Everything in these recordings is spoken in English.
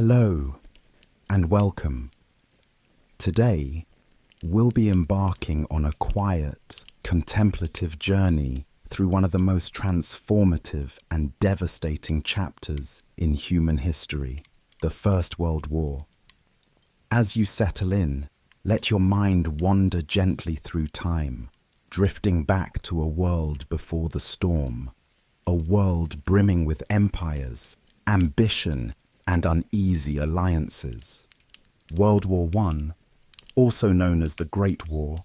Hello and welcome. Today, we'll be embarking on a quiet, contemplative journey through one of the most transformative and devastating chapters in human history, the First World War. As you settle in, let your mind wander gently through time, drifting back to a world before the storm, a world brimming with empires, ambition, and uneasy alliances. World War I, also known as the Great War,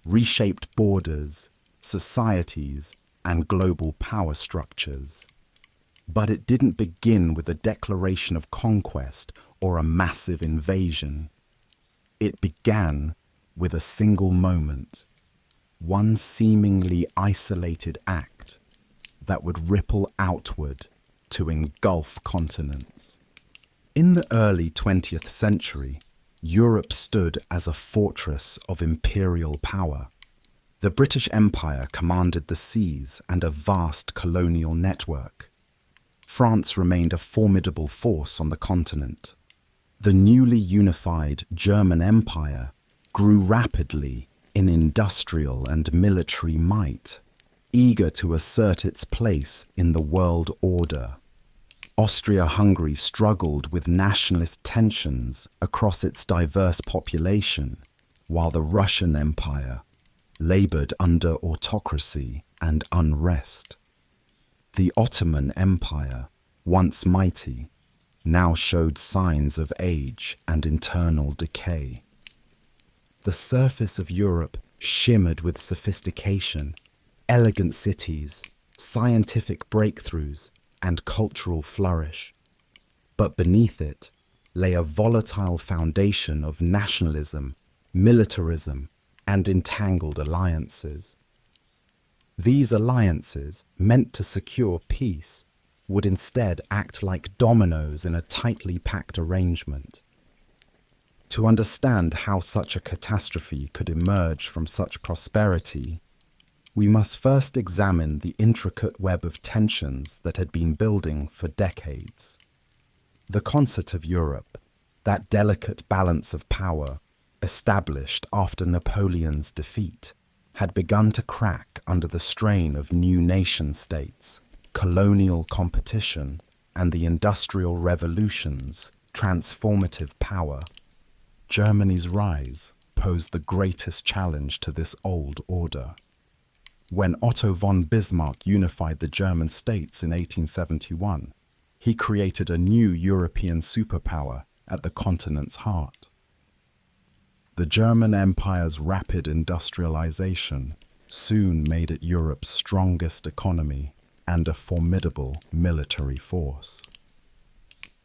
reshaped borders, societies, and global power structures. But it didn't begin with a declaration of conquest or a massive invasion. It began with a single moment, one seemingly isolated act that would ripple outward to engulf continents. In the early 20th century, Europe stood as a fortress of imperial power. The British Empire commanded the seas and a vast colonial network. France remained a formidable force on the continent. The newly unified German Empire grew rapidly in industrial and military might, eager to assert its place in the world order. Austria-Hungary struggled with nationalist tensions across its diverse population, while the Russian Empire labored under autocracy and unrest. The Ottoman Empire, once mighty, now showed signs of age and internal decay. The surface of Europe shimmered with sophistication, elegant cities, scientific breakthroughs, and cultural flourish. But beneath it lay a volatile foundation of nationalism, militarism, and entangled alliances. These alliances, meant to secure peace, would instead act like dominoes in a tightly packed arrangement. To understand how such a catastrophe could emerge from such prosperity, we must first examine the intricate web of tensions that had been building for decades. The concert of Europe, that delicate balance of power established after Napoleon's defeat, had begun to crack under the strain of new nation-states, colonial competition, and the Industrial Revolution's transformative power. Germany's rise posed the greatest challenge to this old order. When Otto von Bismarck unified the German states in 1871, he created a new European superpower at the continent's heart. The German Empire's rapid industrialization soon made it Europe's strongest economy and a formidable military force.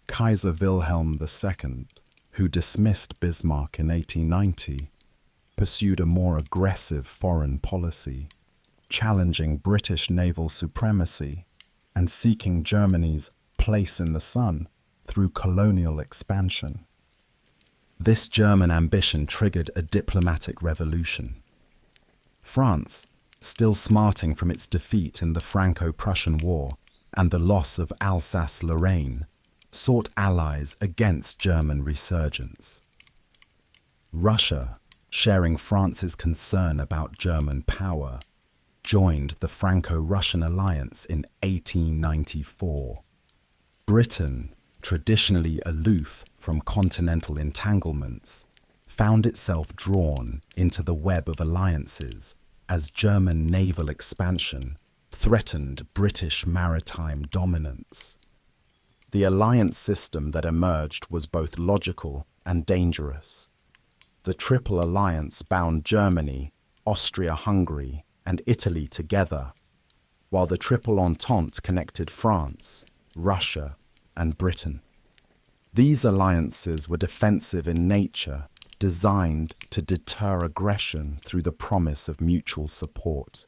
Kaiser Wilhelm II, who dismissed Bismarck in 1890, pursued a more aggressive foreign policy, challenging British naval supremacy and seeking Germany's place in the sun through colonial expansion. This German ambition triggered a diplomatic revolution. France, still smarting from its defeat in the Franco-Prussian War and the loss of Alsace-Lorraine, sought allies against German resurgence. Russia, sharing France's concern about German power, joined the Franco-Russian alliance in 1894. Britain, traditionally aloof from continental entanglements, found itself drawn into the web of alliances as German naval expansion threatened British maritime dominance. The alliance system that emerged was both logical and dangerous. The Triple Alliance bound Germany, Austria-Hungary, and Italy together, while the Triple Entente connected France, Russia, and Britain. These alliances were defensive in nature, designed to deter aggression through the promise of mutual support.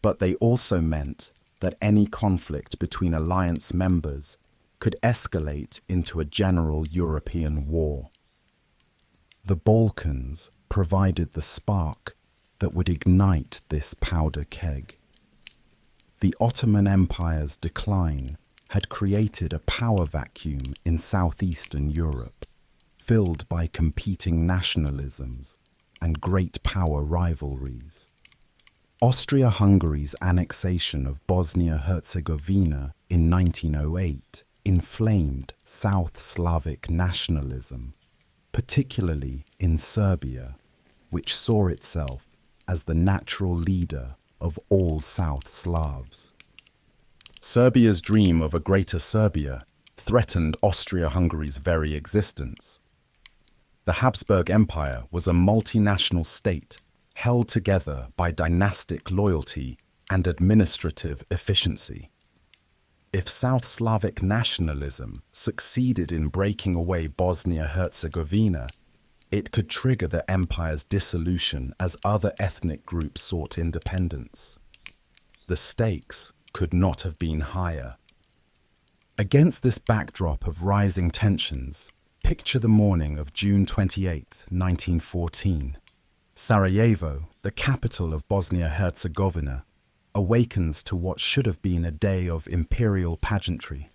But they also meant that any conflict between alliance members could escalate into a general European war. The Balkans provided the spark that would ignite this powder keg. The Ottoman Empire's decline had created a power vacuum in southeastern Europe, filled by competing nationalisms and great power rivalries. Austria-Hungary's annexation of Bosnia-Herzegovina in 1908 inflamed South Slavic nationalism, particularly in Serbia, which saw itself as the natural leader of all South Slavs. Serbia's dream of a greater Serbia threatened Austria-Hungary's very existence. The Habsburg Empire was a multinational state held together by dynastic loyalty and administrative efficiency. If South Slavic nationalism succeeded in breaking away Bosnia-Herzegovina, it could trigger the empire's dissolution as other ethnic groups sought independence. The stakes could not have been higher. Against this backdrop of rising tensions, picture the morning of June 28, 1914. Sarajevo, the capital of Bosnia-Herzegovina, awakens to what should have been a day of imperial pageantry.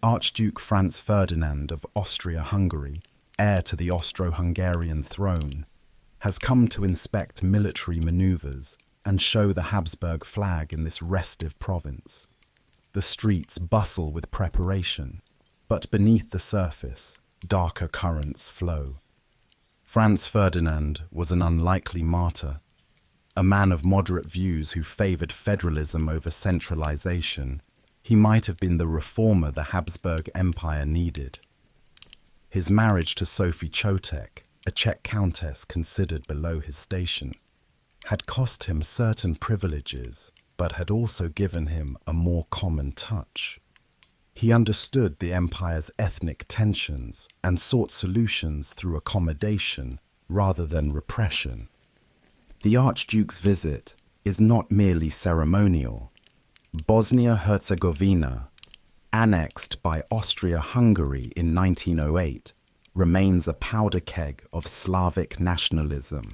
Archduke Franz Ferdinand of Austria-Hungary, heir to the Austro-Hungarian throne, has come to inspect military maneuvers and show the Habsburg flag in this restive province. The streets bustle with preparation, but beneath the surface, darker currents flow. Franz Ferdinand was an unlikely martyr, a man of moderate views who favoured federalism over centralisation. He might have been the reformer the Habsburg Empire needed. His marriage to Sophie Chotek, a Czech countess considered below his station, had cost him certain privileges, but had also given him a more common touch. He understood the empire's ethnic tensions and sought solutions through accommodation rather than repression. The Archduke's visit is not merely ceremonial. Bosnia-Herzegovina, annexed by Austria-Hungary in 1908, remains a powder keg of Slavic nationalism.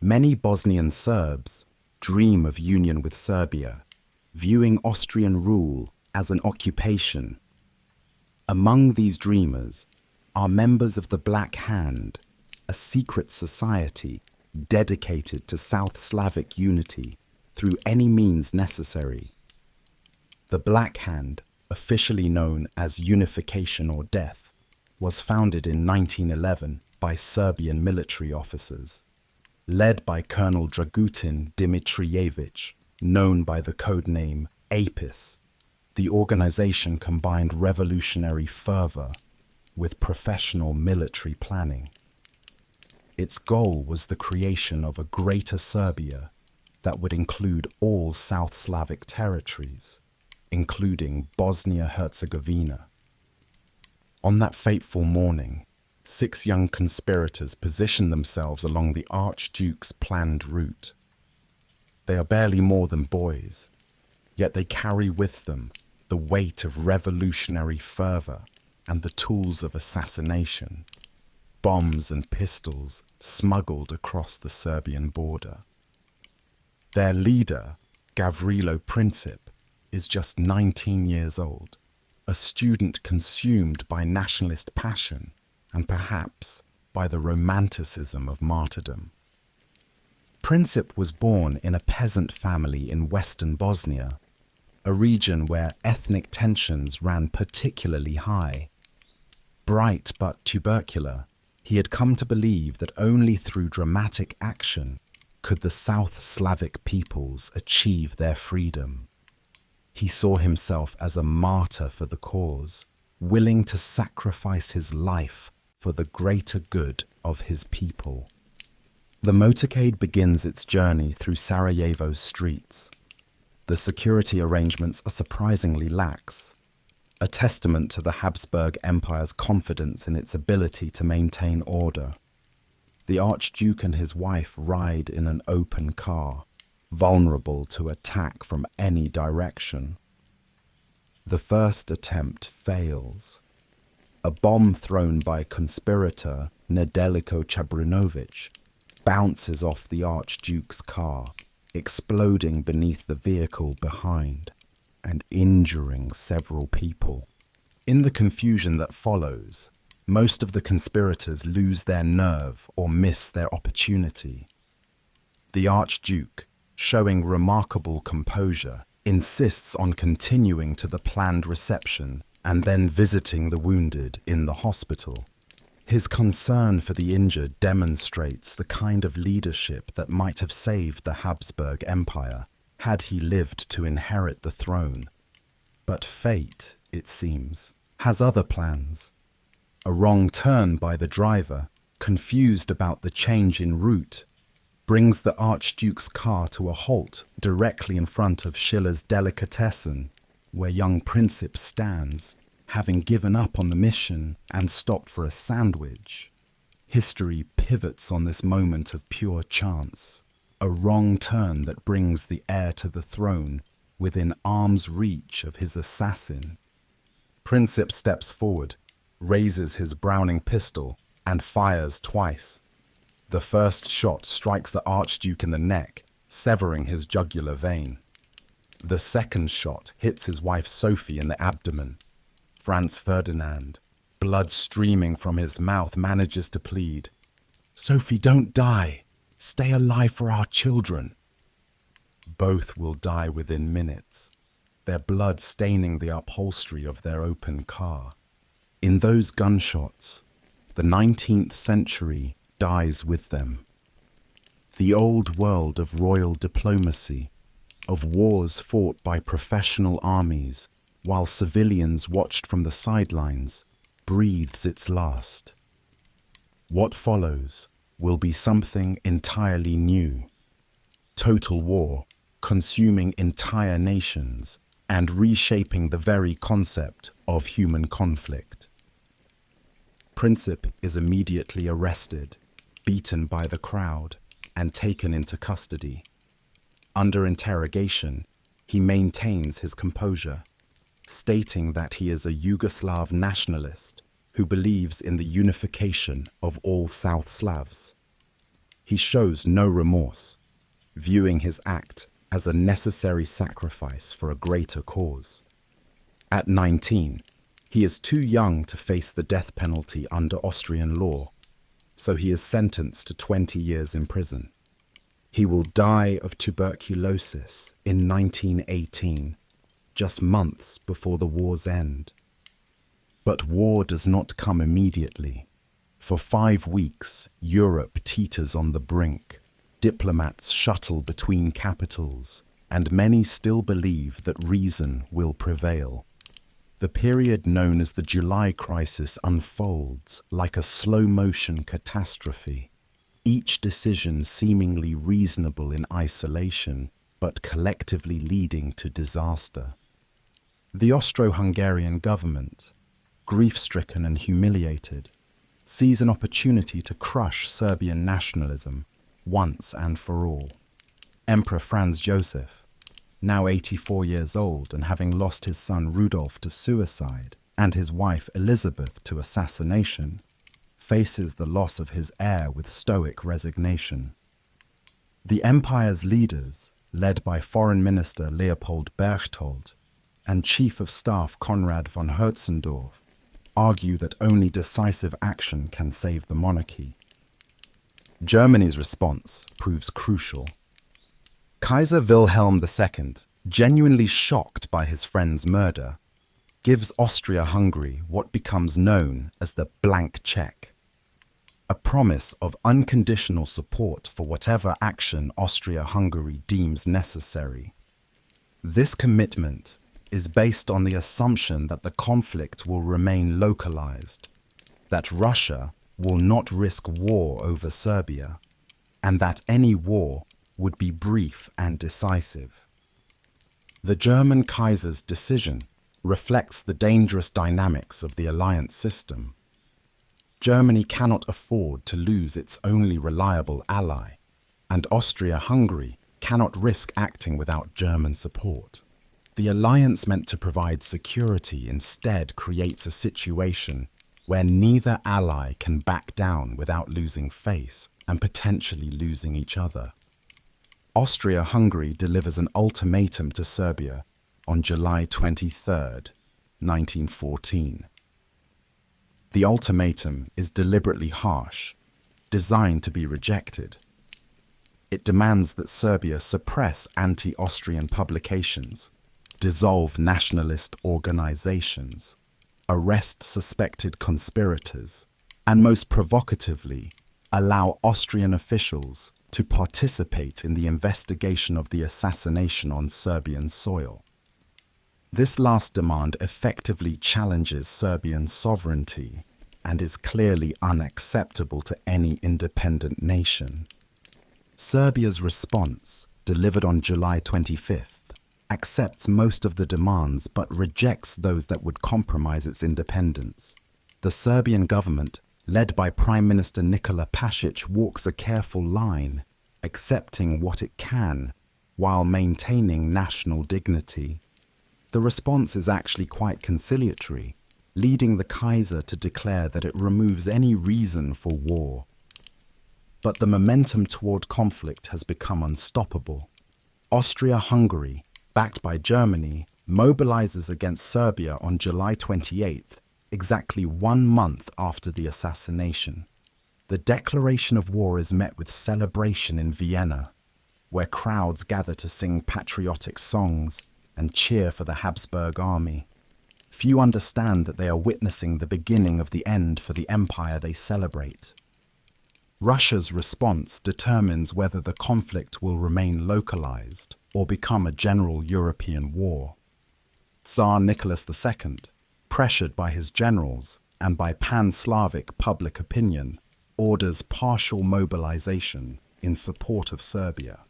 Many Bosnian Serbs dream of union with Serbia, viewing Austrian rule as an occupation. Among these dreamers are members of the Black Hand, a secret society dedicated to South Slavic unity through any means necessary. The Black Hand, officially known as Unification or Death, was founded in 1911 by Serbian military officers. Led by Colonel Dragutin Dimitrijevic, known by the codename Apis, the organization combined revolutionary fervor with professional military planning. Its goal was the creation of a greater Serbia that would include all South Slavic territories, including Bosnia-Herzegovina. On that fateful morning, 6 young conspirators position themselves along the Archduke's planned route. They are barely more than boys, yet they carry with them the weight of revolutionary fervor and the tools of assassination, bombs and pistols smuggled across the Serbian border. Their leader, Gavrilo Princip, is just 19 years old, a student consumed by nationalist passion and perhaps by the romanticism of martyrdom. Princip was born in a peasant family in western Bosnia, a region where ethnic tensions ran particularly high. Bright but tubercular, he had come to believe that only through dramatic action could the South Slavic peoples achieve their freedom. He saw himself as a martyr for the cause, willing to sacrifice his life for the greater good of his people. The motorcade begins its journey through Sarajevo's streets. The security arrangements are surprisingly lax, a testament to the Habsburg Empire's confidence in its ability to maintain order. The Archduke and his wife ride in an open car, vulnerable to attack from any direction. The first attempt fails. A bomb thrown by conspirator Nedeljko Čabrinović bounces off the Archduke's car, exploding beneath the vehicle behind, and injuring several people. In the confusion that follows, most of the conspirators lose their nerve or miss their opportunity. The Archduke, showing remarkable composure, insists on continuing to the planned reception and then visiting the wounded in the hospital. His concern for the injured demonstrates the kind of leadership that might have saved the Habsburg Empire had he lived to inherit the throne. But fate, it seems, has other plans. A wrong turn by the driver, confused about the change in route, brings the Archduke's car to a halt directly in front of Schiller's Delikatessen, where young Princip stands, having given up on the mission and stopped for a sandwich. History pivots on this moment of pure chance, a wrong turn that brings the heir to the throne within arm's reach of his assassin. Princip steps forward, raises his Browning pistol, and fires twice. The first shot strikes the Archduke in the neck, severing his jugular vein. The second shot hits his wife Sophie in the abdomen. Franz Ferdinand, blood streaming from his mouth, manages to plead, "Sophie, don't die. Stay alive for our children." Both will die within minutes, their blood staining the upholstery of their open car. In those gunshots, the 19th century dies with them. The old world of royal diplomacy, of wars fought by professional armies while civilians watched from the sidelines, breathes its last. What follows will be something entirely new. Total war, consuming entire nations and reshaping the very concept of human conflict. Princip is immediately arrested, beaten by the crowd, and taken into custody. Under interrogation, he maintains his composure, stating that he is a Yugoslav nationalist who believes in the unification of all South Slavs. He shows no remorse, viewing his act as a necessary sacrifice for a greater cause. At 19, he is too young to face the death penalty under Austrian law, so he is sentenced to 20 years in prison. He will die of tuberculosis in 1918, just months before the war's end. But war does not come immediately. For 5 weeks, Europe teeters on the brink. Diplomats shuttle between capitals, and many still believe that reason will prevail. The period known as the July Crisis unfolds like a slow-motion catastrophe, each decision seemingly reasonable in isolation, but collectively leading to disaster. The Austro-Hungarian government, grief-stricken and humiliated, sees an opportunity to crush Serbian nationalism once and for all. Emperor Franz Joseph, now 84 years old and having lost his son Rudolf to suicide and his wife Elizabeth to assassination, faces the loss of his heir with stoic resignation. The empire's leaders, led by Foreign Minister Leopold Berchtold and Chief of Staff Konrad von Hötzendorf, argue that only decisive action can save the monarchy. Germany's response proves crucial. Kaiser Wilhelm II, genuinely shocked by his friend's murder, gives Austria-Hungary what becomes known as the blank check, a promise of unconditional support for whatever action Austria-Hungary deems necessary. This commitment is based on the assumption that the conflict will remain localized, that Russia will not risk war over Serbia, and that any war would be brief and decisive. The German Kaiser's decision reflects the dangerous dynamics of the alliance system. Germany cannot afford to lose its only reliable ally, and Austria-Hungary cannot risk acting without German support. The alliance meant to provide security instead creates a situation where neither ally can back down without losing face and potentially losing each other. Austria-Hungary delivers an ultimatum to Serbia on July 23, 1914. The ultimatum is deliberately harsh, designed to be rejected. It demands that Serbia suppress anti-Austrian publications, dissolve nationalist organizations, arrest suspected conspirators, and most provocatively, allow Austrian officials to participate in the investigation of the assassination on Serbian soil. This last demand effectively challenges Serbian sovereignty and is clearly unacceptable to any independent nation. Serbia's response, delivered on July 25th, accepts most of the demands but rejects those that would compromise its independence. The Serbian government, led by Prime Minister Nikola Pasic, walks a careful line, accepting what it can while maintaining national dignity. The response is actually quite conciliatory, leading the Kaiser to declare that it removes any reason for war. But the momentum toward conflict has become unstoppable. Austria-Hungary, backed by Germany, mobilizes against Serbia on July 28th, exactly 1 month after the assassination. The declaration of war is met with celebration in Vienna, where crowds gather to sing patriotic songs and cheer for the Habsburg army. Few understand that they are witnessing the beginning of the end for the empire they celebrate. Russia's response determines whether the conflict will remain localized or become a general European war. Tsar Nicholas II, pressured by his generals and by pan-Slavic public opinion, orders partial mobilization in support of Serbia.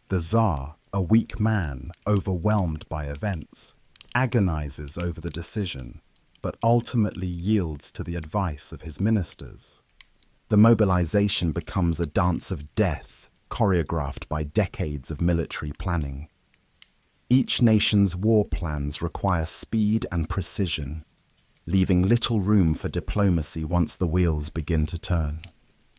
The Tsar, a weak man overwhelmed by events, agonizes over the decision, but ultimately yields to the advice of his ministers. The mobilization becomes a dance of death, choreographed by decades of military planning. Each nation's war plans require speed and precision, leaving little room for diplomacy once the wheels begin to turn.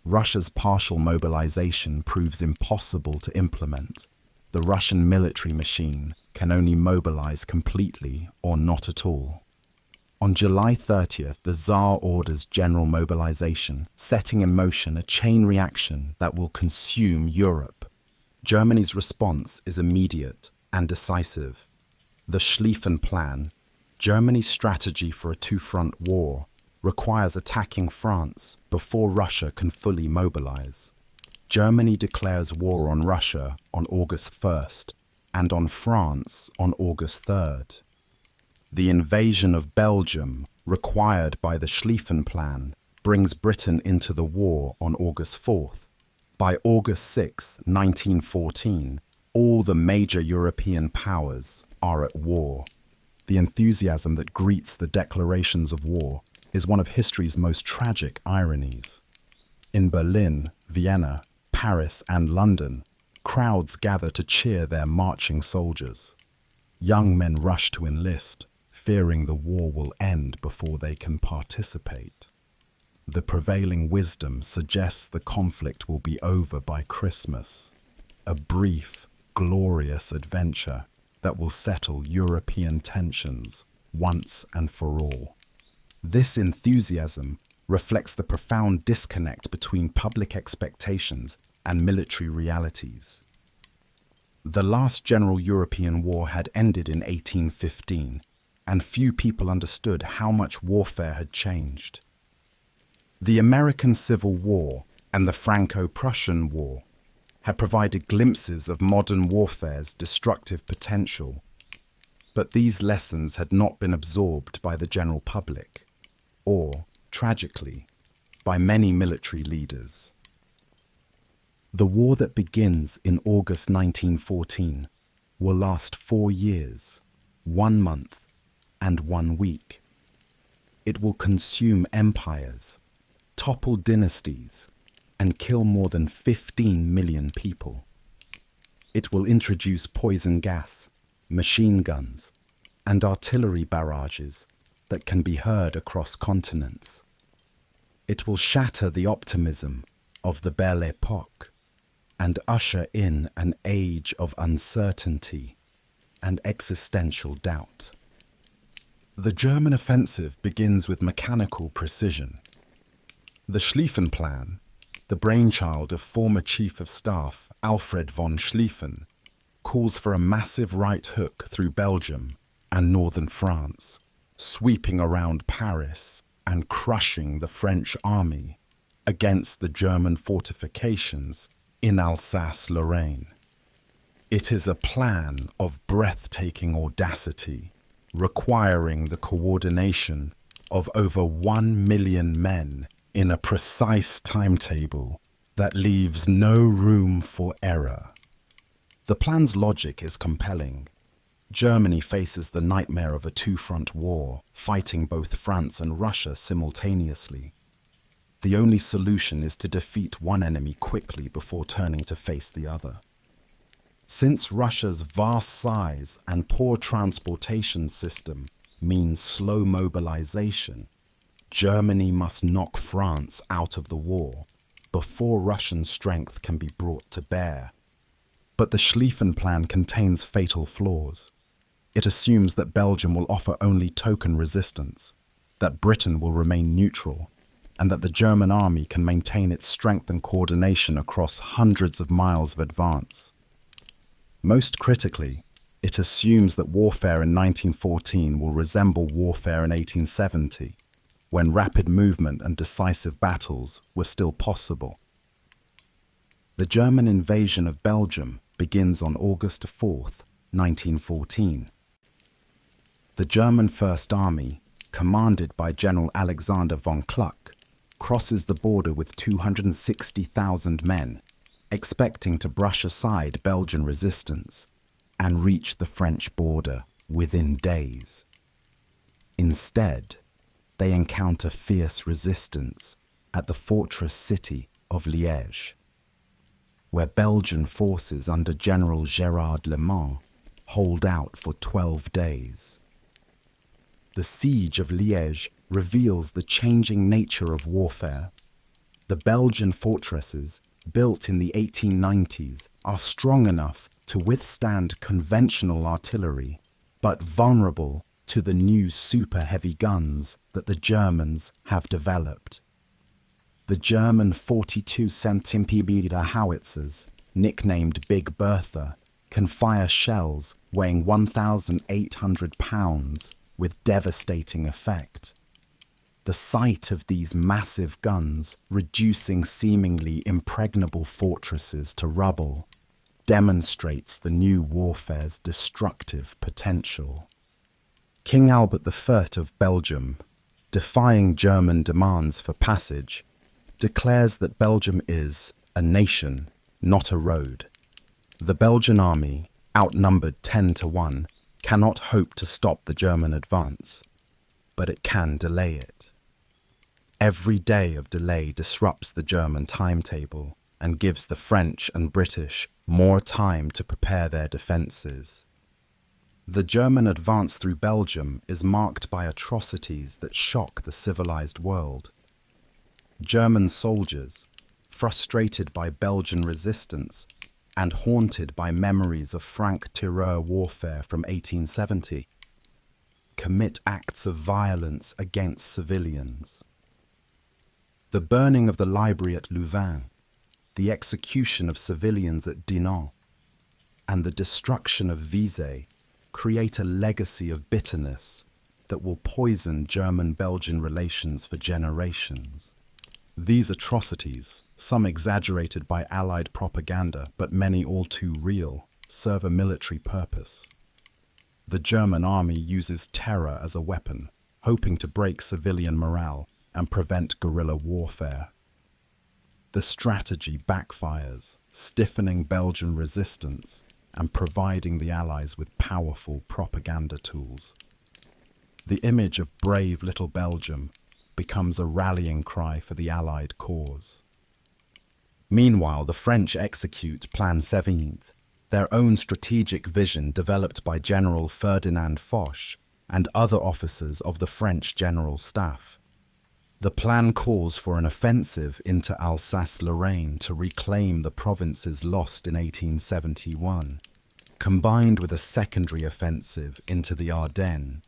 Russia's partial mobilization proves impossible to implement. The Russian military machine can only mobilize completely or not at all. On July 30th, the Tsar orders general mobilization, setting in motion a chain reaction that will consume Europe. Germany's response is immediate and decisive. The Schlieffen Plan, Germany's strategy for a two-front war, requires attacking France before Russia can fully mobilize. Germany declares war on Russia on August 1st and on France on August 3rd. The invasion of Belgium, required by the Schlieffen Plan, brings Britain into the war on August 4th. By August 6, 1914, all the major European powers are at war. The enthusiasm that greets the declarations of war is one of history's most tragic ironies. In Berlin, Vienna, Paris, and London, crowds gather to cheer their marching soldiers. Young men rush to enlist, fearing the war will end before they can participate. The prevailing wisdom suggests the conflict will be over by Christmas, a brief, glorious adventure that will settle European tensions once and for all. This enthusiasm reflects the profound disconnect between public expectations and military realities. The last general European war had ended in 1815, and few people understood how much warfare had changed. The American Civil War and the Franco-Prussian War had provided glimpses of modern warfare's destructive potential, but these lessons had not been absorbed by the general public, or, tragically, by many military leaders. The war that begins in August 1914 will last 4 years, 1 month, and 1 week. It will consume empires, topple dynasties, and kill more than 15 million people. It will introduce poison gas, machine guns, and artillery barrages that can be heard across continents. It will shatter the optimism of the Belle Époque and usher in an age of uncertainty, and existential doubt. The German offensive begins with mechanical precision. The Schlieffen Plan, the brainchild of former Chief of Staff Alfred von Schlieffen, calls for a massive right hook through Belgium and northern France, sweeping around Paris and crushing the French army against the German fortifications in Alsace-Lorraine. It is a plan of breathtaking audacity, requiring the coordination of over 1 million men in a precise timetable that leaves no room for error. The plan's logic is compelling. Germany faces the nightmare of a two-front war, fighting both France and Russia simultaneously. The only solution is to defeat one enemy quickly before turning to face the other. Since Russia's vast size and poor transportation system means slow mobilization, Germany must knock France out of the war before Russian strength can be brought to bear. But the Schlieffen Plan contains fatal flaws. It assumes that Belgium will offer only token resistance, that Britain will remain neutral, and that the German army can maintain its strength and coordination across hundreds of miles of advance. Most critically, it assumes that warfare in 1914 will resemble warfare in 1870, when rapid movement and decisive battles were still possible. The German invasion of Belgium begins on August 4th, 1914. The German First Army, commanded by General Alexander von Kluck, crosses the border with 260,000 men, expecting to brush aside Belgian resistance and reach the French border within days. Instead, they encounter fierce resistance at the fortress city of Liège, where Belgian forces under General Gérard Leman hold out for 12 days. The siege of Liège reveals the changing nature of warfare. The Belgian fortresses, built in the 1890s, are strong enough to withstand conventional artillery, but vulnerable to the new super-heavy guns that the Germans have developed. The German 42-centimeter howitzers, nicknamed Big Bertha, can fire shells weighing 1,800 pounds with devastating effect. The sight of these massive guns reducing seemingly impregnable fortresses to rubble demonstrates the new warfare's destructive potential. King Albert I of Belgium, defying German demands for passage, declares that Belgium is a nation, not a road. The Belgian army, outnumbered 10-1, cannot hope to stop the German advance, but it can delay it. Every day of delay disrupts the German timetable and gives the French and British more time to prepare their defences. The German advance through Belgium is marked by atrocities that shock the civilized world. German soldiers, frustrated by Belgian resistance and haunted by memories of Franc-Tireur warfare from 1870, commit acts of violence against civilians. The burning of the library at Louvain, the execution of civilians at Dinant, and the destruction of Visé create a legacy of bitterness that will poison German-Belgian relations for generations. These atrocities, some exaggerated by Allied propaganda but many all too real, serve a military purpose. The German army uses terror as a weapon, hoping to break civilian morale and prevent guerrilla warfare. The strategy backfires, stiffening Belgian resistance and providing the Allies with powerful propaganda tools. The image of brave little Belgium becomes a rallying cry for the Allied cause. Meanwhile, the French execute Plan 17th, their own strategic vision developed by General Ferdinand Foch and other officers of the French General Staff. The plan calls for an offensive into Alsace-Lorraine to reclaim the provinces lost in 1871. combined with a secondary offensive into the Ardennes.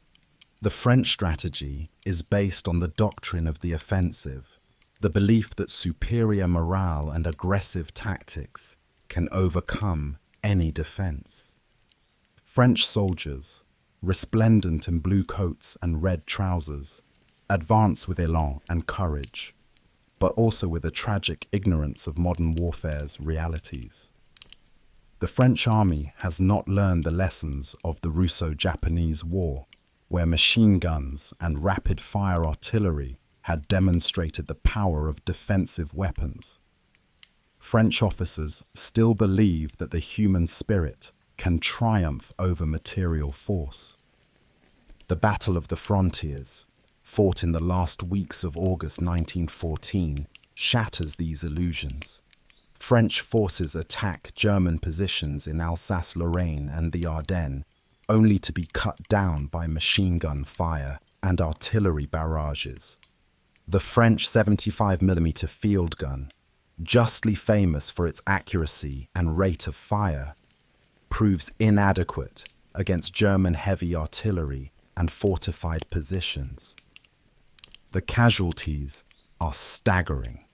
The French strategy is based on the doctrine of the offensive, the belief that superior morale and aggressive tactics can overcome any defense. French soldiers, resplendent in blue coats and red trousers, advance with elan and courage, but also with a tragic ignorance of modern warfare's realities. The French army has not learned the lessons of the Russo-Japanese War, where machine guns and rapid-fire artillery had demonstrated the power of defensive weapons. French officers still believe that the human spirit can triumph over material force. The Battle of the Frontiers, fought in the last weeks of August 1914, shatters these illusions. French forces attack German positions in Alsace-Lorraine and the Ardennes, only to be cut down by machine gun fire and artillery barrages. The French 75mm field gun, justly famous for its accuracy and rate of fire, proves inadequate against German heavy artillery and fortified positions. The casualties are staggering.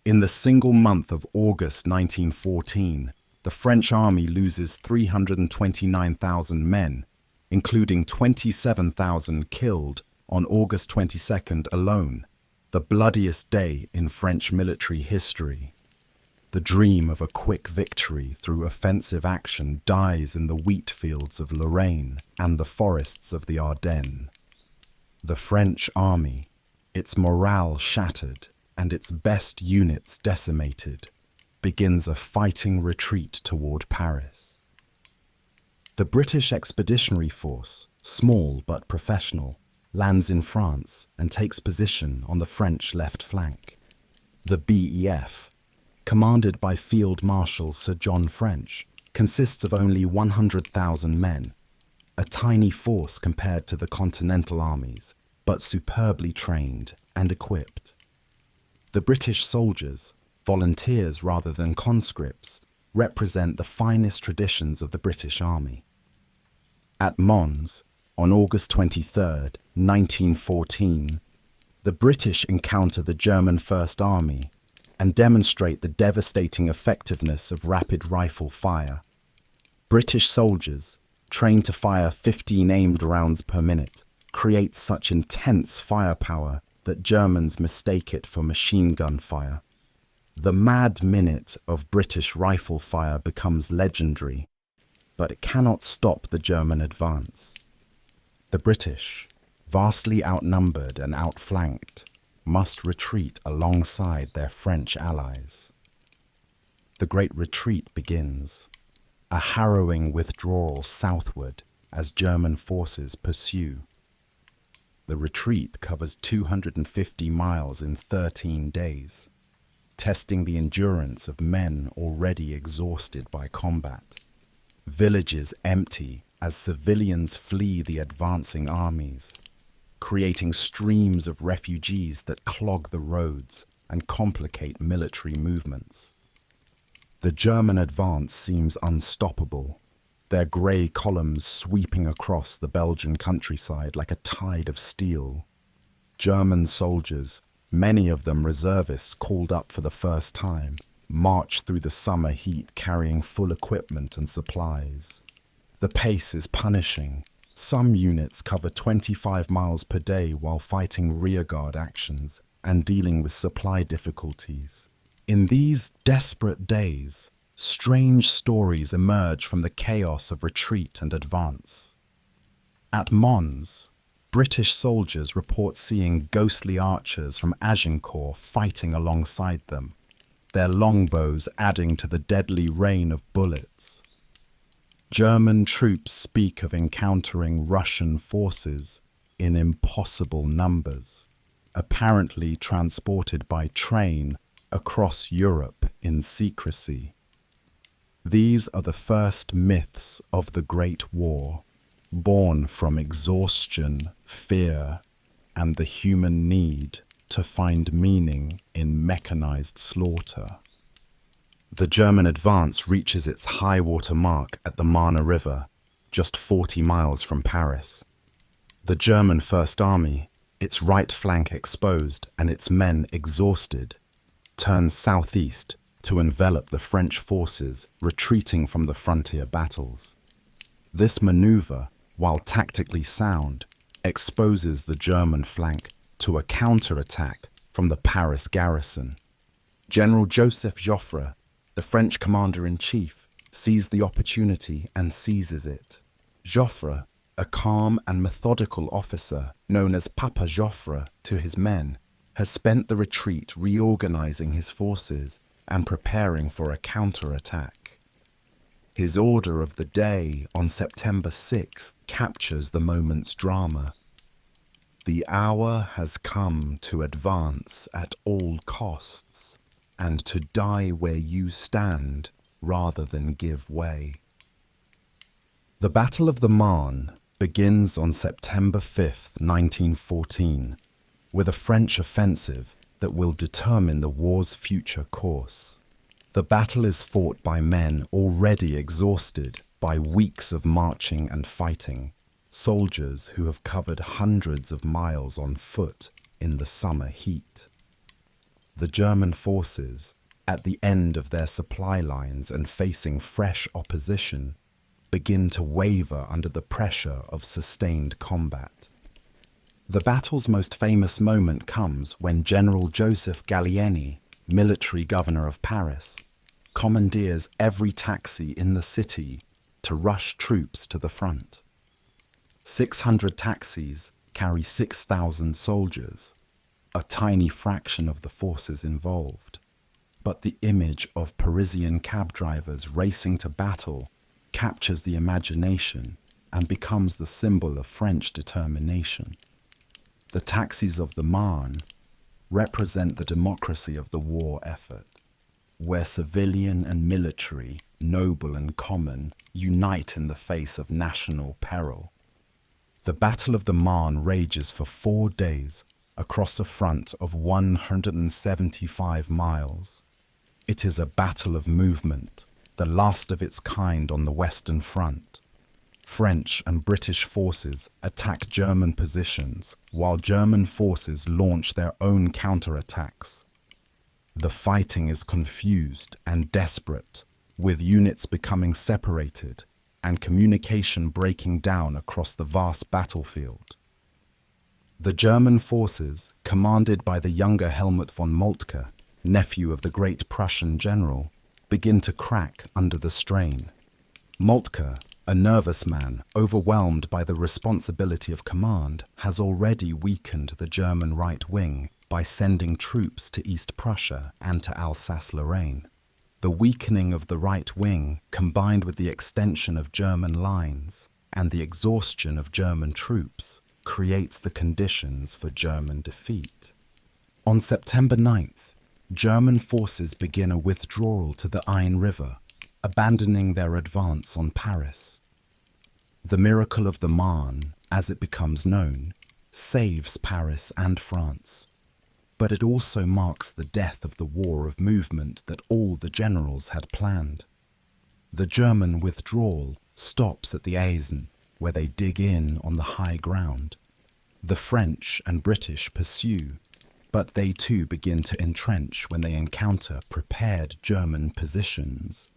In the single month of August 1914, the French army loses 329,000 men, including 27,000 killed on August 22nd alone, the bloodiest day in French military history. The dream of a quick victory through offensive action dies in the wheat fields of Lorraine and the forests of the Ardennes. The French army, its morale shattered and its best units decimated, begins a fighting retreat toward Paris. The British Expeditionary Force, small but professional, lands in France and takes position on the French left flank. The BEF, commanded by Field Marshal Sir John French, consists of only 100,000 men, a tiny force compared to the Continental armies, but superbly trained and equipped. The British soldiers, volunteers rather than conscripts, represent the finest traditions of the British Army. At Mons, on August 23, 1914, the British encounter the German First Army and demonstrate the devastating effectiveness of rapid rifle fire. British soldiers, trained to fire 15 aimed rounds per minute, create such intense firepower that Germans mistake it for machine gun fire. The mad minute of British rifle fire becomes legendary, but it cannot stop the German advance. The British, vastly outnumbered and outflanked, must retreat alongside their French allies. The Great Retreat begins, a harrowing withdrawal southward as German forces pursue. The retreat covers 250 miles in 13 days, testing the endurance of men already exhausted by combat. Villages empty as civilians flee the advancing armies, creating streams of refugees that clog the roads and complicate military movements. The German advance seems unstoppable, their grey columns sweeping across the Belgian countryside like a tide of steel. German soldiers, many of them reservists called up for the first time, march through the summer heat carrying full equipment and supplies. The pace is punishing. Some units cover 25 miles per day while fighting rearguard actions and dealing with supply difficulties. In these desperate days, strange stories emerge from the chaos of retreat and advance. At Mons, British soldiers report seeing ghostly archers from Agincourt fighting alongside them, their longbows adding to the deadly rain of bullets. German troops speak of encountering Russian forces in impossible numbers, apparently transported by train across Europe in secrecy. These are the first myths of the Great War, born from exhaustion, fear, and the human need to find meaning in mechanized slaughter. The German advance reaches its high water mark at the Marne River, just 40 miles from Paris. The German First Army, its right flank exposed and its men exhausted, turns southeast to envelop the French forces retreating from the frontier battles. This maneuver, while tactically sound, exposes the German flank to a counterattack from the Paris garrison. General Joseph Joffre, the French commander-in-chief, sees the opportunity and seizes it. Joffre, a calm and methodical officer known as Papa Joffre to his men, has spent the retreat reorganizing his forces and preparing for a counterattack. His order of the day on September 6th captures the moment's drama. The hour has come to advance at all costs and to die where you stand rather than give way. The Battle of the Marne begins on September 5th, 1914, with a French offensive that will determine the war's future course. The battle is fought by men already exhausted by weeks of marching and fighting, soldiers who have covered hundreds of miles on foot in the summer heat. The German forces, at the end of their supply lines and facing fresh opposition, begin to waver under the pressure of sustained combat. The battle's most famous moment comes when General Joseph Gallieni, military governor of Paris, commandeers every taxi in the city to rush troops to the front. 600 taxis carry 6,000 soldiers, a tiny fraction of the forces involved. But the image of Parisian cab drivers racing to battle captures the imagination and becomes the symbol of French determination. The taxis of the Marne represent the democracy of the war effort, where civilian and military, noble and common, unite in the face of national peril. The Battle of the Marne rages for 4 days across a front of 175 miles. It is a battle of movement, the last of its kind on the Western Front. French and British forces attack German positions, while German forces launch their own counterattacks. The fighting is confused and desperate, with units becoming separated and communication breaking down across the vast battlefield. The German forces, commanded by the younger Helmut von Moltke, nephew of the great Prussian general, begin to crack under the strain. Moltke, a nervous man overwhelmed by the responsibility of command, has already weakened the German right wing by sending troops to East Prussia and to Alsace-Lorraine. The weakening of the right wing, combined with the extension of German lines and the exhaustion of German troops, creates the conditions for German defeat. On September 9th, German forces begin a withdrawal to the Aisne River, abandoning their advance on Paris. The miracle of the Marne, as it becomes known, saves Paris and France, but it also marks the death of the war of movement that all the generals had planned. The German withdrawal stops at the Aisne, where they dig in on the high ground. The French and British pursue, but they too begin to entrench when they encounter prepared German positions.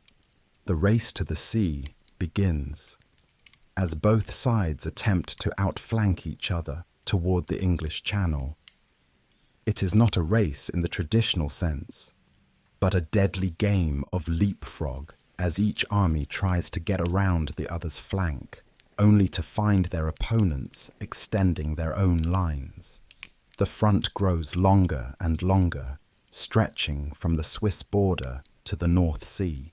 The race to the sea begins, as both sides attempt to outflank each other toward the English Channel. It is not a race in the traditional sense, but a deadly game of leapfrog as each army tries to get around the other's flank, only to find their opponents extending their own lines. The front grows longer and longer, stretching from the Swiss border to the North Sea.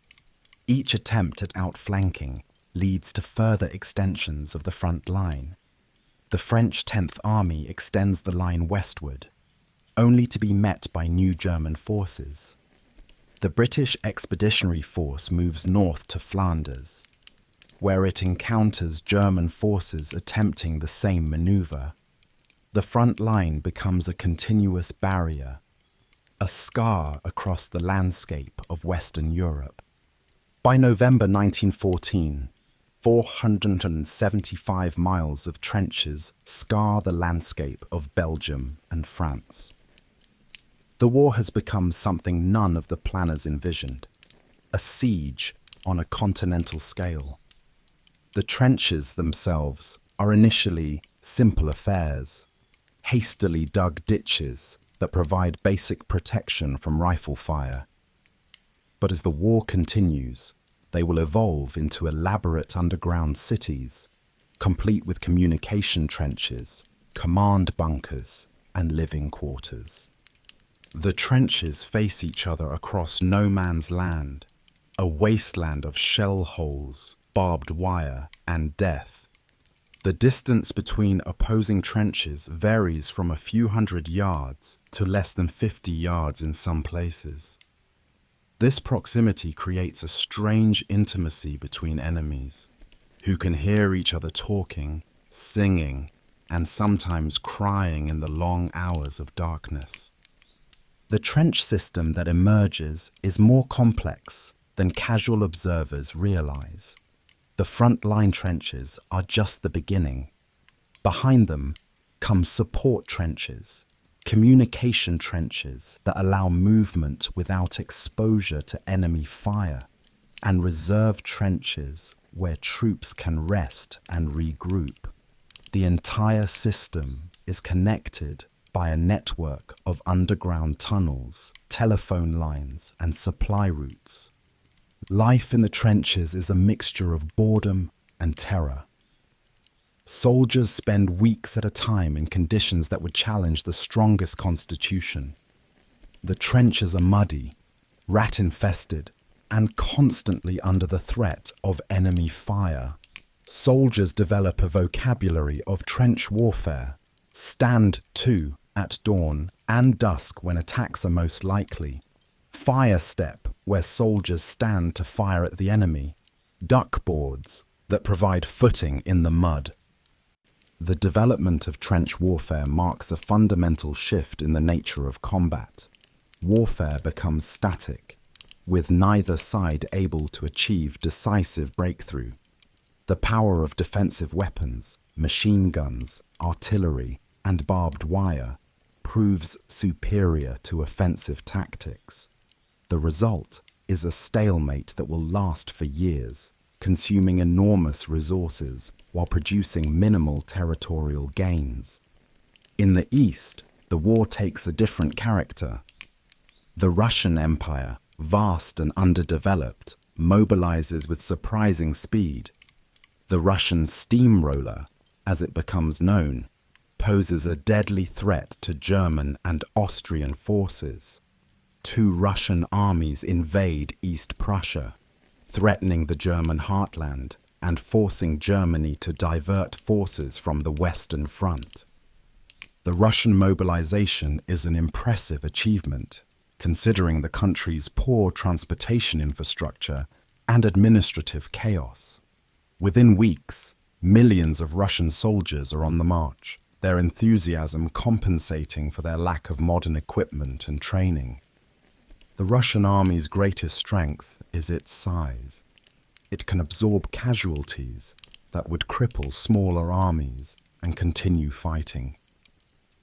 Each attempt at outflanking leads to further extensions of the front line. The French 10th Army extends the line westward, only to be met by new German forces. The British Expeditionary Force moves north to Flanders, where it encounters German forces attempting the same maneuver. The front line becomes a continuous barrier, a scar across the landscape of Western Europe. By November 1914, 475 miles of trenches scar the landscape of Belgium and France. The war has become something none of the planners envisioned, a siege on a continental scale. The trenches themselves are initially simple affairs, hastily dug ditches that provide basic protection from rifle fire. But as the war continues, they will evolve into elaborate underground cities, complete with communication trenches, command bunkers, and living quarters. The trenches face each other across no man's land, a wasteland of shell holes, barbed wire, and death. The distance between opposing trenches varies from a few hundred yards to less than 50 yards in some places. This proximity creates a strange intimacy between enemies, who can hear each other talking, singing, and sometimes crying in the long hours of darkness. The trench system that emerges is more complex than casual observers realize. The front-line trenches are just the beginning. Behind them come support trenches, communication trenches that allow movement without exposure to enemy fire, and reserve trenches where troops can rest and regroup. The entire system is connected by a network of underground tunnels, telephone lines, and supply routes. Life in the trenches is a mixture of boredom and terror. Soldiers spend weeks at a time in conditions that would challenge the strongest constitution. The trenches are muddy, rat-infested, and constantly under the threat of enemy fire. Soldiers develop a vocabulary of trench warfare, stand to at dawn and dusk when attacks are most likely, fire step where soldiers stand to fire at the enemy, duck boards that provide footing in the mud. The development of trench warfare marks a fundamental shift in the nature of combat. Warfare becomes static, with neither side able to achieve decisive breakthrough. The power of defensive weapons, machine guns, artillery, and barbed wire proves superior to offensive tactics. The result is a stalemate that will last for years, consuming enormous resources while producing minimal territorial gains. In the East, the war takes a different character. The Russian Empire, vast and underdeveloped, mobilizes with surprising speed. The Russian steamroller, as it becomes known, poses a deadly threat to German and Austrian forces. Two Russian armies invade East Prussia, threatening the German heartland and forcing Germany to divert forces from the Western Front. The Russian mobilization is an impressive achievement, considering the country's poor transportation infrastructure and administrative chaos. Within weeks, millions of Russian soldiers are on the march, their enthusiasm compensating for their lack of modern equipment and training. The Russian army's greatest strength is its size. It can absorb casualties that would cripple smaller armies and continue fighting.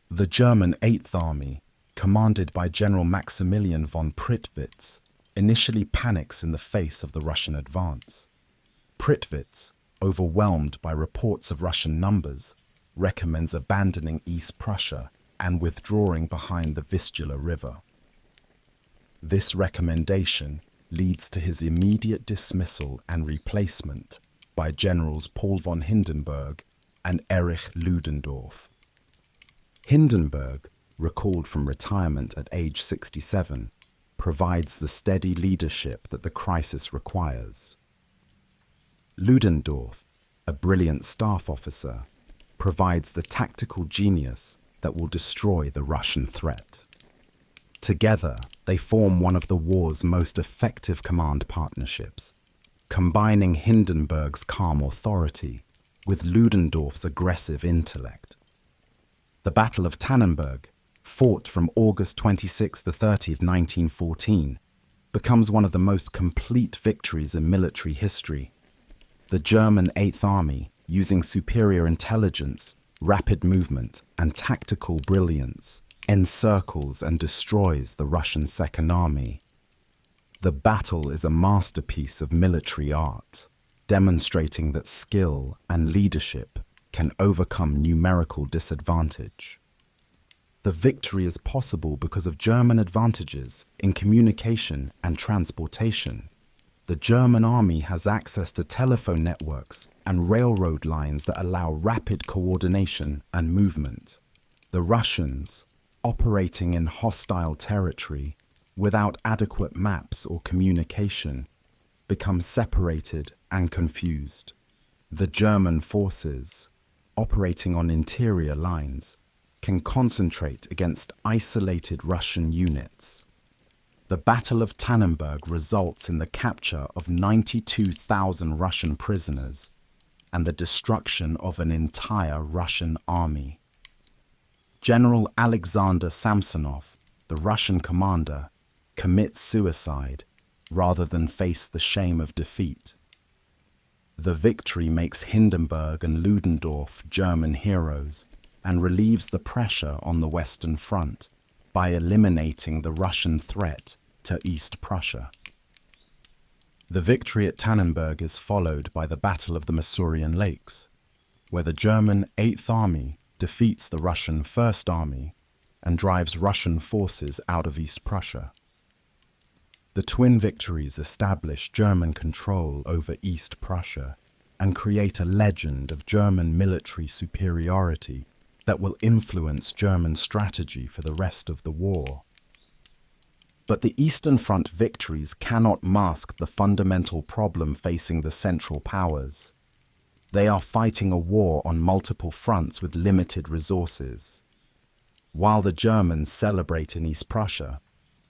The German Eighth Army, commanded by General Maximilian von Prittwitz, initially panics in the face of the Russian advance. Prittwitz, overwhelmed by reports of Russian numbers, recommends abandoning East Prussia and withdrawing behind the Vistula River. This recommendation leads to his immediate dismissal and replacement by Generals Paul von Hindenburg and Erich Ludendorff. Hindenburg, recalled from retirement at age 67, provides the steady leadership that the crisis requires. Ludendorff, a brilliant staff officer, provides the tactical genius that will destroy the Russian threat. Together, they form one of the war's most effective command partnerships, combining Hindenburg's calm authority with Ludendorff's aggressive intellect. The Battle of Tannenberg, fought from August 26 to 30th, 1914, becomes one of the most complete victories in military history. The German Eighth Army, using superior intelligence, rapid movement, and tactical brilliance, encircles and destroys the Russian Second Army. The battle is a masterpiece of military art, demonstrating that skill and leadership can overcome numerical disadvantage. The victory is possible because of German advantages in communication and transportation. The German army has access to telephone networks and railroad lines that allow rapid coordination and movement. The Russians, operating in hostile territory without adequate maps or communication, become separated and confused. The German forces, operating on interior lines, can concentrate against isolated Russian units. The Battle of Tannenberg results in the capture of 92,000 Russian prisoners and the destruction of an entire Russian army. General Alexander Samsonov, the Russian commander, commits suicide rather than face the shame of defeat. The victory makes Hindenburg and Ludendorff German heroes and relieves the pressure on the Western Front by eliminating the Russian threat to East Prussia. The victory at Tannenberg is followed by the Battle of the Masurian Lakes, where the German Eighth Army defeats the Russian First Army and drives Russian forces out of East Prussia. The twin victories establish German control over East Prussia and create a legend of German military superiority that will influence German strategy for the rest of the war. But the Eastern Front victories cannot mask the fundamental problem facing the Central Powers. They are fighting a war on multiple fronts with limited resources. While the Germans celebrate in East Prussia,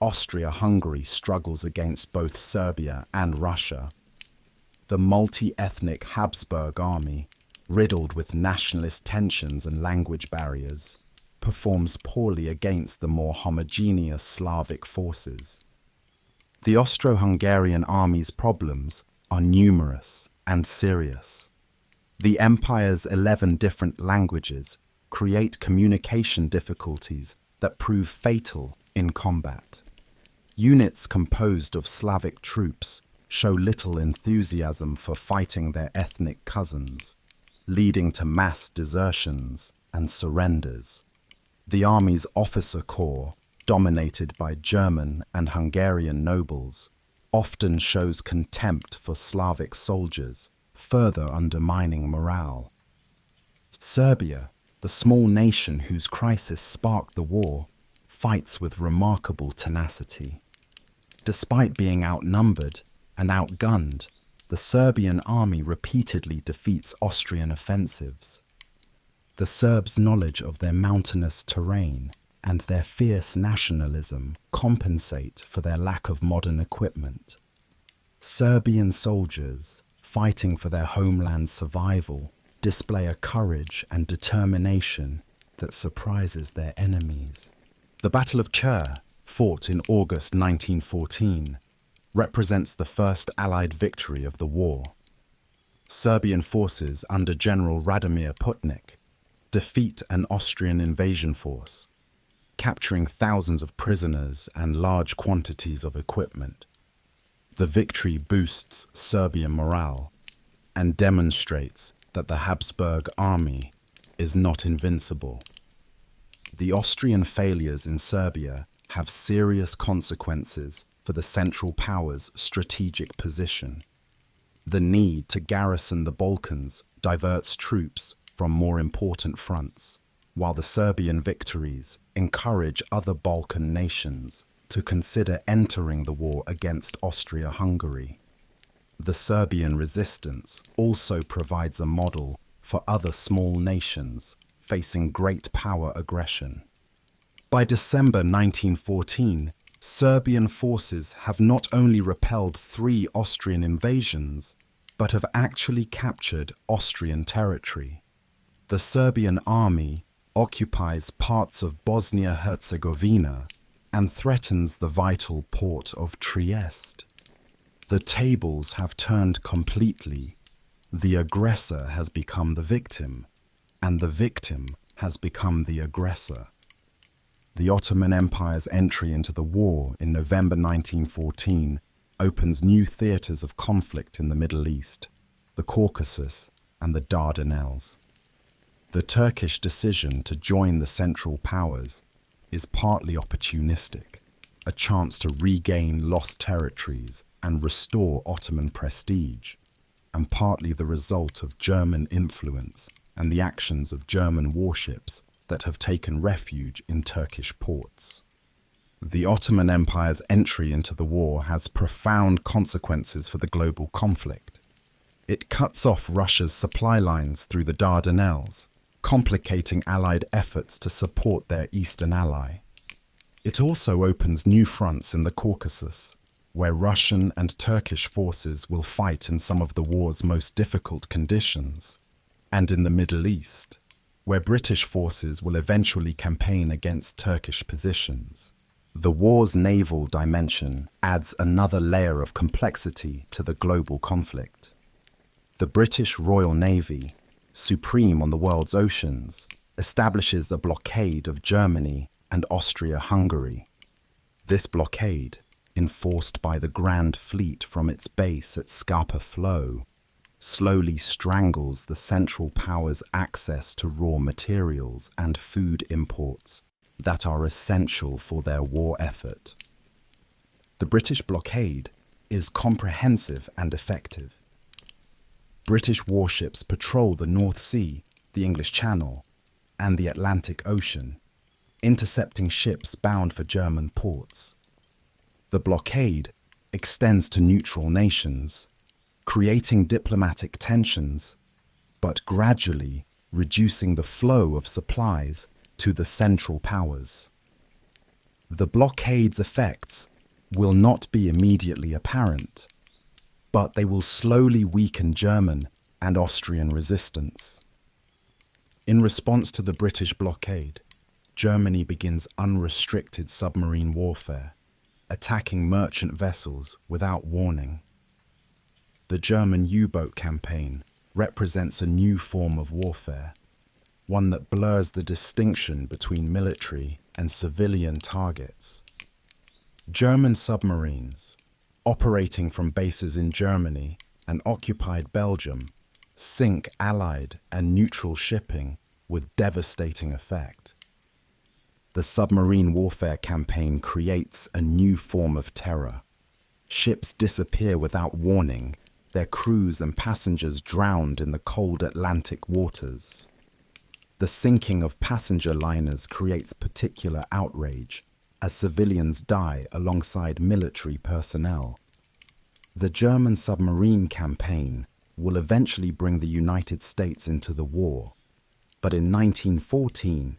Austria-Hungary struggles against both Serbia and Russia. The multi-ethnic Habsburg army, riddled with nationalist tensions and language barriers, performs poorly against the more homogeneous Slavic forces. The Austro-Hungarian army's problems are numerous and serious. The empire's 11 different languages create communication difficulties that prove fatal in combat. Units composed of Slavic troops show little enthusiasm for fighting their ethnic cousins, leading to mass desertions and surrenders. The army's officer corps, dominated by German and Hungarian nobles, often shows contempt for Slavic soldiers, further undermining morale. Serbia, the small nation whose crisis sparked the war, fights with remarkable tenacity. Despite being outnumbered and outgunned, the Serbian army repeatedly defeats Austrian offensives. The Serbs' knowledge of their mountainous terrain and their fierce nationalism compensate for their lack of modern equipment. Serbian soldiers, fighting for their homeland's survival, display a courage and determination that surprises their enemies. The Battle of Chur, fought in August 1914, represents the first Allied victory of the war. Serbian forces under General Radomir Putnik defeat an Austrian invasion force, capturing thousands of prisoners and large quantities of equipment. The victory boosts Serbian morale and demonstrates that the Habsburg army is not invincible. The Austrian failures in Serbia have serious consequences for the Central Powers' strategic position. The need to garrison the Balkans diverts troops from more important fronts, while the Serbian victories encourage other Balkan nations to consider entering the war against Austria-Hungary. The Serbian resistance also provides a model for other small nations facing great power aggression. By December 1914, Serbian forces have not only repelled 3 Austrian invasions, but have actually captured Austrian territory. The Serbian army occupies parts of Bosnia-Herzegovina, and threatens the vital port of Trieste. The tables have turned completely. The aggressor has become the victim, and the victim has become the aggressor. The Ottoman Empire's entry into the war in November 1914 opens new theatres of conflict in the Middle East, the Caucasus, and the Dardanelles. The Turkish decision to join the Central Powers is partly opportunistic, a chance to regain lost territories and restore Ottoman prestige, and partly the result of German influence and the actions of German warships that have taken refuge in Turkish ports. The Ottoman Empire's entry into the war has profound consequences for the global conflict. It cuts off Russia's supply lines through the Dardanelles, complicating Allied efforts to support their eastern ally. It also opens new fronts in the Caucasus, where Russian and Turkish forces will fight in some of the war's most difficult conditions, and in the Middle East, where British forces will eventually campaign against Turkish positions. The war's naval dimension adds another layer of complexity to the global conflict. The British Royal Navy, supreme on the world's oceans, establishes a blockade of Germany and Austria-Hungary. This blockade, enforced by the Grand Fleet from its base at Scapa Flow, slowly strangles the Central Powers' access to raw materials and food imports that are essential for their war effort. The British blockade is comprehensive and effective. British warships patrol the North Sea, the English Channel, and the Atlantic Ocean, intercepting ships bound for German ports. The blockade extends to neutral nations, creating diplomatic tensions, but gradually reducing the flow of supplies to the Central Powers. The blockade's effects will not be immediately apparent, but they will slowly weaken German and Austrian resistance. In response to the British blockade, Germany begins unrestricted submarine warfare, attacking merchant vessels without warning. The German U-boat campaign represents a new form of warfare, one that blurs the distinction between military and civilian targets. German submarines, operating from bases in Germany and occupied Belgium, sink Allied and neutral shipping with devastating effect. The submarine warfare campaign creates a new form of terror. Ships disappear without warning, their crews and passengers drowned in the cold Atlantic waters. The sinking of passenger liners creates particular outrage, as civilians die alongside military personnel. The German submarine campaign will eventually bring the United States into the war, but in 1914,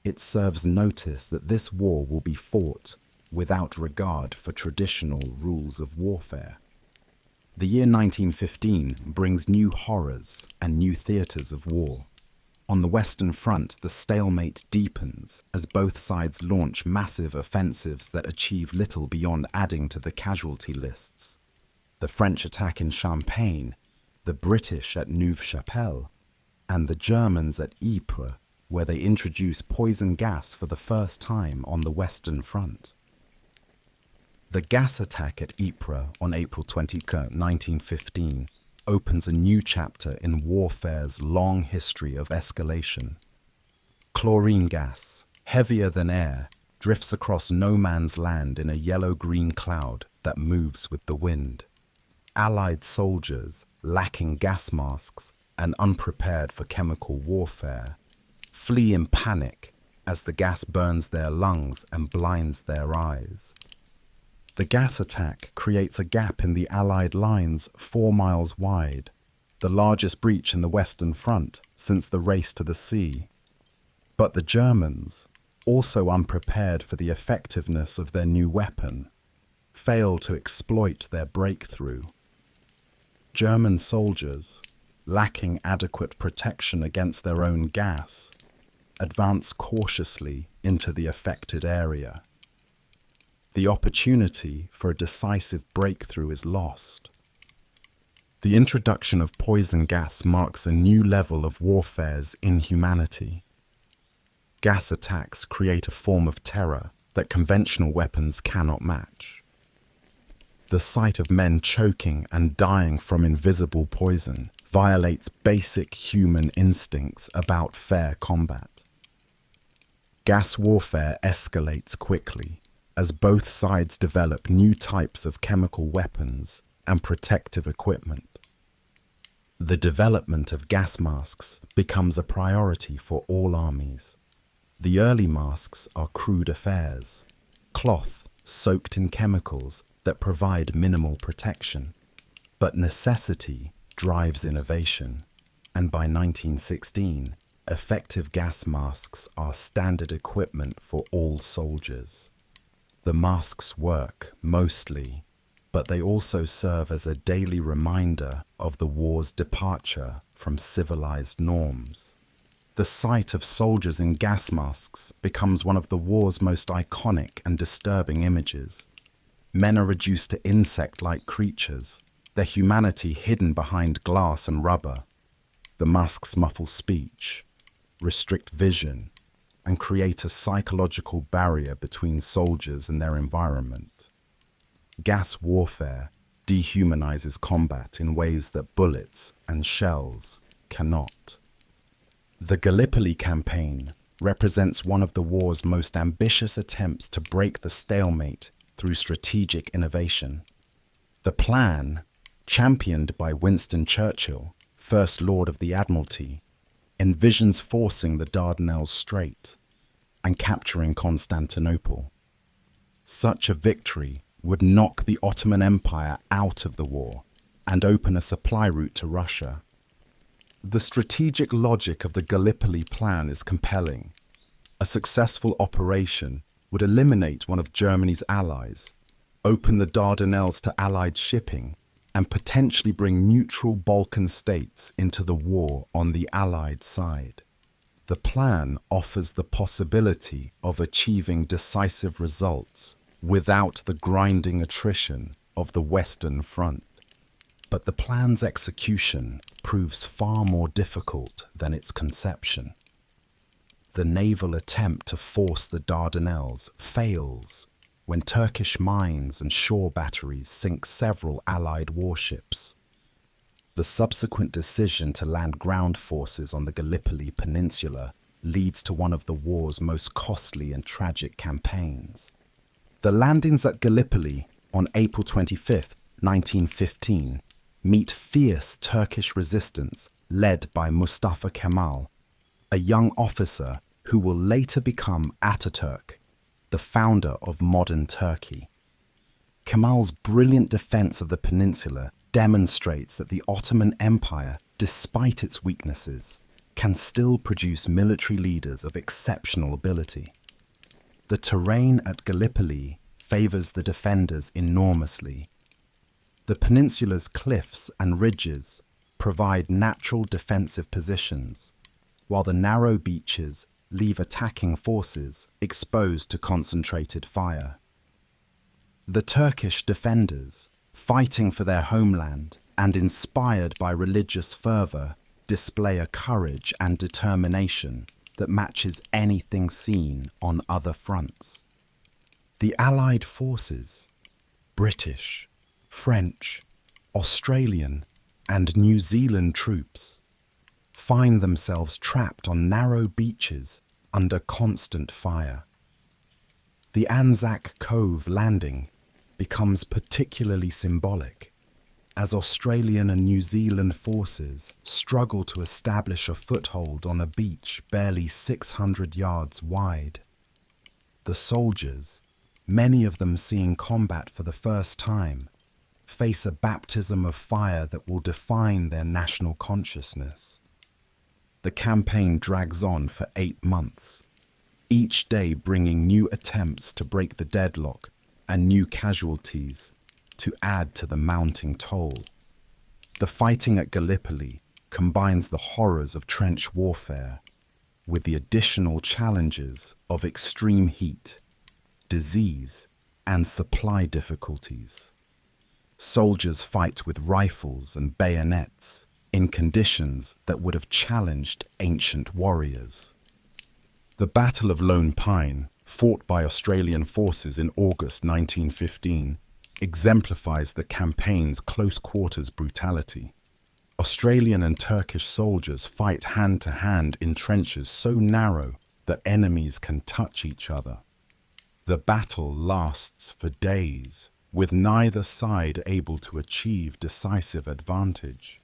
it serves notice that this war will be fought without regard for traditional rules of warfare. The year 1915 brings new horrors and new theatres of war. On the Western Front, the stalemate deepens as both sides launch massive offensives that achieve little beyond adding to the casualty lists. The French attack in Champagne, the British at Neuve-Chapelle, and the Germans at Ypres, where they introduce poison gas for the first time on the Western Front. The gas attack at Ypres on April 20, 1915, opens a new chapter in warfare's long history of escalation. Chlorine gas, heavier than air, drifts across no man's land in a yellow-green cloud that moves with the wind. Allied soldiers, lacking gas masks and unprepared for chemical warfare, flee in panic as the gas burns their lungs and blinds their eyes. The gas attack creates a gap in the Allied lines 4 miles wide, the largest breach in the Western Front since the race to the sea. But the Germans, also unprepared for the effectiveness of their new weapon, fail to exploit their breakthrough. German soldiers, lacking adequate protection against their own gas, advance cautiously into the affected area. The opportunity for a decisive breakthrough is lost. The introduction of poison gas marks a new level of warfare's inhumanity. Gas attacks create a form of terror that conventional weapons cannot match. The sight of men choking and dying from invisible poison violates basic human instincts about fair combat. Gas warfare escalates quickly as both sides develop new types of chemical weapons and protective equipment. The development of gas masks becomes a priority for all armies. The early masks are crude affairs, cloth soaked in chemicals that provide minimal protection. But necessity drives innovation, and by 1916, effective gas masks are standard equipment for all soldiers. The masks work, mostly, but they also serve as a daily reminder of the war's departure from civilized norms. The sight of soldiers in gas masks becomes one of the war's most iconic and disturbing images. Men are reduced to insect-like creatures, their humanity hidden behind glass and rubber. The masks muffle speech, restrict vision, and create a psychological barrier between soldiers and their environment. Gas warfare dehumanizes combat in ways that bullets and shells cannot. The Gallipoli campaign represents one of the war's most ambitious attempts to break the stalemate through strategic innovation. The plan, championed by Winston Churchill, First Lord of the Admiralty, envisions forcing the Dardanelles Strait and capturing Constantinople. Such a victory would knock the Ottoman Empire out of the war and open a supply route to Russia. The strategic logic of the Gallipoli plan is compelling. A successful operation would eliminate one of Germany's allies, open the Dardanelles to Allied shipping, and potentially bring neutral Balkan states into the war on the Allied side. The plan offers the possibility of achieving decisive results without the grinding attrition of the Western Front. But the plan's execution proves far more difficult than its conception. The naval attempt to force the Dardanelles fails when Turkish mines and shore batteries sink several Allied warships. The subsequent decision to land ground forces on the Gallipoli Peninsula leads to one of the war's most costly and tragic campaigns. The landings at Gallipoli on April 25, 1915, meet fierce Turkish resistance led by Mustafa Kemal, a young officer who will later become Ataturk, the founder of modern Turkey. Kemal's brilliant defense of the peninsula demonstrates that the Ottoman Empire, despite its weaknesses, can still produce military leaders of exceptional ability. The terrain at Gallipoli favors the defenders enormously. The peninsula's cliffs and ridges provide natural defensive positions, while the narrow beaches leave attacking forces exposed to concentrated fire. The Turkish defenders, fighting for their homeland and inspired by religious fervor, display a courage and determination that matches anything seen on other fronts. The Allied forces, British, French, Australian, and New Zealand troops, find themselves trapped on narrow beaches under constant fire. The Anzac Cove landing becomes particularly symbolic as Australian and New Zealand forces struggle to establish a foothold on a beach barely 600 yards wide. The soldiers, many of them seeing combat for the first time, face a baptism of fire that will define their national consciousness. The campaign drags on for 8 months, each day bringing new attempts to break the deadlock and new casualties to add to the mounting toll. The fighting at Gallipoli combines the horrors of trench warfare with the additional challenges of extreme heat, disease, and supply difficulties. Soldiers fight with rifles and bayonets in conditions that would have challenged ancient warriors. The Battle of Lone Pine, fought by Australian forces in August 1915, exemplifies the campaign's close-quarters brutality. Australian and Turkish soldiers fight hand-to-hand in trenches so narrow that enemies can touch each other. The battle lasts for days, with neither side able to achieve decisive advantage.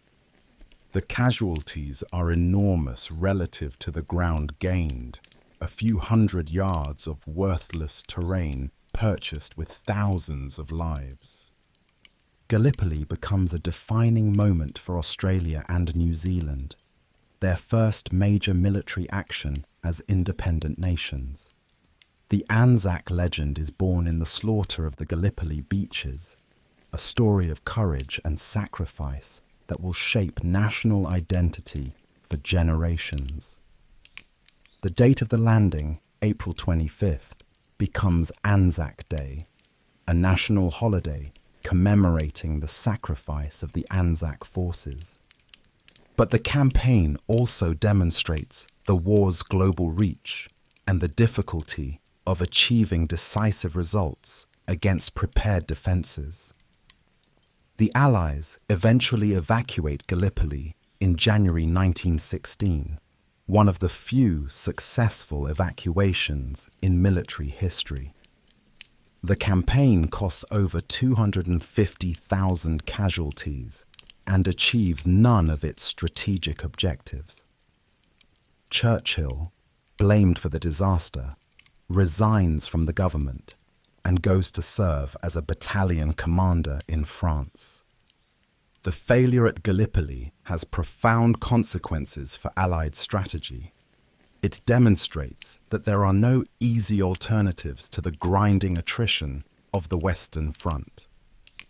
The casualties are enormous relative to the ground gained, a few hundred yards of worthless terrain purchased with thousands of lives. Gallipoli becomes a defining moment for Australia and New Zealand, their first major military action as independent nations. The Anzac legend is born in the slaughter of the Gallipoli beaches, a story of courage and sacrifice that will shape national identity for generations. The date of the landing, April 25th, becomes Anzac Day, a national holiday commemorating the sacrifice of the Anzac forces. But the campaign also demonstrates the war's global reach and the difficulty of achieving decisive results against prepared defences. The Allies eventually evacuate Gallipoli in January 1916, one of the few successful evacuations in military history. The campaign costs over 250,000 casualties and achieves none of its strategic objectives. Churchill, blamed for the disaster, resigns from the government and goes to serve as a battalion commander in France. The failure at Gallipoli has profound consequences for Allied strategy. It demonstrates that there are no easy alternatives to the grinding attrition of the Western Front.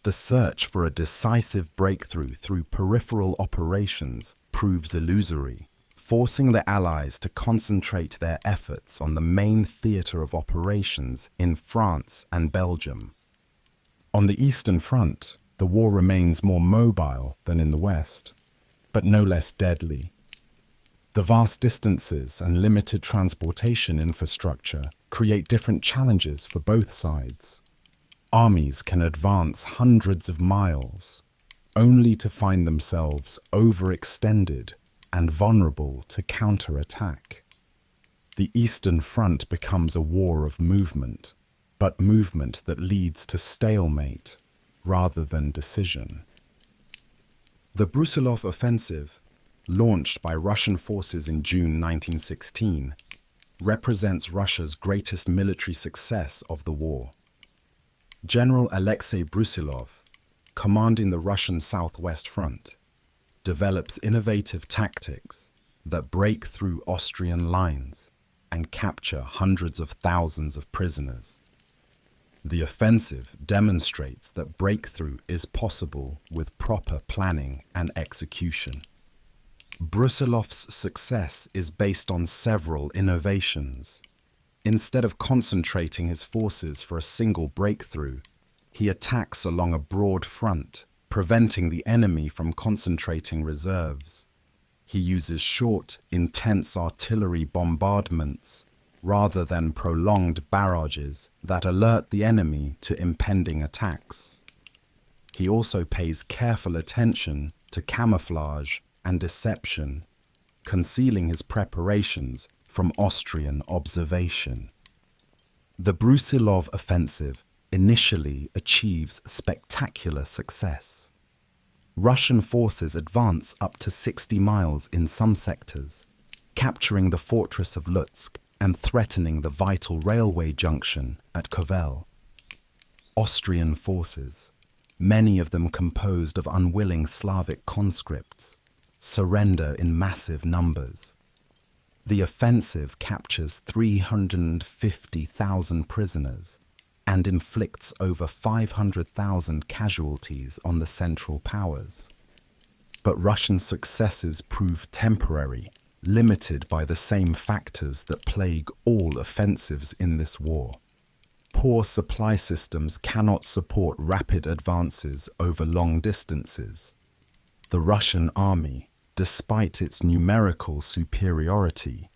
The search for a decisive breakthrough through peripheral operations proves illusory, forcing the Allies to concentrate their efforts on the main theatre of operations in France and Belgium. On the Eastern Front, the war remains more mobile than in the West, but no less deadly. The vast distances and limited transportation infrastructure create different challenges for both sides. Armies can advance hundreds of miles, only to find themselves overextended and vulnerable to counterattack. The Eastern Front becomes a war of movement, but movement that leads to stalemate rather than decision. The Brusilov offensive, launched by Russian forces in June 1916, represents Russia's greatest military success of the war. General Alexei Brusilov, commanding the Russian Southwest Front, develops innovative tactics that break through Austrian lines and capture hundreds of thousands of prisoners. The offensive demonstrates that breakthrough is possible with proper planning and execution. Brusilov's success is based on several innovations. Instead of concentrating his forces for a single breakthrough, he attacks along a broad front, preventing the enemy from concentrating reserves. He uses short, intense artillery bombardments rather than prolonged barrages that alert the enemy to impending attacks. He also pays careful attention to camouflage and deception, concealing his preparations from Austrian observation. The Brusilov offensive initially achieves spectacular success. Russian forces advance up to 60 miles in some sectors, capturing the fortress of Lutsk and threatening the vital railway junction at Kovel. Austrian forces, many of them composed of unwilling Slavic conscripts, surrender in massive numbers. The offensive captures 350,000 prisoners and inflicts over 500,000 casualties on the Central Powers. But Russian successes prove temporary limited by the same factors that plague all offensives in this war. Poor supply systems cannot support rapid advances over long distances. The Russian army, despite its numerical superiority,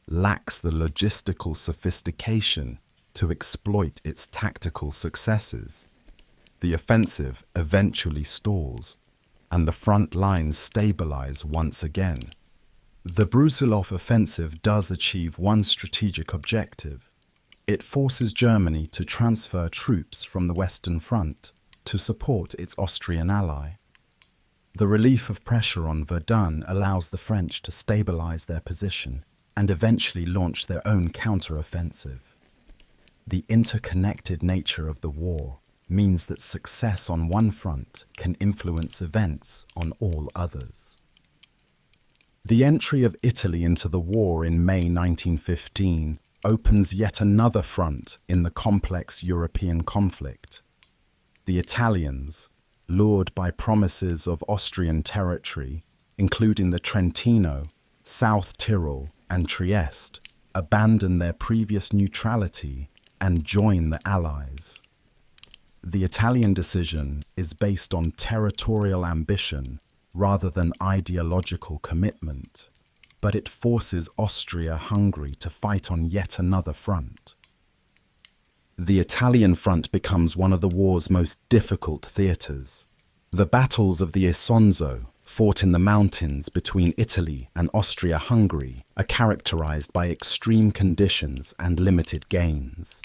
lacks the logistical sophistication to exploit its tactical successes. The offensive eventually stalls, and the front lines stabilize once again. The Brusilov offensive does achieve one strategic objective. It forces Germany to transfer troops from the Western Front to support its Austrian ally. The relief of pressure on Verdun allows the French to stabilize their position and eventually launch their own counter-offensive. The interconnected nature of the war means that success on one front can influence events on all others. The entry of Italy into the war in May 1915 opens yet another front in the complex European conflict. The Italians, lured by promises of Austrian territory, including the Trentino, South Tyrol, and Trieste, abandon their previous neutrality and join the Allies. The Italian decision is based on territorial ambition rather than ideological commitment, but it forces Austria-Hungary to fight on yet another front. The Italian front becomes one of the war's most difficult theatres. The battles of the Isonzo, fought in the mountains between Italy and Austria-Hungary, are characterized by extreme conditions and limited gains.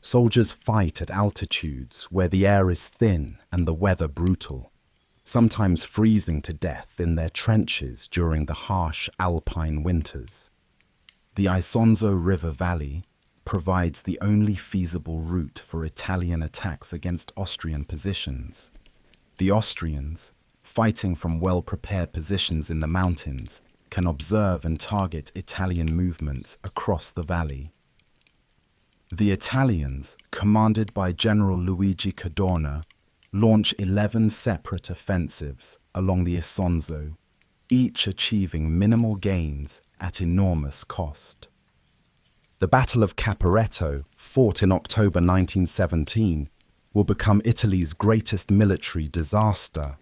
Soldiers fight at altitudes where the air is thin and the weather brutal, sometimes freezing to death in their trenches during the harsh alpine winters. The Isonzo River Valley provides the only feasible route for Italian attacks against Austrian positions. The Austrians, fighting from well-prepared positions in the mountains, can observe and target Italian movements across the valley. The Italians, commanded by General Luigi Cadorna, launch 11 separate offensives along the Isonzo, each achieving minimal gains at enormous cost. The Battle of Caporetto, fought in October 1917, will become Italy's greatest military disaster.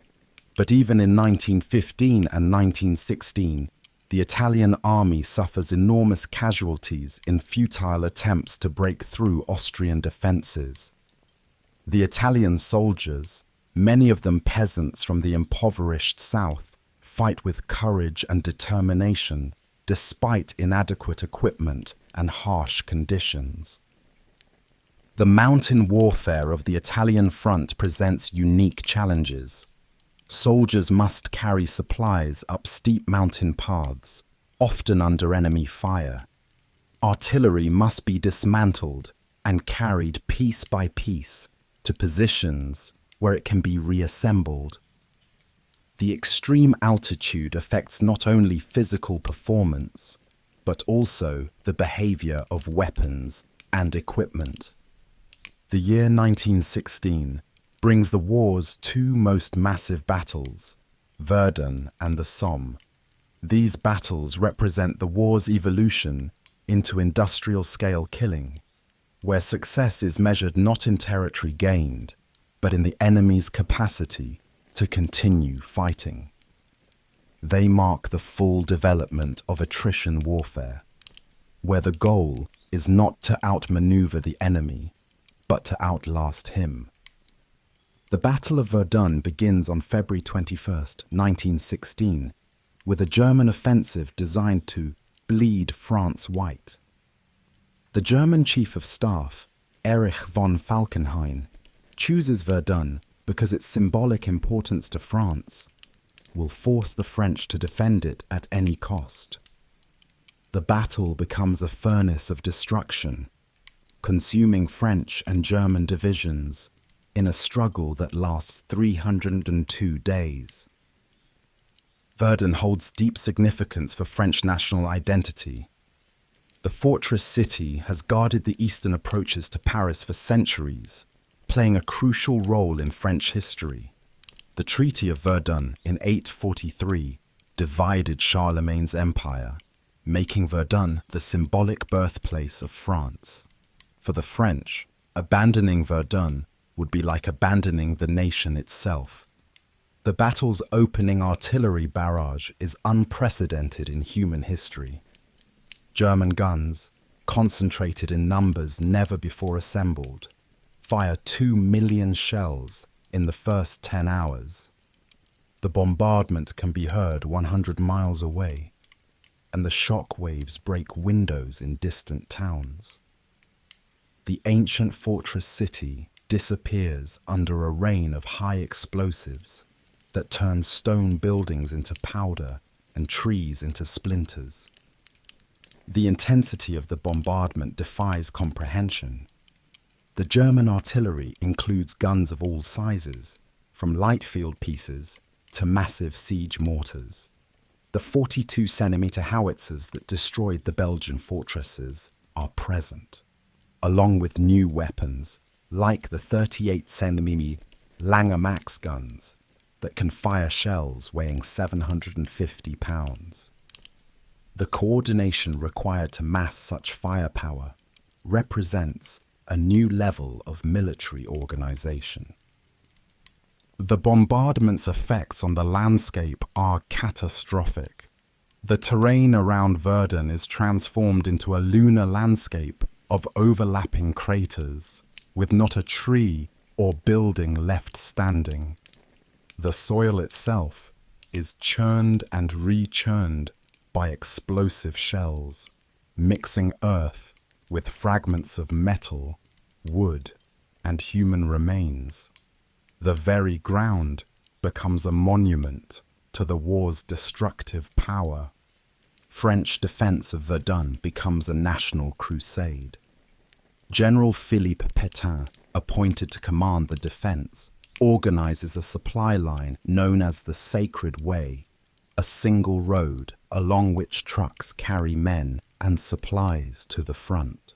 But even in 1915 and 1916, the Italian army suffers enormous casualties in futile attempts to break through Austrian defences. The Italian soldiers, many of them peasants from the impoverished south, fight with courage and determination despite inadequate equipment and harsh conditions. The mountain warfare of the Italian front presents unique challenges. Soldiers must carry supplies up steep mountain paths, often under enemy fire. Artillery must be dismantled and carried piece by piece to positions where it can be reassembled. The extreme altitude affects not only physical performance, but also the behavior of weapons and equipment. The year 1916 brings the war's two most massive battles, Verdun and the Somme. These battles represent the war's evolution into industrial-scale killing, where success is measured not in territory gained, but in the enemy's capacity to continue fighting. They mark the full development of attrition warfare, where the goal is not to outmaneuver the enemy, but to outlast him. The Battle of Verdun begins on February 21, 1916, with a German offensive designed to bleed France white. The German Chief of Staff, Erich von Falkenhayn, chooses Verdun because its symbolic importance to France will force the French to defend it at any cost. The battle becomes a furnace of destruction, consuming French and German divisions in a struggle that lasts 302 days. Verdun holds deep significance for French national identity. The fortress city has guarded the eastern approaches to Paris for centuries, playing a crucial role in French history. The Treaty of Verdun in 843 divided Charlemagne's empire, making Verdun the symbolic birthplace of France. For the French, abandoning Verdun would be like abandoning the nation itself. The battle's opening artillery barrage is unprecedented in human history. German guns, concentrated in numbers never before assembled, fire 2 million shells in the first 10 hours. The bombardment can be heard 100 miles away, and the shock waves break windows in distant towns. The ancient fortress city disappears under a rain of high explosives that turns stone buildings into powder and trees into splinters. The intensity of the bombardment defies comprehension. The German artillery includes guns of all sizes, from light field pieces to massive siege mortars. The 42-centimeter howitzers that destroyed the Belgian fortresses are present, along with new weapons like the 38-centimeter Lange Max guns that can fire shells weighing 750 pounds. The coordination required to mass such firepower represents a new level of military organization. The bombardment's effects on the landscape are catastrophic. The terrain around Verdun is transformed into a lunar landscape of overlapping craters, with not a tree or building left standing. The soil itself is churned and rechurned by explosive shells, mixing earth with fragments of metal, wood, and human remains. The very ground becomes a monument to the war's destructive power. French defense of Verdun becomes a national crusade. General Philippe Pétain, appointed to command the defense, organizes a supply line known as the Sacred Way, a single road along which trucks carry men and supplies to the front.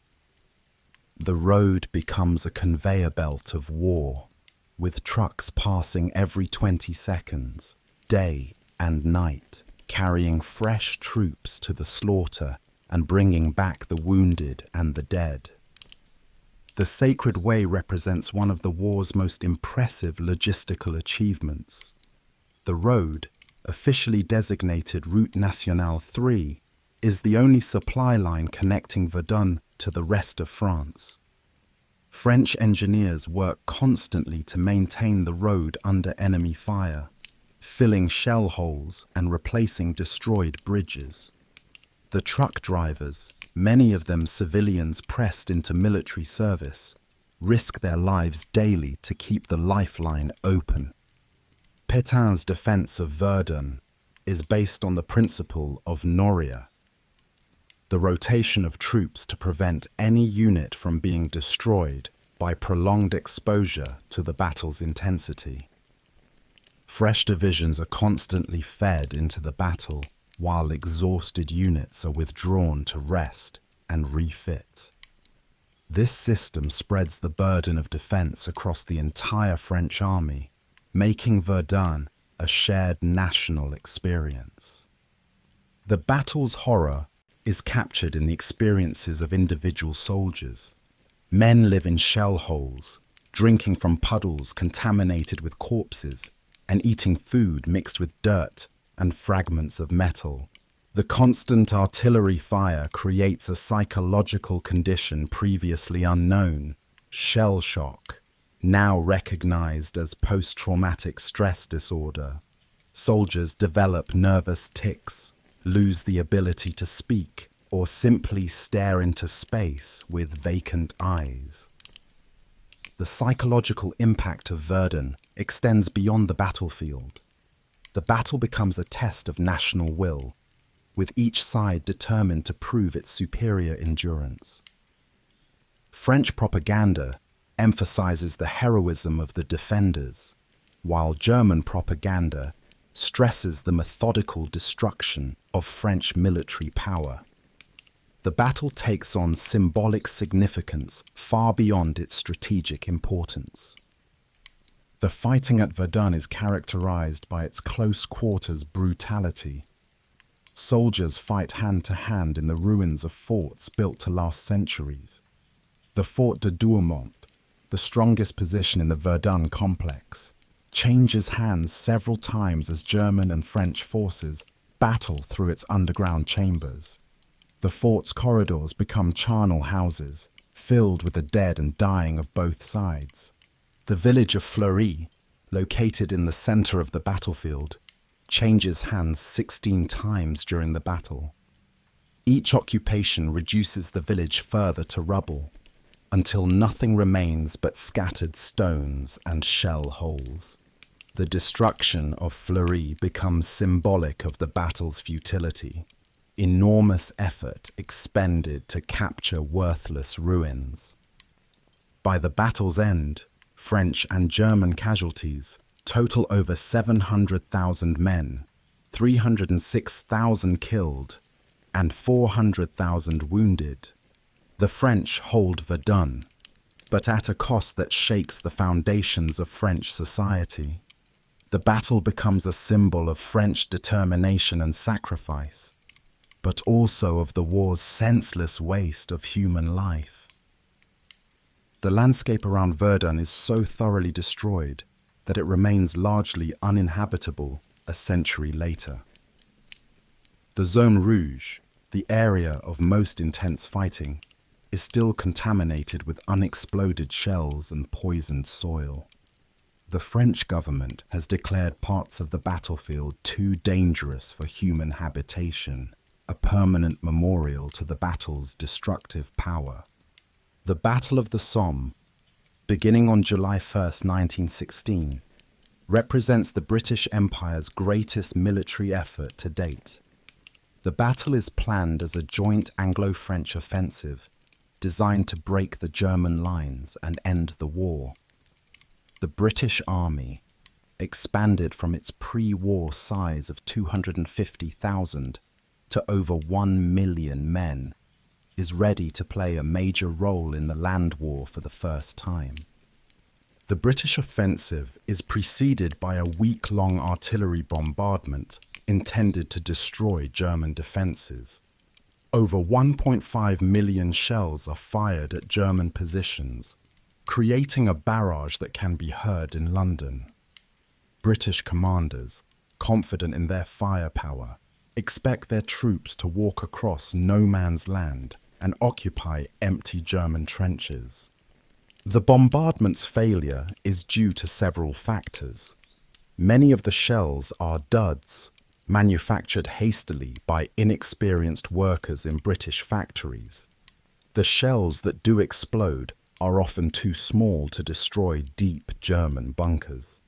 The road becomes a conveyor belt of war, with trucks passing every 20 seconds, day and night, carrying fresh troops to the slaughter and bringing back the wounded and the dead. The Sacred Way represents one of the war's most impressive logistical achievements. The road, officially designated Route Nationale 3, is the only supply line connecting Verdun to the rest of France. French engineers work constantly to maintain the road under enemy fire, filling shell holes and replacing destroyed bridges. The truck drivers, many of them civilians pressed into military service, risk their lives daily to keep the lifeline open. Pétain's defense of Verdun is based on the principle of Noria, the rotation of troops to prevent any unit from being destroyed by prolonged exposure to the battle's intensity. Fresh divisions are constantly fed into the battle, while exhausted units are withdrawn to rest and refit. This system spreads the burden of defense across the entire French army, making Verdun a shared national experience. The battle's horror is captured in the experiences of individual soldiers. Men live in shell holes, drinking from puddles contaminated with corpses, and eating food mixed with dirt and fragments of metal. The constant artillery fire creates a psychological condition previously unknown, shell shock, now recognized as post-traumatic stress disorder. Soldiers develop nervous tics, lose the ability to speak, or simply stare into space with vacant eyes. The psychological impact of Verdun extends beyond the battlefield. The battle becomes a test of national will, with each side determined to prove its superior endurance. French propaganda emphasizes the heroism of the defenders, while German propaganda stresses the methodical destruction of French military power. The battle takes on symbolic significance far beyond its strategic importance. The fighting at Verdun is characterized by its close quarters brutality, Soldiers fight hand to hand in the ruins of forts built to last centuries. The Fort de Douaumont, the strongest position in the Verdun complex, changes hands several times as German and French forces battle through its underground chambers. The fort's corridors become charnel houses, filled with the dead and dying of both sides. The village of Fleury, located in the center of the battlefield, changes hands 16 times during the battle. Each occupation reduces the village further to rubble, until nothing remains but scattered stones and shell holes. The destruction of Fleury becomes symbolic of the battle's futility. Enormous effort expended to capture worthless ruins. By the battle's end, French and German casualties total over 700,000 men, 306,000 killed, and 400,000 wounded. The French hold Verdun, but at a cost that shakes the foundations of French society. The battle becomes a symbol of French determination and sacrifice, but also of the war's senseless waste of human life. The landscape around Verdun is so thoroughly destroyed that it remains largely uninhabitable a century later. The Zone Rouge, the area of most intense fighting, is still contaminated with unexploded shells and poisoned soil. The French government has declared parts of the battlefield too dangerous for human habitation, a permanent memorial to the battle's destructive power. The Battle of the Somme, beginning on July 1st, 1916, represents the British Empire's greatest military effort to date. The battle is planned as a joint Anglo-French offensive designed to break the German lines and end the war. The British Army, expanded from its pre-war size of 250,000 to over 1 million men, is ready to play a major role in the land war for the first time. The British offensive is preceded by a week-long artillery bombardment intended to destroy German defences. Over 1.5 million shells are fired at German positions, creating a barrage that can be heard in London. British commanders, confident in their firepower, expect their troops to walk across no man's land and occupy empty German trenches. The bombardment's failure is due to several factors. Many of the shells are duds, manufactured hastily by inexperienced workers in British factories. The shells that do explode are often too small to destroy deep German bunkers.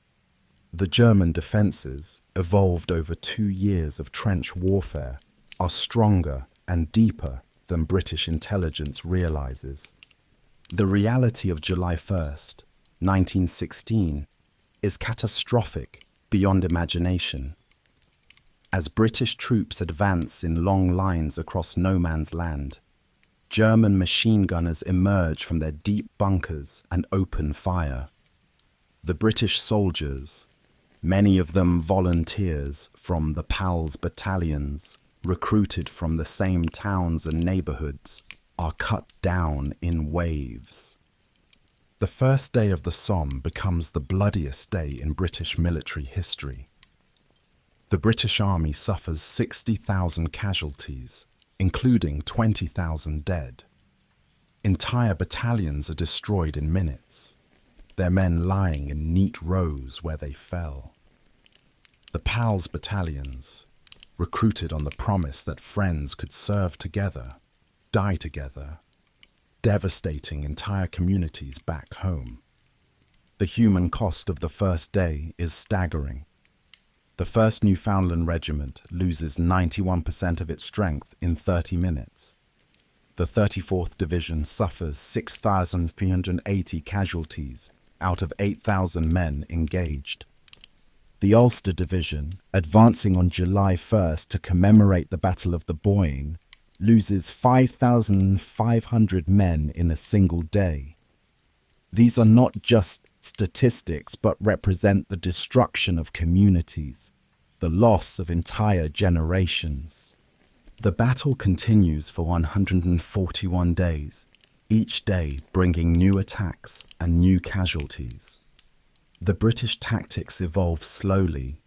The German defences, evolved over 2 years of trench warfare, are stronger and deeper than British intelligence realises. The reality of July 1st, 1916, is catastrophic beyond imagination. As British troops advance in long lines across no man's land, German machine gunners emerge from their deep bunkers and open fire. The British soldiers, many of them volunteers from the PALS battalions, recruited from the same towns and neighbourhoods, are cut down in waves. The first day of the Somme becomes the bloodiest day in British military history. The British Army suffers 60,000 casualties, including 20,000 dead. Entire battalions are destroyed in minutes, their men lying in neat rows where they fell. The PALS battalions, recruited on the promise that friends could serve together, die together, devastating entire communities back home. The human cost of the first day is staggering. The 1st Newfoundland Regiment loses 91% of its strength in 30 minutes. The 34th Division suffers 6,380 casualties out of 8,000 men engaged. The Ulster Division, advancing on July 1st to commemorate the Battle of the Boyne, loses 5,500 men in a single day. These are not just statistics, but represent the destruction of communities, the loss of entire generations. The battle continues for 141 days, each day bringing new attacks and new casualties. The British tactics evolve slowly,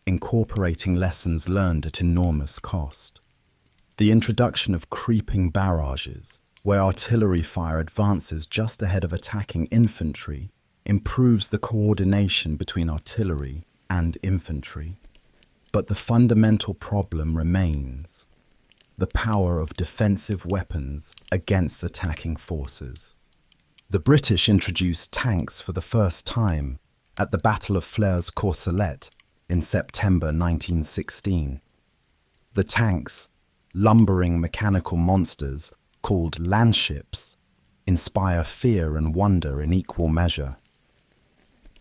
incorporating lessons learned at enormous cost. The introduction of creeping barrages, where artillery fire advances just ahead of attacking infantry, improves the coordination between artillery and infantry. But the fundamental problem remains: the power of defensive weapons against attacking forces. The British introduced tanks for the first time at the Battle of Flers-Courcelette in September 1916. The tanks, lumbering mechanical monsters called landships, inspire fear and wonder in equal measure.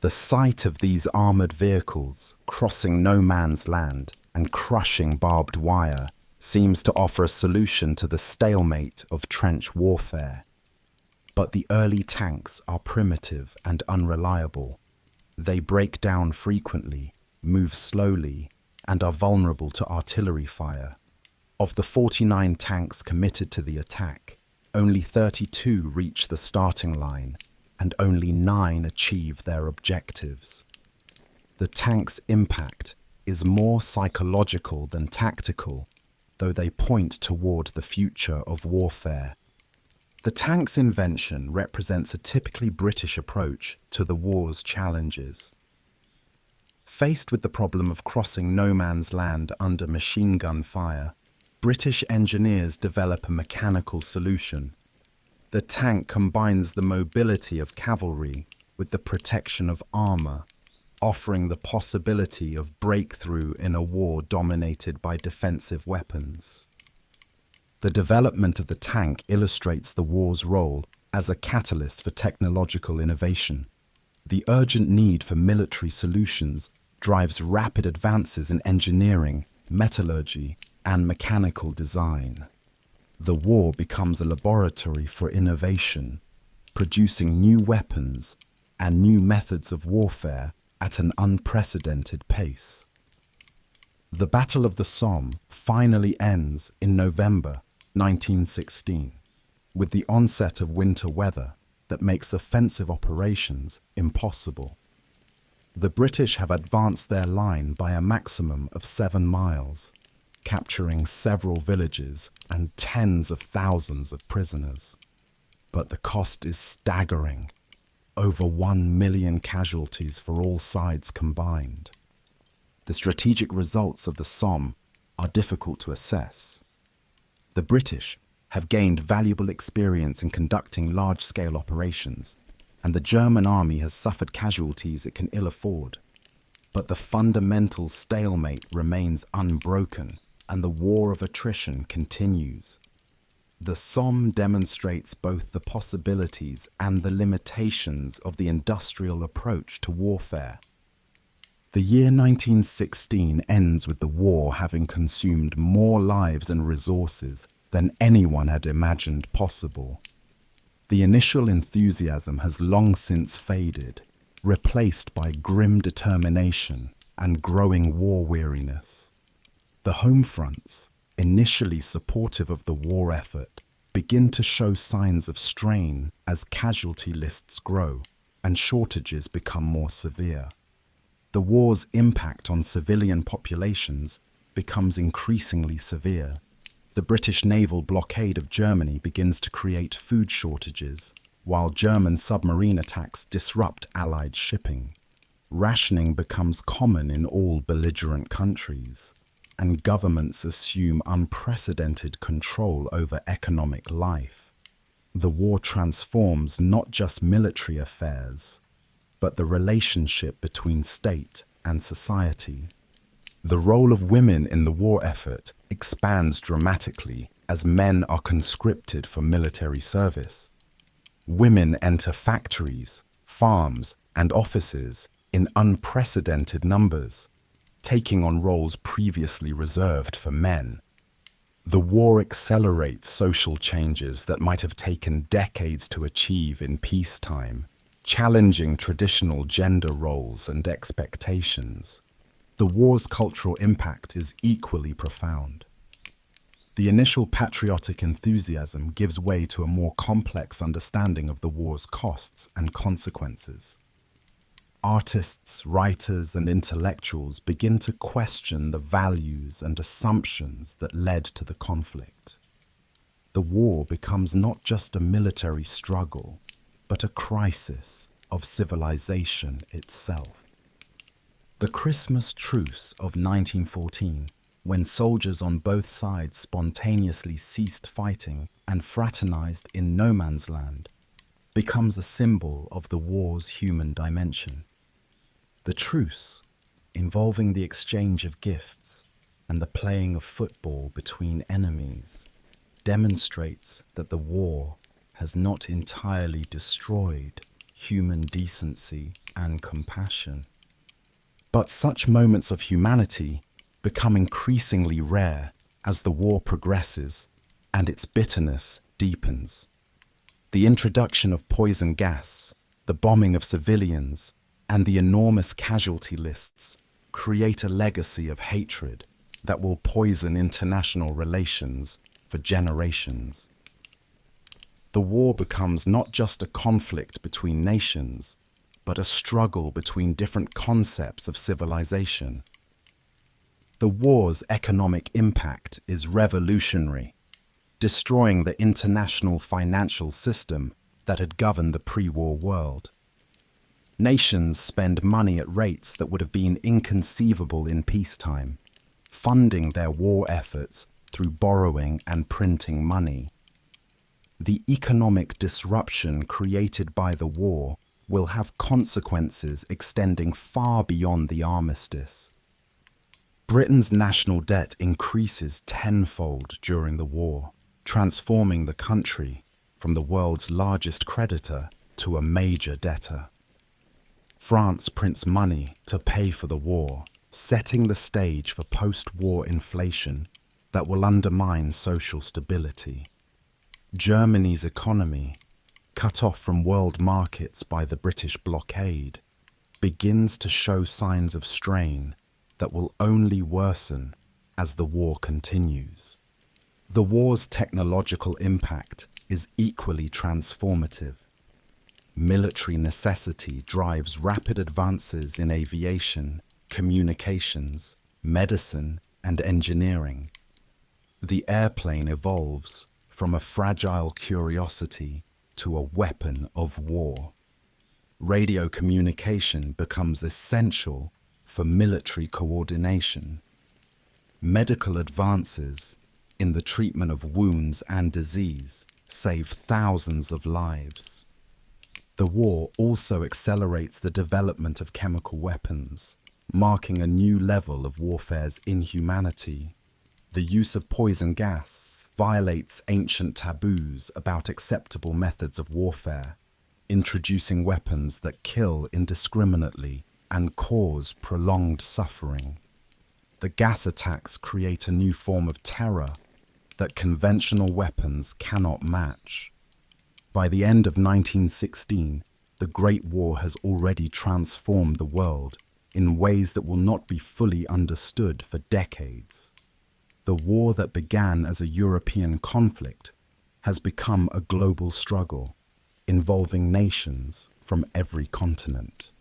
The sight of these armoured vehicles crossing no man's land and crushing barbed wire seems to offer a solution to the stalemate of trench warfare. But the early tanks are primitive and unreliable. They break down frequently, move slowly, and are vulnerable to artillery fire. Of the 49 tanks committed to the attack, only 32 reach the starting line, and only 9 achieve their objectives. The tank's impact is more psychological than tactical, though they point toward the future of warfare. The tank's invention represents a typically British approach to the war's challenges. Faced with the problem of crossing no man's land under machine gun fire, British engineers develop a mechanical solution. The tank combines the mobility of cavalry with the protection of armour, offering the possibility of breakthrough in a war dominated by defensive weapons. The development of the tank illustrates the war's role as a catalyst for technological innovation. The urgent need for military solutions drives rapid advances in engineering, metallurgy, and mechanical design. The war becomes a laboratory for innovation, producing new weapons and new methods of warfare at an unprecedented pace. The Battle of the Somme finally ends in November 1916, with the onset of winter weather that makes offensive operations impossible. The British have advanced their line by a maximum of 7 miles, capturing several villages and tens of thousands of prisoners. But the cost is staggering: over 1 million casualties for all sides combined. The strategic results of the Somme are difficult to assess. The British have gained valuable experience in conducting large-scale operations, and the German army has suffered casualties it can ill afford. But the fundamental stalemate remains unbroken, and the war of attrition continues. The Somme demonstrates both the possibilities and the limitations of the industrial approach to warfare. The year 1916 ends with the war having consumed more lives and resources than anyone had imagined possible. The initial enthusiasm has long since faded, replaced by grim determination and growing war weariness. The home fronts, initially supportive of the war effort, begin to show signs of strain as casualty lists grow and shortages become more severe. The war's impact on civilian populations becomes increasingly severe. The British naval blockade of Germany begins to create food shortages, while German submarine attacks disrupt Allied shipping. Rationing becomes common in all belligerent countries, and governments assume unprecedented control over economic life. The war transforms not just military affairs, but the relationship between state and society. The role of women in the war effort expands dramatically as men are conscripted for military service. Women enter factories, farms, and offices in unprecedented numbers, taking on roles previously reserved for men. The war accelerates social changes that might have taken decades to achieve in peacetime, challenging traditional gender roles and expectations. The war's cultural impact is equally profound. The initial patriotic enthusiasm gives way to a more complex understanding of the war's costs and consequences. Artists, writers, and intellectuals begin to question the values and assumptions that led to the conflict. The war becomes not just a military struggle, but a crisis of civilization itself. The Christmas Truce of 1914, when soldiers on both sides spontaneously ceased fighting and fraternized in no man's land, becomes a symbol of the war's human dimension. The truce, involving the exchange of gifts and the playing of football between enemies, demonstrates that the war has not entirely destroyed human decency and compassion. But such moments of humanity become increasingly rare as the war progresses and its bitterness deepens. The introduction of poison gas, the bombing of civilians, and the enormous casualty lists create a legacy of hatred that will poison international relations for generations. The war becomes not just a conflict between nations, but a struggle between different concepts of civilization. The war's economic impact is revolutionary, destroying the international financial system that had governed the pre-war world. Nations spend money at rates that would have been inconceivable in peacetime, funding their war efforts through borrowing and printing money. The economic disruption created by the war will have consequences extending far beyond the armistice. Britain's national debt increases tenfold during the war, transforming the country from the world's largest creditor to a major debtor. France prints money to pay for the war, setting the stage for post-war inflation that will undermine social stability. Germany's economy, cut off from world markets by the British blockade, begins to show signs of strain that will only worsen as the war continues. The war's technological impact is equally transformative. Military necessity drives rapid advances in aviation, communications, medicine, and engineering. The airplane evolves from a fragile curiosity to a weapon of war. Radio communication becomes essential for military coordination. Medical advances in the treatment of wounds and disease save thousands of lives. The war also accelerates the development of chemical weapons, marking a new level of warfare's inhumanity. The use of poison gas violates ancient taboos about acceptable methods of warfare, introducing weapons that kill indiscriminately and cause prolonged suffering. The gas attacks create a new form of terror that conventional weapons cannot match. By the end of 1916, the Great War has already transformed the world in ways that will not be fully understood for decades. The war that began as a European conflict has become a global struggle, involving nations from every continent.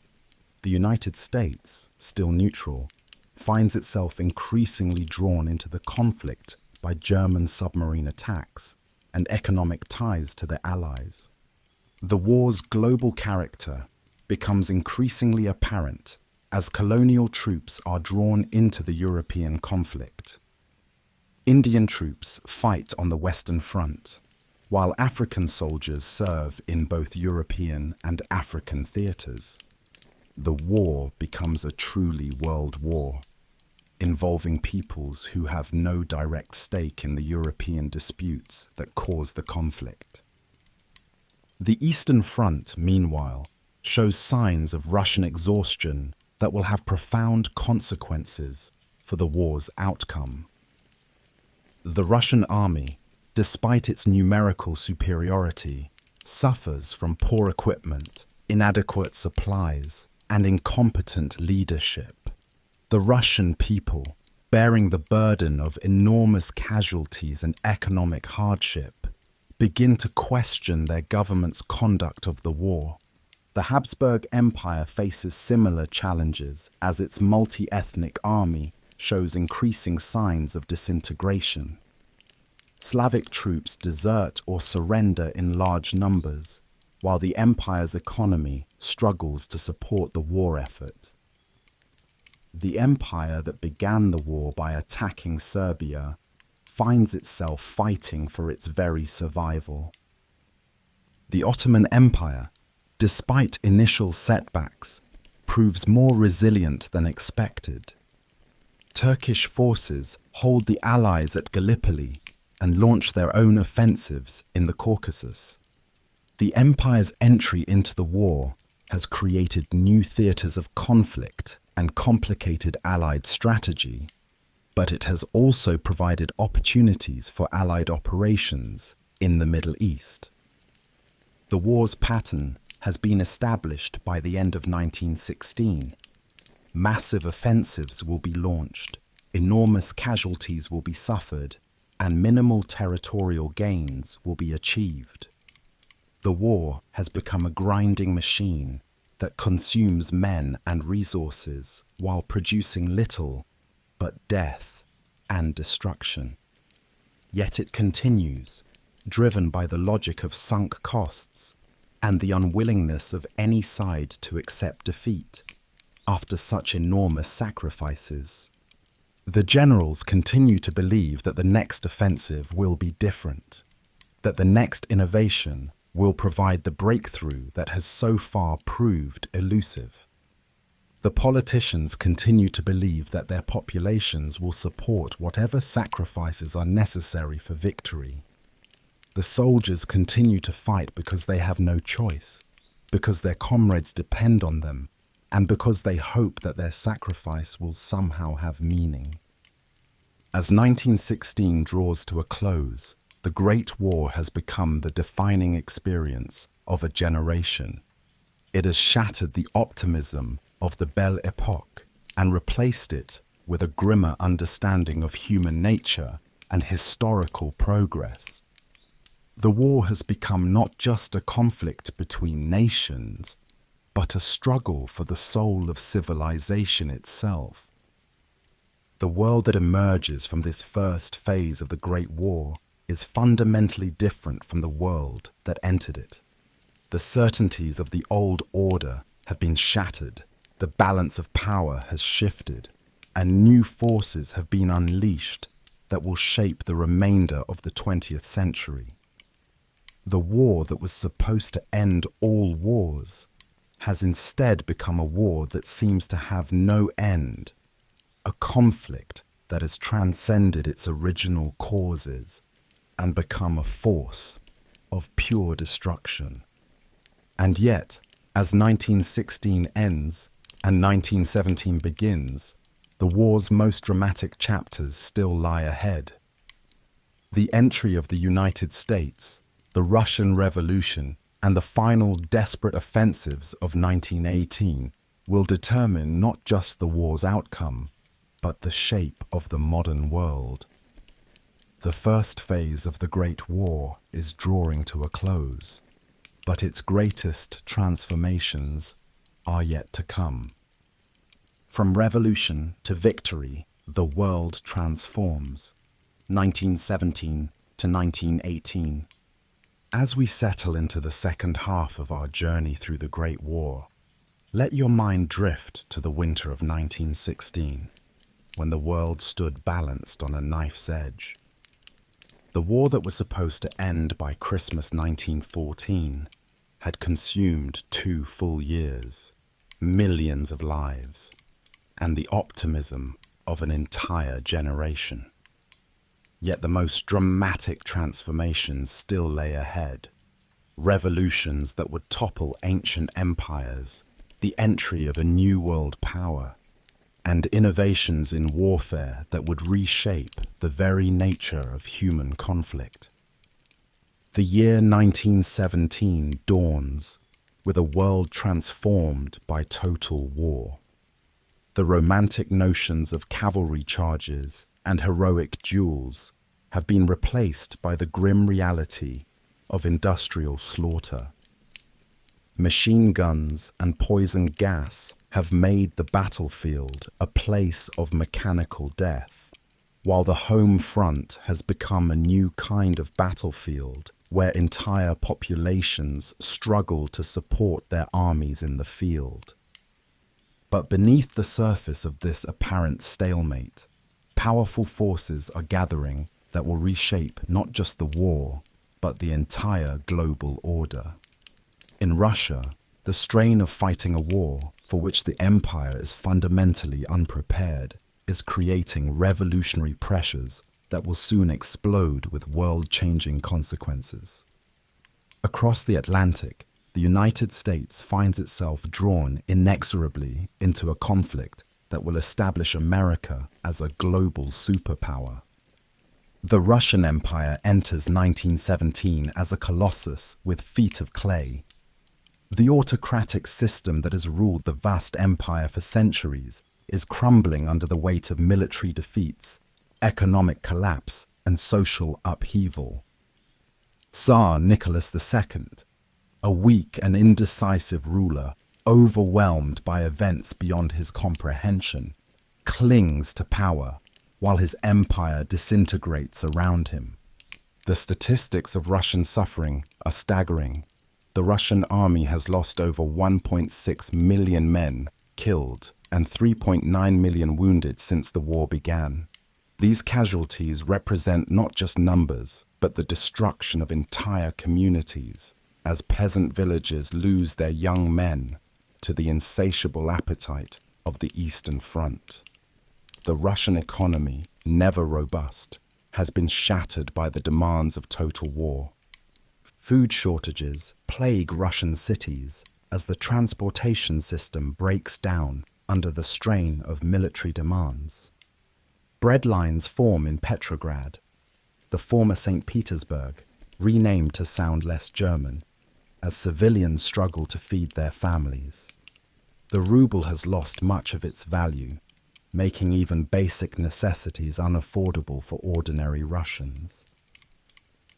The United States, still neutral, finds itself increasingly drawn into the conflict by German submarine attacks and economic ties to their allies. The war's global character becomes increasingly apparent as colonial troops are drawn into the European conflict. Indian troops fight on the Western Front, while African soldiers serve in both European and African theatres. The war becomes a truly world war, involving peoples who have no direct stake in the European disputes that cause the conflict. The Eastern Front, meanwhile, shows signs of Russian exhaustion that will have profound consequences for the war's outcome. The Russian army, despite its numerical superiority, suffers from poor equipment, inadequate supplies, and incompetent leadership. The Russian people, bearing the burden of enormous casualties and economic hardship, begin to question their government's conduct of the war. The Habsburg Empire faces similar challenges as its multi-ethnic army shows increasing signs of disintegration. Slavic troops desert or surrender in large numbers, while the empire's economy struggles to support the war effort. The empire that began the war by attacking Serbia finds itself fighting for its very survival. The Ottoman Empire, despite initial setbacks, proves more resilient than expected. Turkish forces hold the Allies at Gallipoli and launch their own offensives in the Caucasus. The empire's entry into the war has created new theatres of conflict and complicated Allied strategy, but it has also provided opportunities for Allied operations in the Middle East. The war's pattern has been established by the end of 1916. Massive offensives will be launched, enormous casualties will be suffered, and minimal territorial gains will be achieved. The war has become a grinding machine that consumes men and resources while producing little but death and destruction. Yet it continues, driven by the logic of sunk costs and the unwillingness of any side to accept defeat after such enormous sacrifices. The generals continue to believe that the next offensive will be different, that the next innovation will provide the breakthrough that has so far proved elusive. The politicians continue to believe that their populations will support whatever sacrifices are necessary for victory. The soldiers continue to fight because they have no choice, because their comrades depend on them, and because they hope that their sacrifice will somehow have meaning. As 1916 draws to a close, the Great War has become the defining experience of a generation. It has shattered the optimism of the Belle Époque and replaced it with a grimmer understanding of human nature and historical progress. The war has become not just a conflict between nations, but a struggle for the soul of civilization itself. The world that emerges from this first phase of the Great War is fundamentally different from the world that entered it. The certainties of the old order have been shattered, the balance of power has shifted, and new forces have been unleashed that will shape the remainder of the 20th century. The war that was supposed to end all wars has instead become a war that seems to have no end, a conflict that has transcended its original causes and become a force of pure destruction. And yet, as 1916 ends and 1917 begins, the war's most dramatic chapters still lie ahead. The entry of the United States, the Russian Revolution, and the final desperate offensives of 1918 will determine not just the war's outcome, but the shape of the modern world. The first phase of the Great War is drawing to a close, but its greatest transformations are yet to come. From revolution to victory, the world transforms. 1917 to 1918. As we settle into the second half of our journey through the Great War, let your mind drift to the winter of 1916, when the world stood balanced on a knife's edge. The war that was supposed to end by Christmas 1914 had consumed 2 full years, millions of lives, and the optimism of an entire generation. Yet the most dramatic transformations still lay ahead. Revolutions that would topple ancient empires, the entry of a new world power, and innovations in warfare that would reshape the very nature of human conflict. The year 1917 dawns with a world transformed by total war. The romantic notions of cavalry charges and heroic duels have been replaced by the grim reality of industrial slaughter. Machine guns and poison gas have made the battlefield a place of mechanical death, while the home front has become a new kind of battlefield where entire populations struggle to support their armies in the field. But beneath the surface of this apparent stalemate, powerful forces are gathering that will reshape not just the war, but the entire global order. In Russia, the strain of fighting a war for which the empire is fundamentally unprepared is creating revolutionary pressures that will soon explode with world-changing consequences. Across the Atlantic, the United States finds itself drawn inexorably into a conflict that will establish America as a global superpower. The Russian Empire enters 1917 as a colossus with feet of clay. The autocratic system that has ruled the vast empire for centuries is crumbling under the weight of military defeats, economic collapse, and social upheaval. Tsar Nicholas II, a weak and indecisive ruler, overwhelmed by events beyond his comprehension, clings to power while his empire disintegrates around him. The statistics of Russian suffering are staggering. The Russian army has lost over 1.6 million men killed and 3.9 million wounded since the war began. These casualties represent not just numbers, but the destruction of entire communities, as peasant villages lose their young men to the insatiable appetite of the Eastern Front. The Russian economy, never robust, has been shattered by the demands of total war. Food shortages plague Russian cities as the transportation system breaks down under the strain of military demands. Bread lines form in Petrograd, the former St. Petersburg, renamed to sound less German, as civilians struggle to feed their families. The ruble has lost much of its value, making even basic necessities unaffordable for ordinary Russians.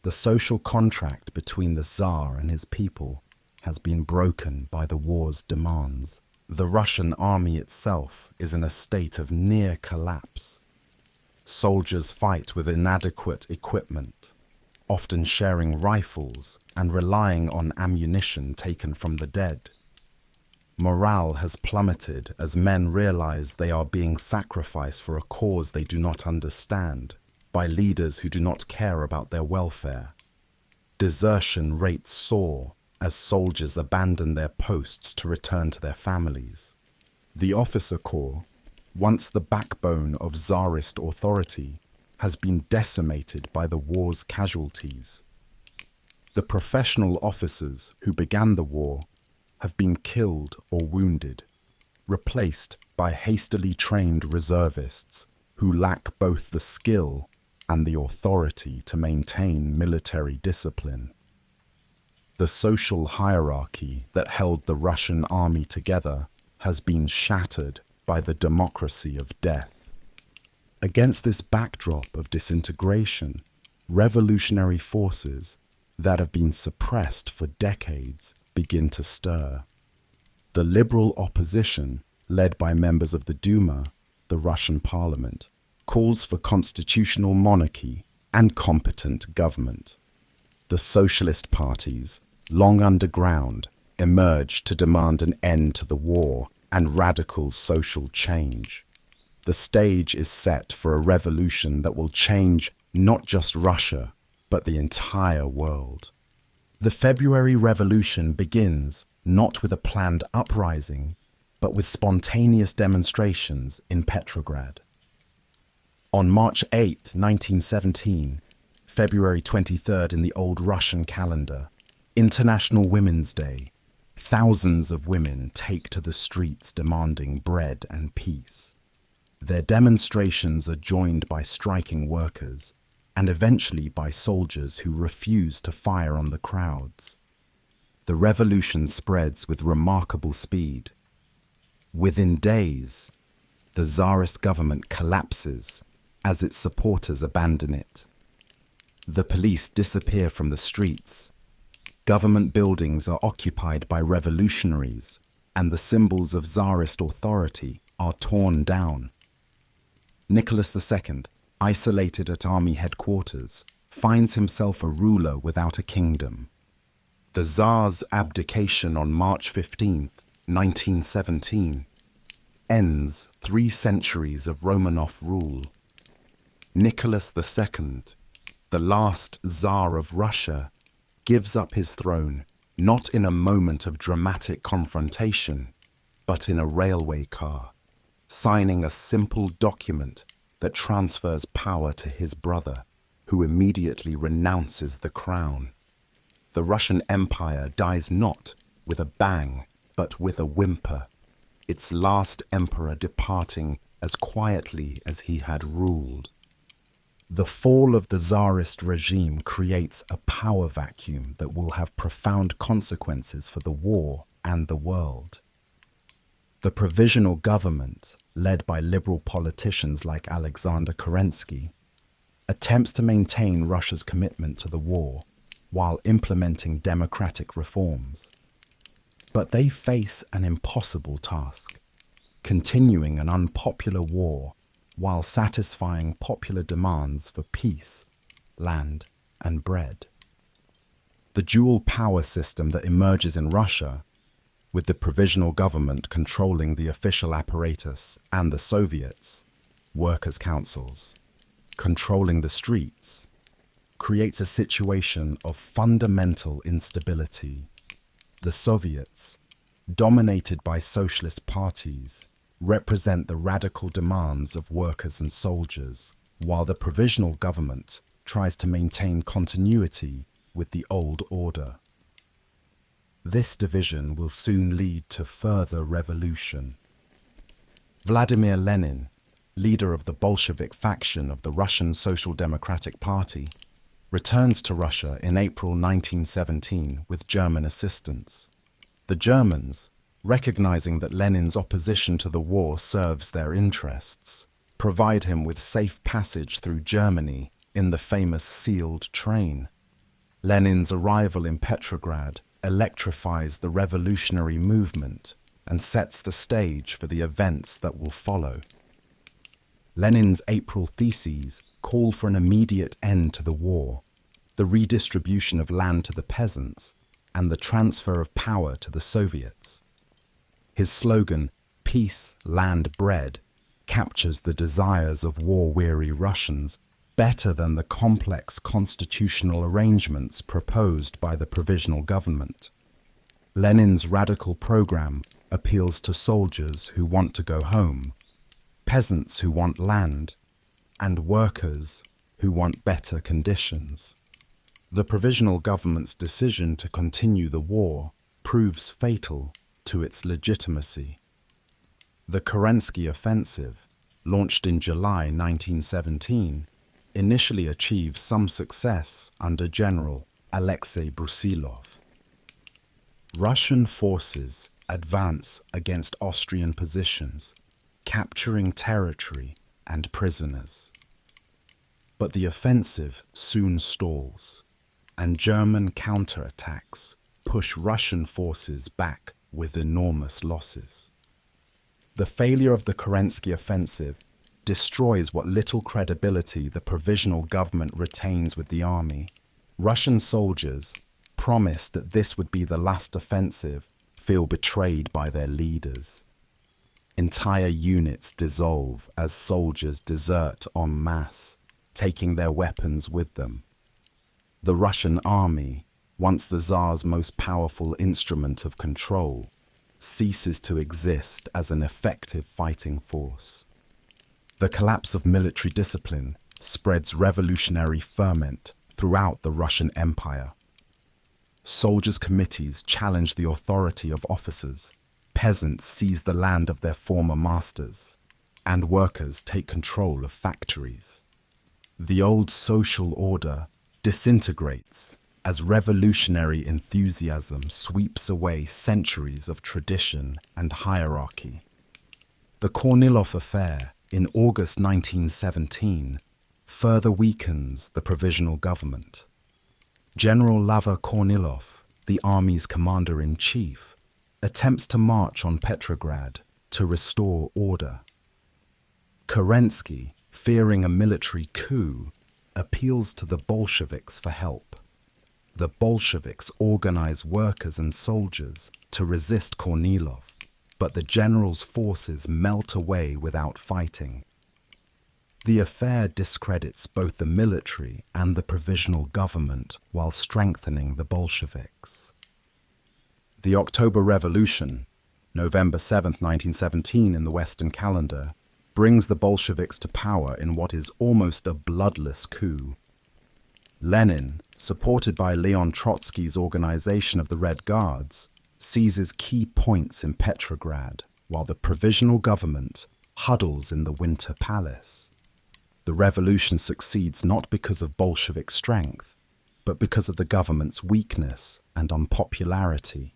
The social contract between the Tsar and his people has been broken by the war's demands. The Russian army itself is in a state of near collapse. Soldiers fight with inadequate equipment, often sharing rifles and relying on ammunition taken from the dead. Morale has plummeted as men realize they are being sacrificed for a cause they do not understand, by leaders who do not care about their welfare. Desertion rates soar as soldiers abandon their posts to return to their families. The officer corps, once the backbone of Tsarist authority, has been decimated by the war's casualties. The professional officers who began the war have been killed or wounded, replaced by hastily trained reservists who lack both the skill and the authority to maintain military discipline. The social hierarchy that held the Russian army together has been shattered by the democracy of death. Against this backdrop of disintegration, revolutionary forces that have been suppressed for decades begin to stir. The liberal opposition, led by members of the Duma, the Russian parliament, calls for constitutional monarchy and competent government. The socialist parties, long underground, emerge to demand an end to the war and radical social change. The stage is set for a revolution that will change not just Russia, but the entire world. The February Revolution begins not with a planned uprising, but with spontaneous demonstrations in Petrograd. On March 8, 1917, February 23rd in the old Russian calendar, International Women's Day, thousands of women take to the streets demanding bread and peace. Their demonstrations are joined by striking workers and eventually by soldiers who refuse to fire on the crowds. The revolution spreads with remarkable speed. Within days, the Tsarist government collapses as its supporters abandon it. The police disappear from the streets. Government buildings are occupied by revolutionaries, and the symbols of Tsarist authority are torn down. Nicholas II, isolated at army headquarters, finds himself a ruler without a kingdom. The Tsar's abdication on March 15, 1917, ends 3 centuries of Romanov rule. Nicholas II, the last Tsar of Russia, gives up his throne not in a moment of dramatic confrontation, but in a railway car, signing a simple document that transfers power to his brother, who immediately renounces the crown. The Russian Empire dies not with a bang, but with a whimper, its last emperor departing as quietly as he had ruled. The fall of the Tsarist regime creates a power vacuum that will have profound consequences for the war and the world. The provisional government, led by liberal politicians like Alexander Kerensky, attempts to maintain Russia's commitment to the war while implementing democratic reforms. But they face an impossible task, continuing an unpopular war while satisfying popular demands for peace, land, and bread. The dual power system that emerges in Russia, with the provisional government controlling the official apparatus and the Soviets, workers' councils, controlling the streets, creates a situation of fundamental instability. The Soviets, dominated by socialist parties, represent the radical demands of workers and soldiers, while the provisional government tries to maintain continuity with the old order. This division will soon lead to further revolution. Vladimir Lenin, leader of the Bolshevik faction of the Russian Social Democratic Party, returns to Russia in April 1917 with German assistance. The Germans, recognizing that Lenin's opposition to the war serves their interests, provide him with safe passage through Germany in the famous sealed train. Lenin's arrival in Petrograd electrifies the revolutionary movement and sets the stage for the events that will follow. Lenin's April theses call for an immediate end to the war, the redistribution of land to the peasants, and the transfer of power to the Soviets. His slogan, "Peace, Land, Bread," captures the desires of war-weary Russians better than the complex constitutional arrangements proposed by the provisional government. Lenin's radical program appeals to soldiers who want to go home, peasants who want land, and workers who want better conditions. The provisional government's decision to continue the war proves fatal to its legitimacy. The Kerensky Offensive, launched in July 1917, initially achieved some success under General Alexei Brusilov. Russian forces advance against Austrian positions, capturing territory and prisoners. But the offensive soon stalls, and German counterattacks push Russian forces back with enormous losses. The failure of the Kerensky Offensive destroys what little credibility the provisional government retains with the army. Russian soldiers, promised that this would be the last offensive, feel betrayed by their leaders. Entire units dissolve as soldiers desert en masse, taking their weapons with them. The Russian army, once the Tsar's most powerful instrument of control, ceases to exist as an effective fighting force. The collapse of military discipline spreads revolutionary ferment throughout the Russian Empire. Soldiers' committees challenge the authority of officers, peasants seize the land of their former masters, and workers take control of factories. The old social order disintegrates as revolutionary enthusiasm sweeps away centuries of tradition and hierarchy. The The Kornilov affair in August 1917 further weakens the provisional government. General Lava Kornilov, the army's commander-in-chief, attempts to march on Petrograd to restore order. Kerensky, fearing a military coup, appeals to the Bolsheviks for help. The Bolsheviks organize workers and soldiers to resist Kornilov, but the general's forces melt away without fighting. The affair discredits both the military and the provisional government while strengthening the Bolsheviks. The October Revolution, November 7, 1917 in the Western calendar, brings the Bolsheviks to power in what is almost a bloodless coup. Lenin, supported by Leon Trotsky's organization of the Red Guards, seizes key points in Petrograd while the provisional government huddles in the Winter Palace. The revolution succeeds not because of Bolshevik strength, but because of the government's weakness and unpopularity.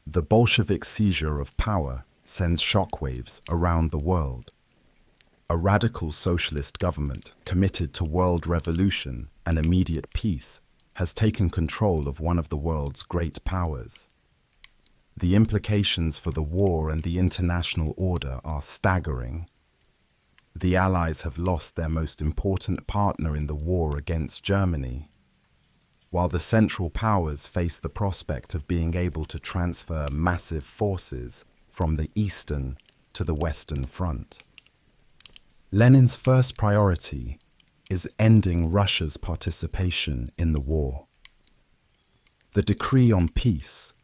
The Bolshevik seizure of power sends shockwaves around the world. A radical socialist government committed to world revolution and immediate peace has taken control of one of the world's great powers. The implications for the war and the international order are staggering. The Allies have lost their most important partner in the war against Germany, while the Central Powers face the prospect of being able to transfer massive forces from the Eastern to the Western Front. Lenin's first priority is ending Russia's participation in the war. The decree on peace,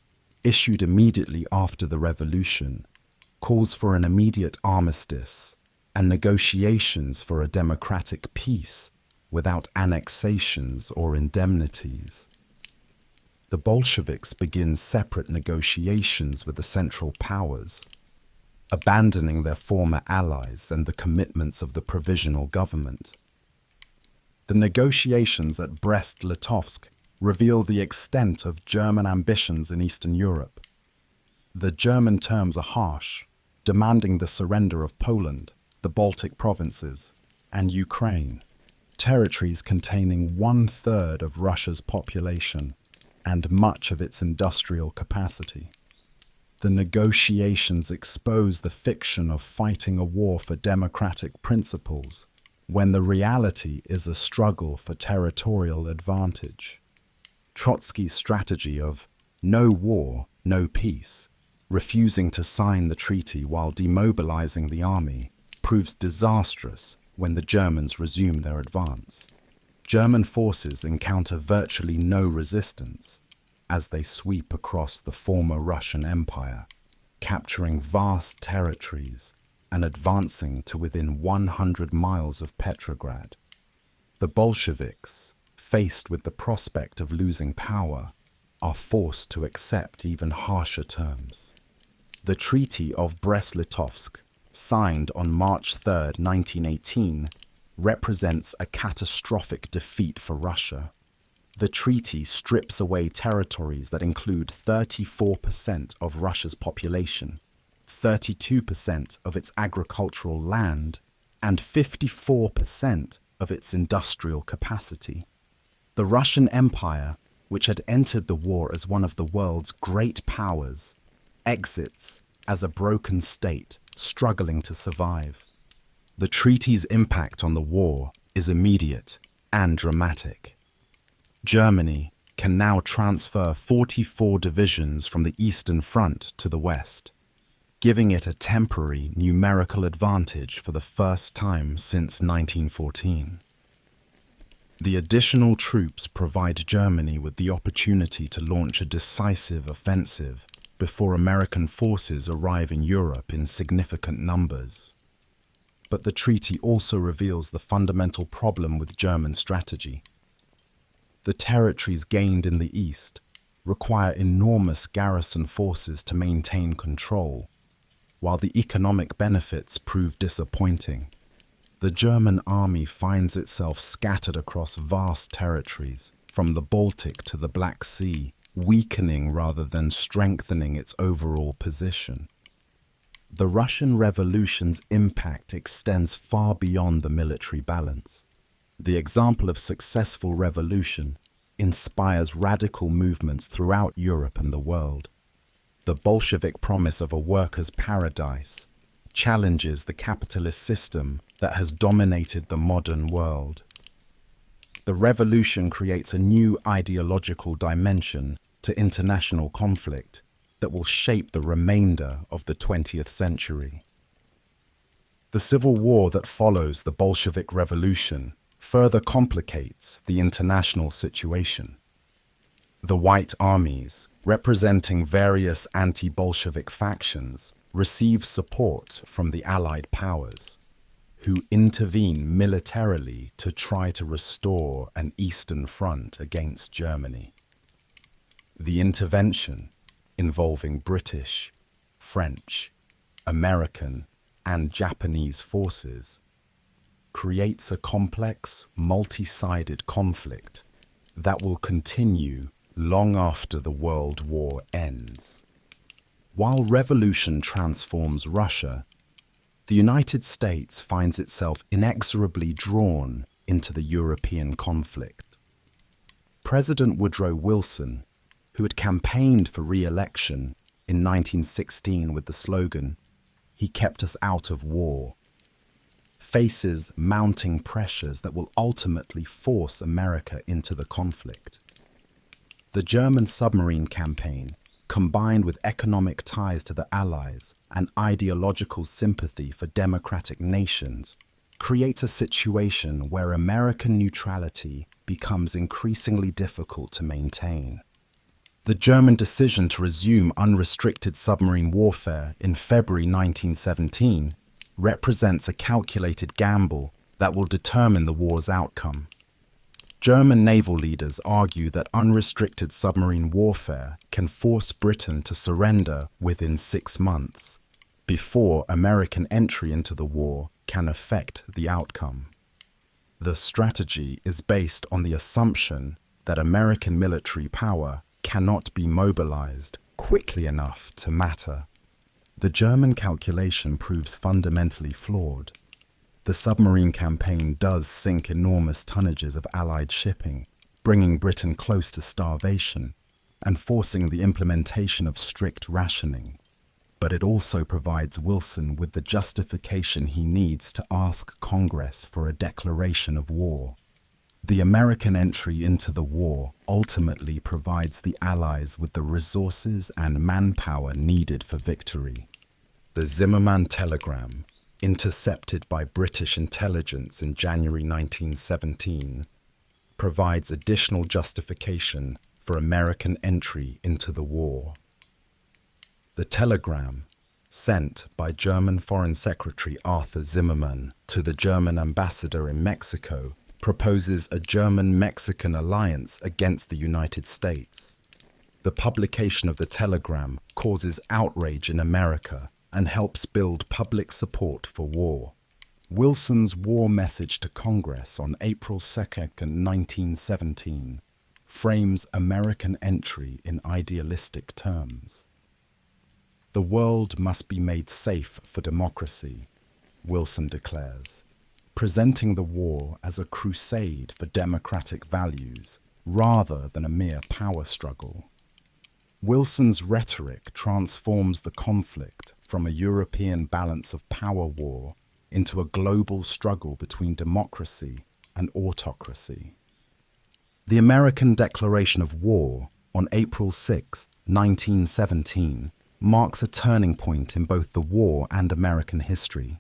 issued immediately after the revolution, calls for an immediate armistice and negotiations for a democratic peace without annexations or indemnities. The Bolsheviks begin separate negotiations with the Central Powers, abandoning their former allies and the commitments of the provisional government. The negotiations at Brest-Litovsk reveal the extent of German ambitions in Eastern Europe. The German terms are harsh, demanding the surrender of Poland, the Baltic provinces, and Ukraine, territories containing 1/3 of Russia's population and much of its industrial capacity. The negotiations expose the fiction of fighting a war for democratic principles, when the reality is a struggle for territorial advantage. Trotsky's strategy of no war, no peace, refusing to sign the treaty while demobilizing the army, proves disastrous when the Germans resume their advance. German forces encounter virtually no resistance as they sweep across the former Russian Empire, capturing vast territories and advancing to within 100 miles of Petrograd. The Bolsheviks, faced with the prospect of losing power, are forced to accept even harsher terms. The Treaty of Brest-Litovsk, signed on March 3, 1918, represents a catastrophic defeat for Russia. The treaty strips away territories that include 34% of Russia's population, 32% of its agricultural land, and 54% of its industrial capacity. The Russian Empire, which had entered the war as one of the world's great powers, exits as a broken state struggling to survive. The treaty's impact on the war is immediate and dramatic. Germany can now transfer 44 divisions from the Eastern Front to the West, giving it a temporary numerical advantage for the first time since 1914. The additional troops provide Germany with the opportunity to launch a decisive offensive before American forces arrive in Europe in significant numbers. But the treaty also reveals the fundamental problem with German strategy. The territories gained in the east require enormous garrison forces to maintain control, while the economic benefits prove disappointing. The German army finds itself scattered across vast territories, from the Baltic to the Black Sea, weakening rather than strengthening its overall position. The Russian Revolution's impact extends far beyond the military balance. The example of successful revolution inspires radical movements throughout Europe and the world. The Bolshevik promise of a workers' paradise challenges the capitalist system that has dominated the modern world. The revolution creates a new ideological dimension to international conflict that will shape the remainder of the 20th century. The civil war that follows the Bolshevik Revolution further complicates the international situation. The White Armies, representing various anti-Bolshevik factions, receive support from the Allied powers, who intervene militarily to try to restore an Eastern Front against Germany. The intervention, involving British, French, American, and Japanese forces, creates a complex, multi-sided conflict that will continue long after the World War ends. While revolution transforms Russia, the United States finds itself inexorably drawn into the European conflict. President Woodrow Wilson, who had campaigned for re-election in 1916 with the slogan, "He kept us out of war," faces mounting pressures that will ultimately force America into the conflict. The German submarine campaign, combined with economic ties to the Allies and ideological sympathy for democratic nations, creates a situation where American neutrality becomes increasingly difficult to maintain. The German decision to resume unrestricted submarine warfare in February 1917 represents a calculated gamble that will determine the war's outcome. German naval leaders argue that unrestricted submarine warfare can force Britain to surrender within 6 months, before American entry into the war can affect the outcome. The strategy is based on the assumption that American military power cannot be mobilized quickly enough to matter. The German calculation proves fundamentally flawed. The submarine campaign does sink enormous tonnages of Allied shipping, bringing Britain close to starvation and forcing the implementation of strict rationing. But it also provides Wilson with the justification he needs to ask Congress for a declaration of war. The American entry into the war ultimately provides the Allies with the resources and manpower needed for victory. The Zimmermann telegram, intercepted by British intelligence in January 1917, provides additional justification for American entry into the war. The telegram, sent by German Foreign Secretary Arthur Zimmermann to the German ambassador in Mexico, proposes a German-Mexican alliance against the United States. The publication of the telegram causes outrage in America and helps build public support for war. Wilson's war message to Congress on April 2, 1917, frames American entry in idealistic terms. The world must be made safe for democracy, Wilson declares, presenting the war as a crusade for democratic values rather than a mere power struggle. Wilson's rhetoric transforms the conflict from a European balance of power war into a global struggle between democracy and autocracy. The American declaration of war on April 6, 1917, marks a turning point in both the war and American history.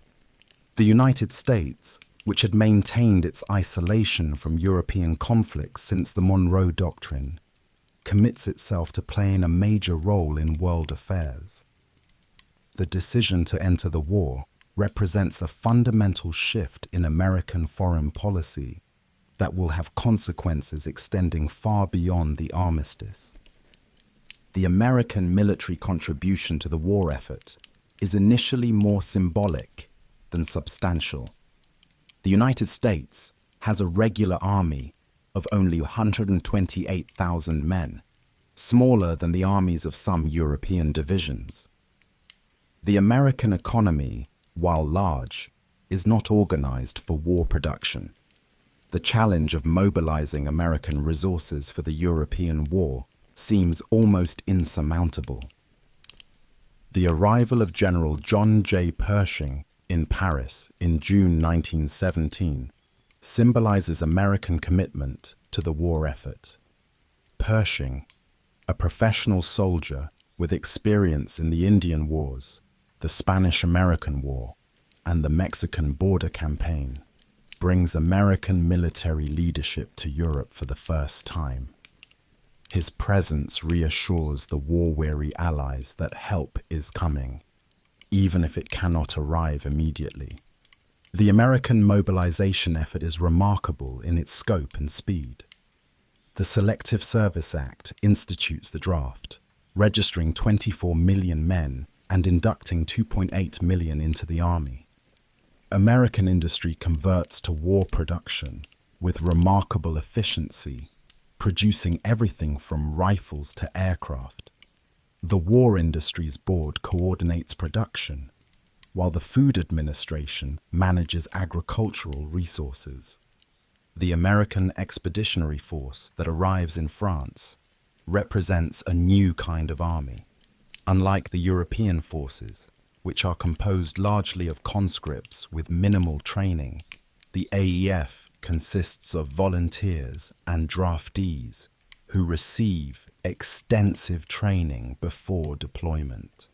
The United States, which had maintained its isolation from European conflicts since the Monroe Doctrine, commits itself to playing a major role in world affairs. The decision to enter the war represents a fundamental shift in American foreign policy that will have consequences extending far beyond the armistice. The American military contribution to the war effort is initially more symbolic than substantial. The United States has a regular army of only 128,000 men, smaller than the armies of some European divisions. The American economy, while large, is not organized for war production. The challenge of mobilizing American resources for the European war seems almost insurmountable. The arrival of General John J. Pershing in Paris in June 1917 symbolizes American commitment to the war effort. Pershing, a professional soldier with experience in the Indian Wars, the Spanish-American War, and the Mexican border campaign, brings American military leadership to Europe for the first time. His presence reassures the war-weary allies that help is coming, even if it cannot arrive immediately. The American mobilization effort is remarkable in its scope and speed. The Selective Service Act institutes the draft, registering 24 million men and inducting 2.8 million into the army. American industry converts to war production with remarkable efficiency, producing everything from rifles to aircraft. The War Industries Board coordinates production, while the Food Administration manages agricultural resources. The American Expeditionary Force that arrives in France represents a new kind of army. Unlike the European forces, which are composed largely of conscripts with minimal training, the AEF consists of volunteers and draftees who receive extensive training before deployment.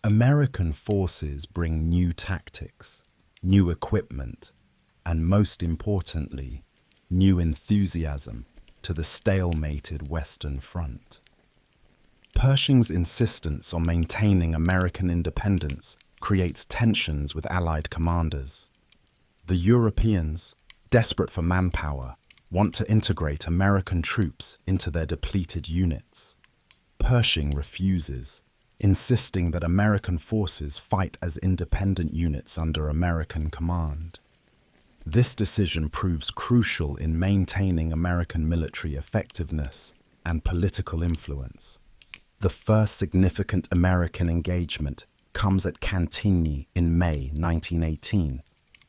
American forces bring new tactics, new equipment, and most importantly, new enthusiasm to the stalemated Western Front. Pershing's insistence on maintaining American independence creates tensions with Allied commanders. The Europeans, desperate for manpower, want to integrate American troops into their depleted units. Pershing refuses, insisting that American forces fight as independent units under American command. This decision proves crucial in maintaining American military effectiveness and political influence. The first significant American engagement comes at Cantigny in May 1918,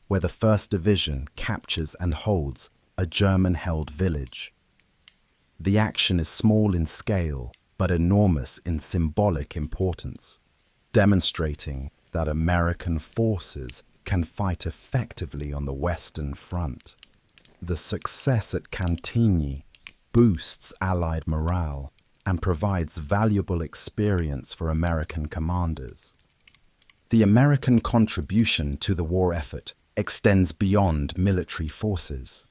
where the 1st Division captures and holds a German-held village. The action is small in scale, but enormous in symbolic importance, demonstrating that American forces can fight effectively on the Western Front. The success at Cantigny boosts Allied morale and provides valuable experience for American commanders. The American contribution to the war effort extends beyond military forces.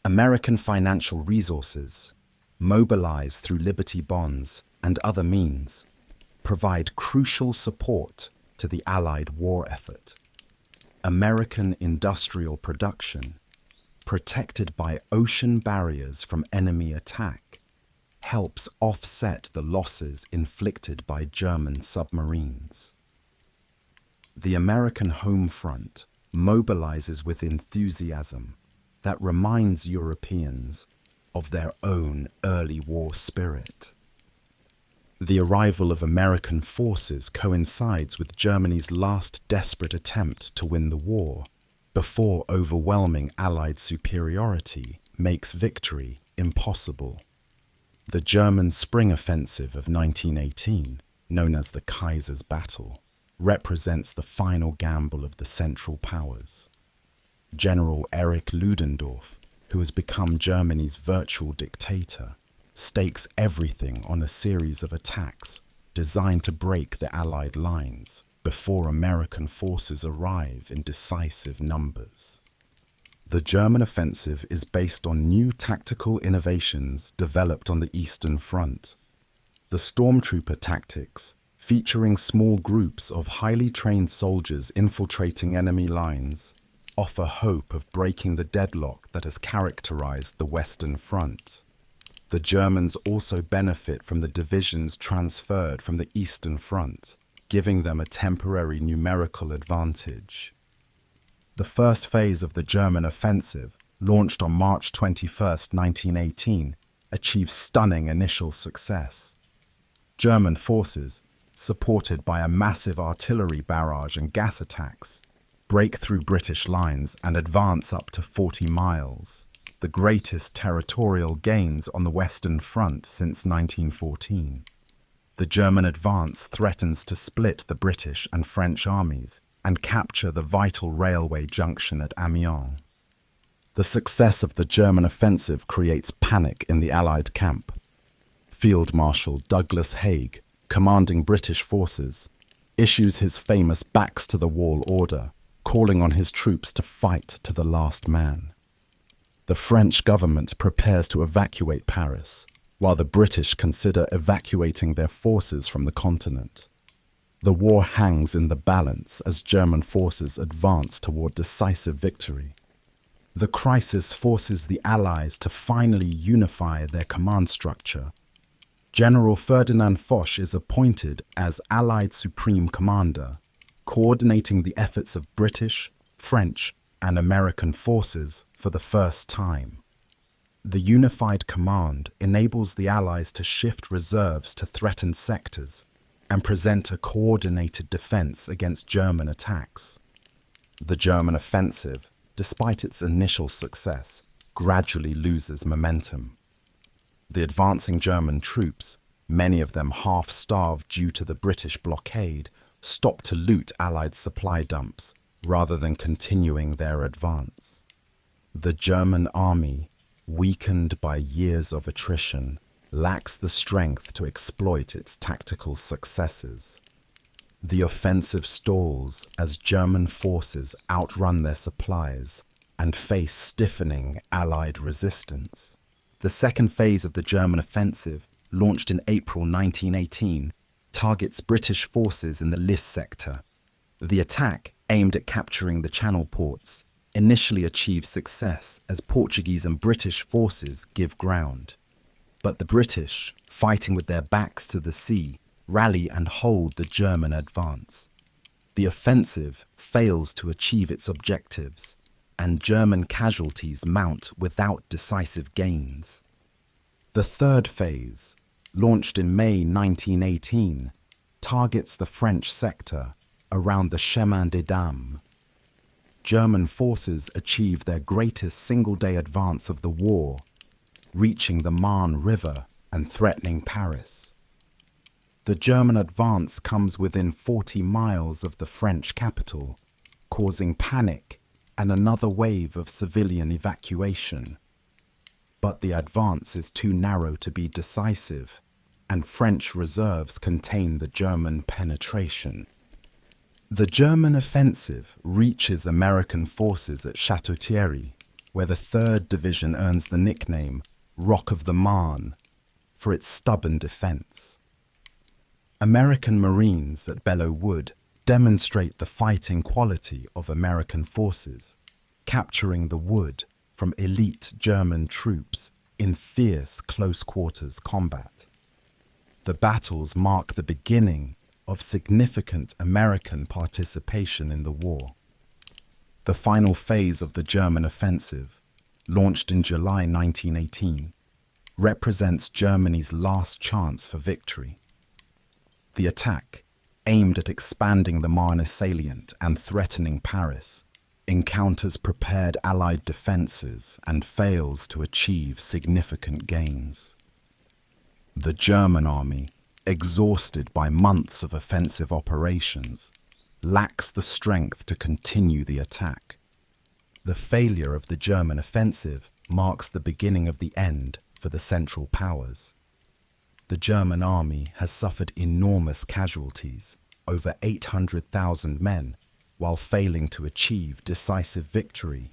American financial resources, mobilized through Liberty bonds and other means, provide crucial support to the Allied war effort. American industrial production, protected by ocean barriers from enemy attack, helps offset the losses inflicted by German submarines. The American home front mobilizes with enthusiasm that reminds Europeans of their own early war spirit. The arrival of American forces coincides with Germany's last desperate attempt to win the war, before overwhelming Allied superiority makes victory impossible. The German spring offensive of 1918, known as the Kaiser's Battle, represents the final gamble of the Central Powers. General Erich Ludendorff, who has become Germany's virtual dictator, stakes everything on a series of attacks designed to break the Allied lines before American forces arrive in decisive numbers. The German offensive is based on new tactical innovations developed on the Eastern Front. The stormtrooper tactics, featuring small groups of highly trained soldiers infiltrating enemy lines, offer hope of breaking the deadlock that has characterized the Western Front. The Germans also benefit from the divisions transferred from the Eastern Front, giving them a temporary numerical advantage. The first phase of the German offensive, launched on March 21, 1918, achieved stunning initial success. German forces, supported by a massive artillery barrage and gas attacks, break through British lines and advance up to 40 miles, the greatest territorial gains on the Western Front since 1914. The German advance threatens to split the British and French armies and capture the vital railway junction at Amiens. The success of the German offensive creates panic in the Allied camp. Field Marshal Douglas Haig, commanding British forces, issues his famous backs-to-the-wall order, calling on his troops to fight to the last man. The French government prepares to evacuate Paris, while the British consider evacuating their forces from the continent. The war hangs in the balance as German forces advance toward decisive victory. The crisis forces the Allies to finally unify their command structure. General Ferdinand Foch is appointed as Allied Supreme Commander, coordinating the efforts of British, French, and American forces for the first time. The unified command enables the Allies to shift reserves to threatened sectors and present a coordinated defense against German attacks. The German offensive, despite its initial success, gradually loses momentum. The advancing German troops, many of them half-starved due to the British blockade, stop to loot Allied supply dumps rather than continuing their advance. The German army, weakened by years of attrition, lacks the strength to exploit its tactical successes. The offensive stalls as German forces outrun their supplies and face stiffening Allied resistance. The second phase of the German offensive, launched in April 1918, targets British forces in the Lys sector. The attack, aimed at capturing the Channel ports, initially achieves success as Portuguese and British forces give ground. But the British, fighting with their backs to the sea, rally and hold the German advance. The offensive fails to achieve its objectives, and German casualties mount without decisive gains. The third phase, launched in May 1918, targets the French sector around the Chemin des Dames. German forces achieve their greatest single-day advance of the war, reaching the Marne River and threatening Paris. The German advance comes within 40 miles of the French capital, causing panic and another wave of civilian evacuation. But the advance is too narrow to be decisive, and French reserves contain the German penetration. The German offensive reaches American forces at Château-Thierry, where the 3rd Division earns the nickname Rock of the Marne for its stubborn defense. American Marines at Belleau Wood demonstrate the fighting quality of American forces, capturing the wood from elite German troops in fierce close-quarters combat. The battles mark the beginning of significant American participation in the war. The final phase of the German offensive, launched in July 1918, represents Germany's last chance for victory. The attack, aimed at expanding the Marne salient and threatening Paris, encounters prepared Allied defences and fails to achieve significant gains. The German army, exhausted by months of offensive operations, lacks the strength to continue the attack. The failure of the German offensive marks the beginning of the end for the Central Powers. The German army has suffered enormous casualties, over 800,000 men, while failing to achieve decisive victory.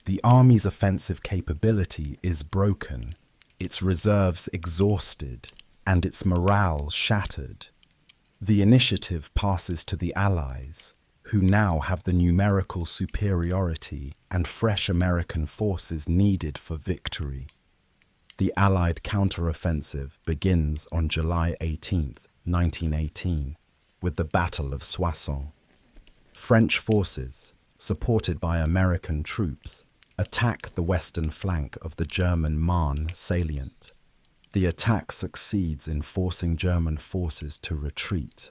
The army's offensive capability is broken, its reserves exhausted, and its morale shattered. The initiative passes to the Allies, who now have the numerical superiority and fresh American forces needed for victory. The Allied counteroffensive begins on July 18, 1918, with the Battle of Soissons. French forces, supported by American troops, attack the western flank of the German Marne salient. The attack succeeds in forcing German forces to retreat,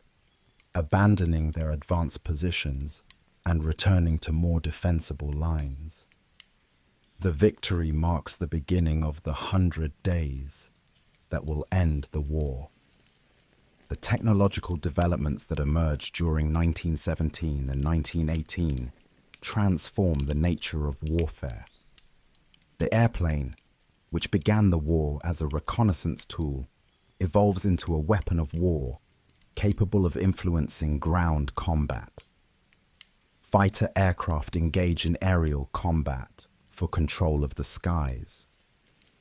abandoning their advanced positions and returning to more defensible lines. The victory marks the beginning of the 100 days that will end the war. The technological developments that emerged during 1917 and 1918 transform the nature of warfare. The airplane, which began the war as a reconnaissance tool, evolves into a weapon of war capable of influencing ground combat. Fighter aircraft engage in aerial combat for control of the skies,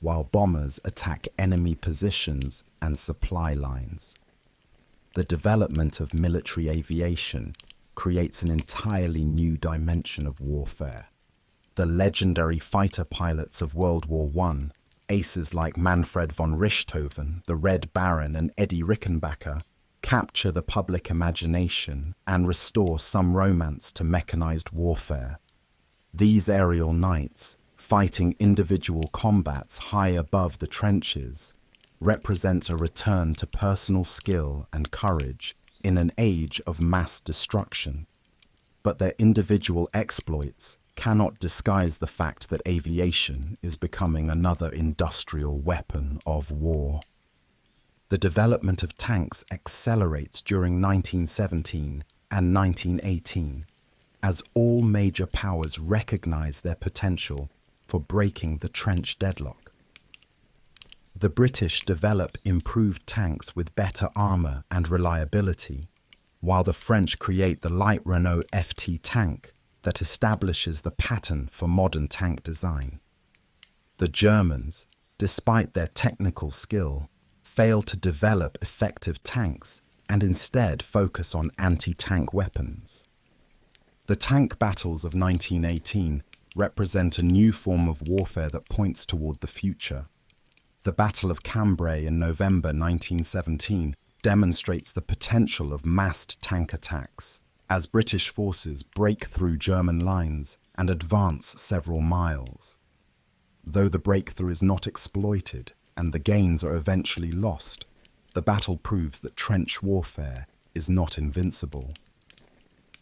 while bombers attack enemy positions and supply lines. The development of military aviation creates an entirely new dimension of warfare. The legendary fighter pilots of World War I, aces like Manfred von Richthofen, the Red Baron, and Eddie Rickenbacker, capture the public imagination and restore some romance to mechanized warfare. These aerial knights, fighting individual combats high above the trenches, represent a return to personal skill and courage in an age of mass destruction. But their individual exploits cannot disguise the fact that aviation is becoming another industrial weapon of war. The development of tanks accelerates during 1917 and 1918 as all major powers recognize their potential for breaking the trench deadlock. The British develop improved tanks with better armor and reliability, while the French create the light Renault FT tank that establishes the pattern for modern tank design. The Germans, despite their technical skill, fail to develop effective tanks and instead focus on anti-tank weapons. The tank battles of 1918 represent a new form of warfare that points toward the future. The Battle of Cambrai in November 1917 demonstrates the potential of massed tank attacks as British forces break through German lines and advance several miles. Though the breakthrough is not exploited and the gains are eventually lost, the battle proves that trench warfare is not invincible.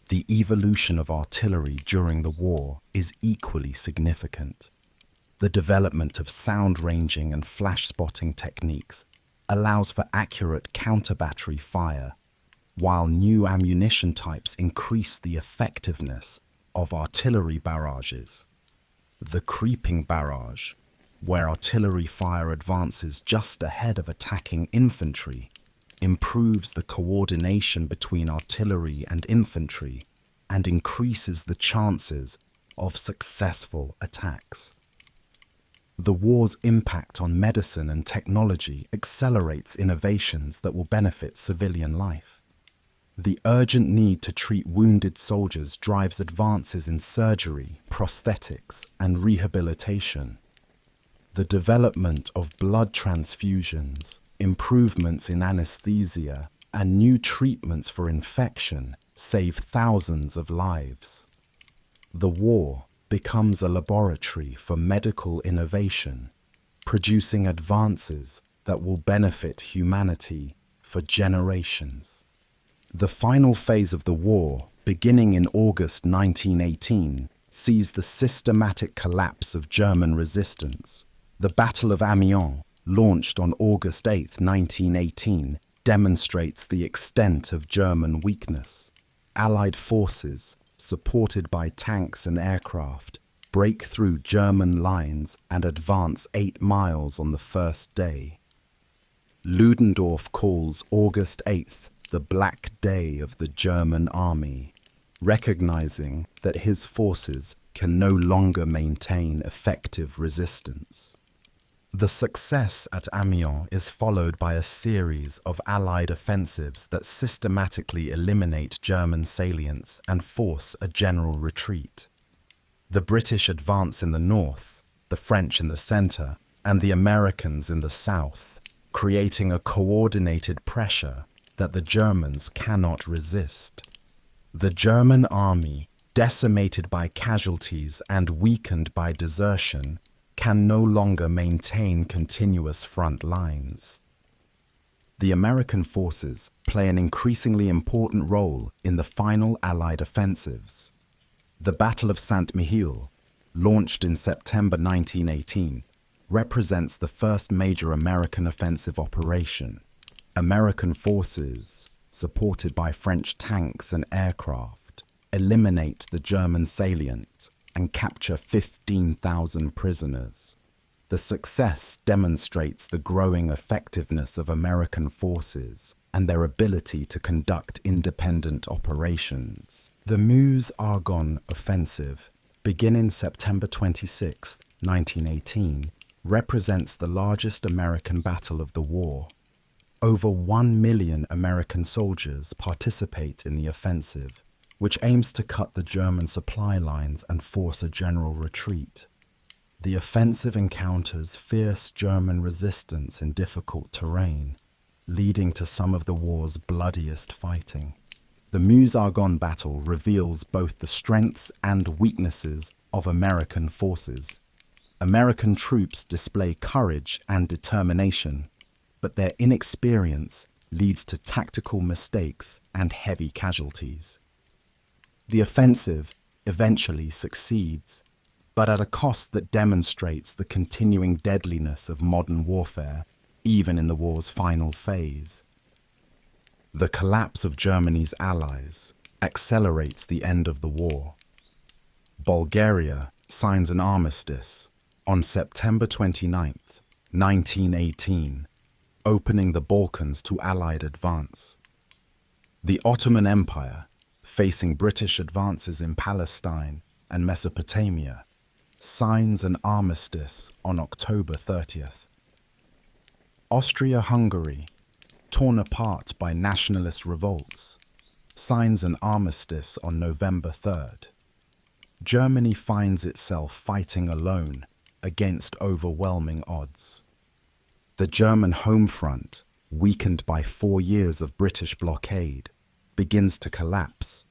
The evolution of artillery during the war is equally significant. The development of sound ranging and flash spotting techniques allows for accurate counter-battery fire, while new ammunition types increase the effectiveness of artillery barrages. The creeping barrage, where artillery fire advances just ahead of attacking infantry, improves the coordination between artillery and infantry and increases the chances of successful attacks. The war's impact on medicine and technology accelerates innovations that will benefit civilian life. The urgent need to treat wounded soldiers drives advances in surgery, prosthetics, and rehabilitation. The development of blood transfusions, improvements in anesthesia, and new treatments for infection save thousands of lives. The war becomes a laboratory for medical innovation, producing advances that will benefit humanity for generations. The final phase of the war, beginning in August 1918, sees the systematic collapse of German resistance. The Battle of Amiens, launched on August 8, 1918, demonstrates the extent of German weakness. Allied forces, supported by tanks and aircraft, break through German lines and advance 8 miles on the first day. Ludendorff calls August 8th the Black Day of the German army, recognizing that his forces can no longer maintain effective resistance. The success at Amiens is followed by a series of Allied offensives that systematically eliminate German salients and force a general retreat. The British advance in the north, the French in the center, and the Americans in the south, creating a coordinated pressure that the Germans cannot resist. The German army, decimated by casualties and weakened by desertion, can no longer maintain continuous front lines. The American forces play an increasingly important role in the final Allied offensives. The Battle of Saint-Mihiel, launched in September 1918, represents the first major American offensive operation. American forces, supported by French tanks and aircraft, eliminate the German salient and capture 15,000 prisoners. The success demonstrates the growing effectiveness of American forces and their ability to conduct independent operations. The Meuse-Argonne offensive, beginning September 26, 1918, represents the largest American battle of the war. Over 1 million American soldiers participate in the offensive, which aims to cut the German supply lines and force a general retreat. The offensive encounters fierce German resistance in difficult terrain, leading to some of the war's bloodiest fighting. The Meuse-Argonne battle reveals both the strengths and weaknesses of American forces. American troops display courage and determination, but their inexperience leads to tactical mistakes and heavy casualties. The offensive eventually succeeds, but at a cost that demonstrates the continuing deadliness of modern warfare, even in the war's final phase. The collapse of Germany's allies accelerates the end of the war. Bulgaria signs an armistice on September 29, 1918, opening the Balkans to Allied advance. The Ottoman Empire, facing British advances in Palestine and Mesopotamia, signs an armistice on October 30th. Austria-Hungary, torn apart by nationalist revolts, signs an armistice on November 3rd. Germany finds itself fighting alone against overwhelming odds. The German home front, weakened by 4 years of British blockade, begins to collapse.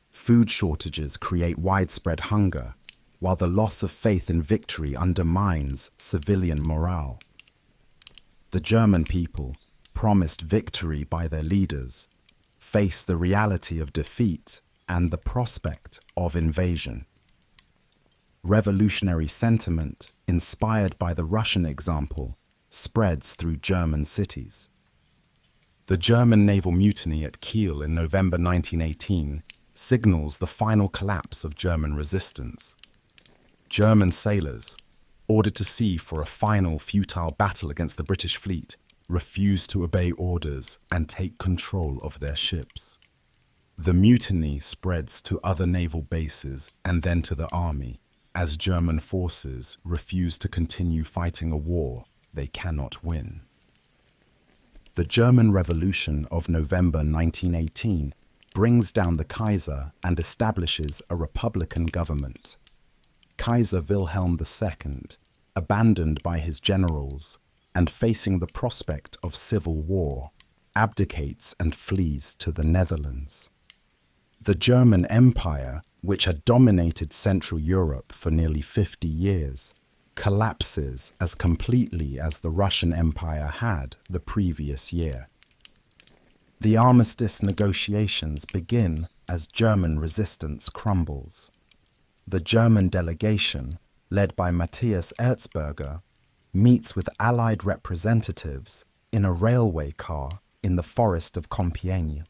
Food shortages create widespread hunger, while the loss of faith in victory undermines civilian morale. The German people, promised victory by their leaders, face the reality of defeat and the prospect of invasion. Revolutionary sentiment, inspired by the Russian example, spreads through German cities. The German naval mutiny at Kiel in November 1918 signals the final collapse of German resistance. German sailors, ordered to sea for a final futile battle against the British fleet, refuse to obey orders and take control of their ships. The mutiny spreads to other naval bases and then to the army, as German forces refuse to continue fighting a war they cannot win. The German Revolution of November 1918 brings down the Kaiser and establishes a republican government. Kaiser Wilhelm II, abandoned by his generals and facing the prospect of civil war, abdicates and flees to the Netherlands. The German Empire, which had dominated Central Europe for nearly 50 years, collapses as completely as the Russian Empire had the previous year. The armistice negotiations begin as German resistance crumbles. The German delegation, led by Matthias Erzberger, meets with Allied representatives in a railway car in the forest of Compiègne.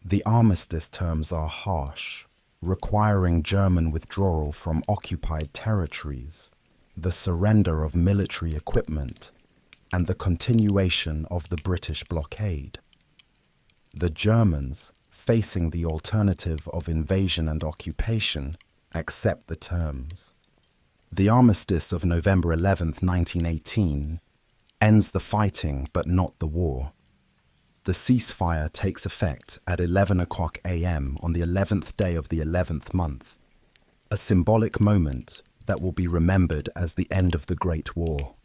The armistice terms are harsh, requiring German withdrawal from occupied territories, the surrender of military equipment, and the continuation of the British blockade. The Germans, facing the alternative of invasion and occupation, accept the terms. The armistice of November 11, 1918, ends the fighting but not the war. The ceasefire takes effect at 11:00 a.m. on the 11th day of the 11th month, a symbolic moment that will be remembered as the end of the Great War.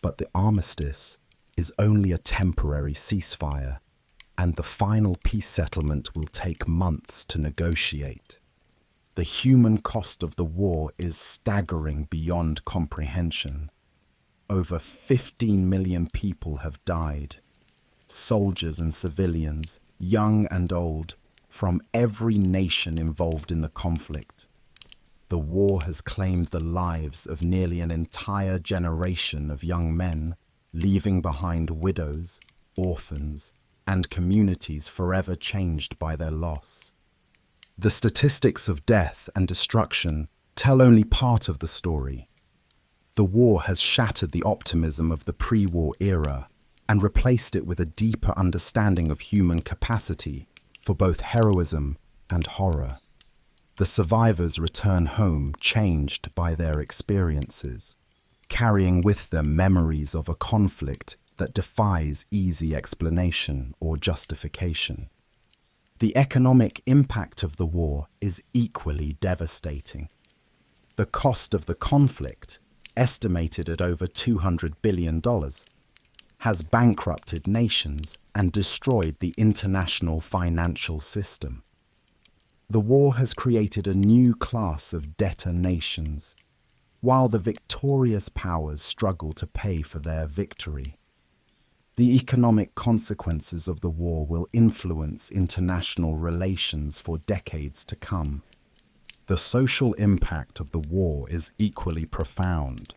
But the armistice is only a temporary ceasefire, and the final peace settlement will take months to negotiate. the human cost of the war is staggering beyond comprehension. Over 15 million people have died. Soldiers and civilians, young and old, from every nation involved in the conflict. The war has claimed the lives of nearly an entire generation of young men, leaving behind widows, orphans, and communities forever changed by their loss. The statistics of death and destruction tell only part of the story. The war has shattered the optimism of the pre-war era and replaced it with a deeper understanding of human capacity for both heroism and horror. The survivors return home changed by their experiences, carrying with them memories of a conflict that defies easy explanation or justification. The economic impact of the war is equally devastating. The cost of the conflict, estimated at over $200 billion, has bankrupted nations and destroyed the international financial system. The war has created a new class of debtor nations, while the victorious powers struggle to pay for their victory. The economic consequences of the war will influence international relations for decades to come. The social impact of the war is equally profound.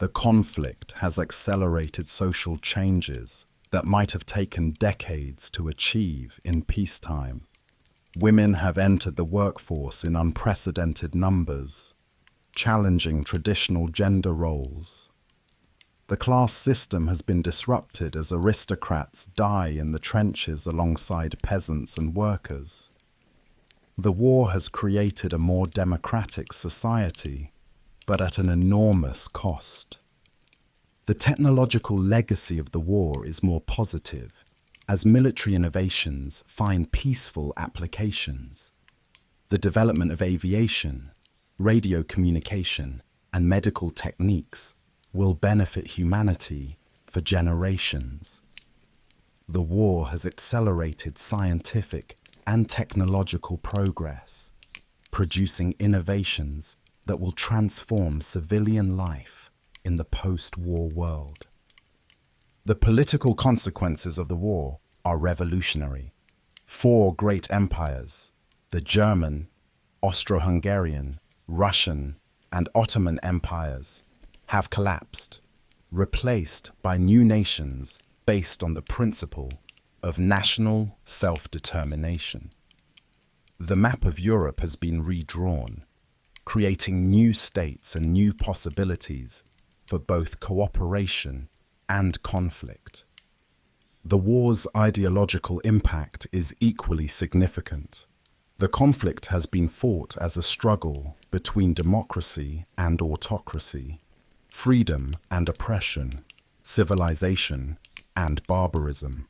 The conflict has accelerated social changes that might have taken decades to achieve in peacetime. Women have entered the workforce in unprecedented numbers, challenging traditional gender roles. The class system has been disrupted as aristocrats die in the trenches alongside peasants and workers. The war has created a more democratic society, but at an enormous cost. The technological legacy of the war is more positive, as military innovations find peaceful applications. The development of aviation, radio communication, and medical techniques will benefit humanity for generations. The war has accelerated scientific and technological progress, producing innovations that will transform civilian life in the post-war world. The political consequences of the war are revolutionary. 4 great empires, the German, Austro-Hungarian, Russian, and Ottoman empires, have collapsed, replaced by new nations based on the principle of national self-determination. The map of Europe has been redrawn, creating new states and new possibilities for both cooperation and conflict. The war's ideological impact is equally significant. The conflict has been fought as a struggle between democracy and autocracy, freedom and oppression, civilization and barbarism.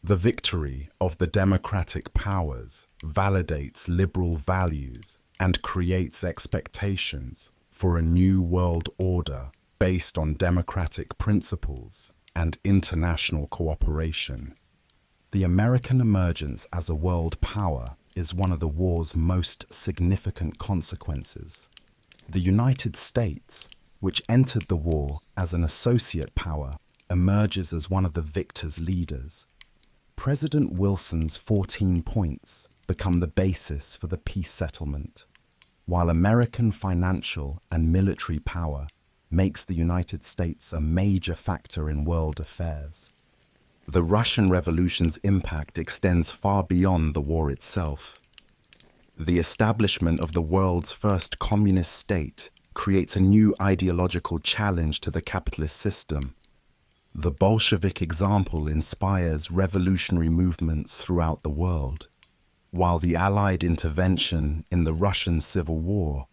The victory of the democratic powers validates liberal values and creates expectations for a new world order based on democratic principles and international cooperation. The American emergence as a world power is one of the war's most significant consequences. The United States, which entered the war as an associate power, emerges as one of the victor's leaders. President Wilson's 14 points become the basis for the peace settlement, while American financial and military power makes the United States a major factor in world affairs. The Russian Revolution's impact extends far beyond the war itself. The establishment of the world's first communist state creates a new ideological challenge to the capitalist system. The Bolshevik example inspires revolutionary movements throughout the world, while the Allied intervention in the Russian Civil War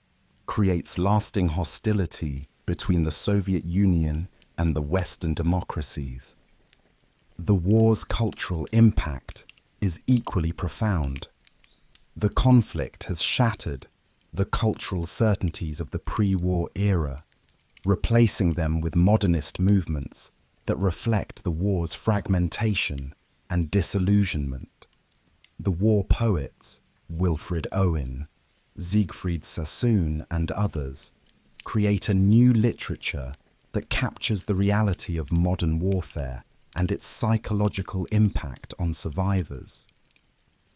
creates lasting hostility between the Soviet Union and the Western democracies. The war's cultural impact is equally profound. The conflict has shattered the cultural certainties of the pre-war era, replacing them with modernist movements that reflect the war's fragmentation and disillusionment. The war poets, Wilfred Owen, Siegfried Sassoon and others, create a new literature that captures the reality of modern warfare and its psychological impact on survivors.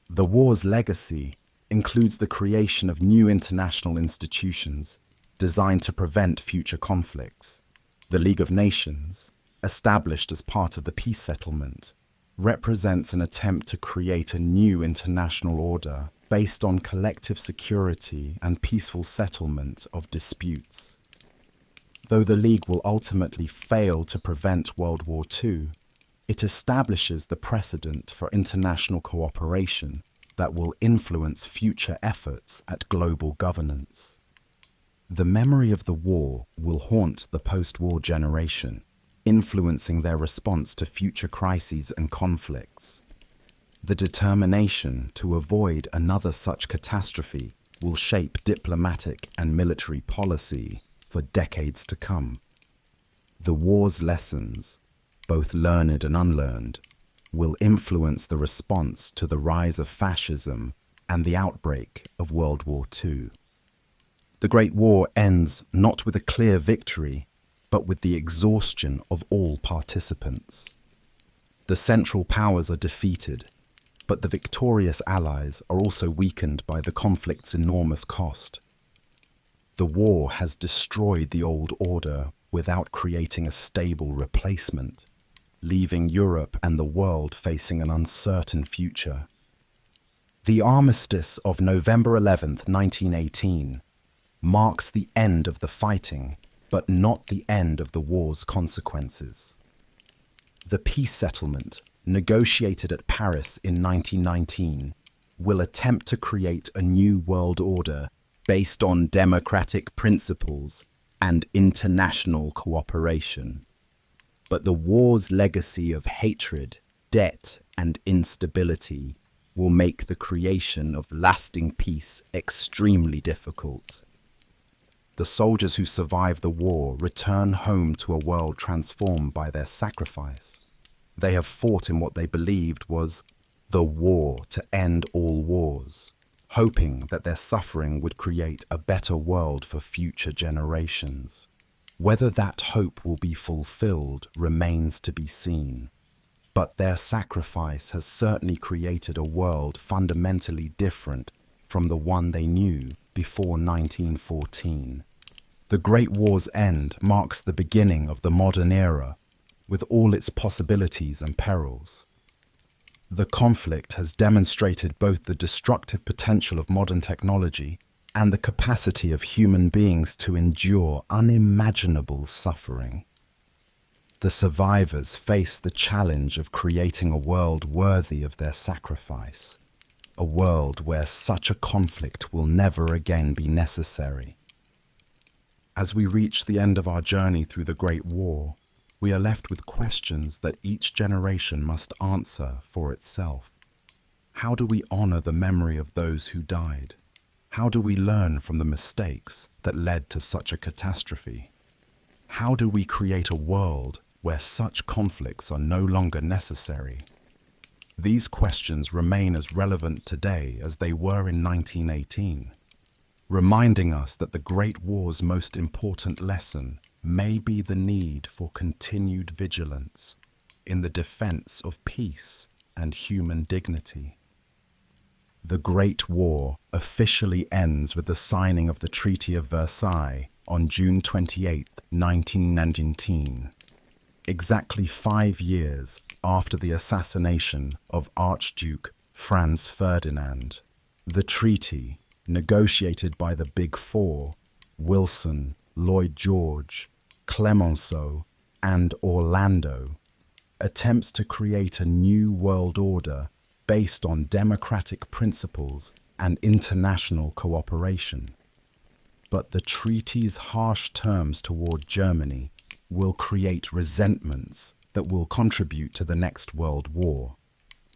The war's legacy includes the creation of new international institutions designed to prevent future conflicts. The League of Nations, established as part of the peace settlement, represents an attempt to create a new international order based on collective security and peaceful settlement of disputes. Though the League will ultimately fail to prevent World War II, it establishes the precedent for international cooperation that will influence future efforts at global governance. The memory of the war will haunt the post-war generation, influencing their response to future crises and conflicts. The determination to avoid another such catastrophe will shape diplomatic and military policy for decades to come. The war's lessons, both learned and unlearned, will influence the response to the rise of fascism and the outbreak of World War II. The Great War ends not with a clear victory, but with the exhaustion of all participants. The Central Powers are defeated, but the victorious Allies are also weakened by the conflict's enormous cost. The war has destroyed the old order without creating a stable replacement, leaving Europe and the world facing an uncertain future. The armistice of November 11, 1918, marks the end of the fighting, but not the end of the war's consequences. The peace settlement, negotiated at Paris in 1919, will attempt to create a new world order based on democratic principles and international cooperation. But the war's legacy of hatred, debt, and instability will make the creation of lasting peace extremely difficult. The soldiers who survive the war return home to a world transformed by their sacrifice. They have fought in what they believed was the war to end all wars, hoping that their suffering would create a better world for future generations. Whether that hope will be fulfilled remains to be seen, but their sacrifice has certainly created a world fundamentally different from the one they knew before 1914. The Great War's end marks the beginning of the modern era, with all its possibilities and perils. The conflict has demonstrated both the destructive potential of modern technology and the capacity of human beings to endure unimaginable suffering. The survivors face the challenge of creating a world worthy of their sacrifice, a world where such a conflict will never again be necessary. As we reach the end of our journey through the Great War, we are left with questions that each generation must answer for itself. How do we honor the memory of those who died? How do we learn from the mistakes that led to such a catastrophe? How do we create a world where such conflicts are no longer necessary? These questions remain as relevant today as they were in 1918, reminding us that the Great War's most important lesson may be the need for continued vigilance in the defense of peace and human dignity. The Great War officially ends with the signing of the Treaty of Versailles on June 28, 1919, exactly 5 years after the assassination of Archduke Franz Ferdinand. The treaty, negotiated by the Big Four, Wilson, Lloyd George, Clemenceau, and Orlando, attempts to create a new world order based on democratic principles and international cooperation. But the treaty's harsh terms toward Germany will create resentments that will contribute to the next World War.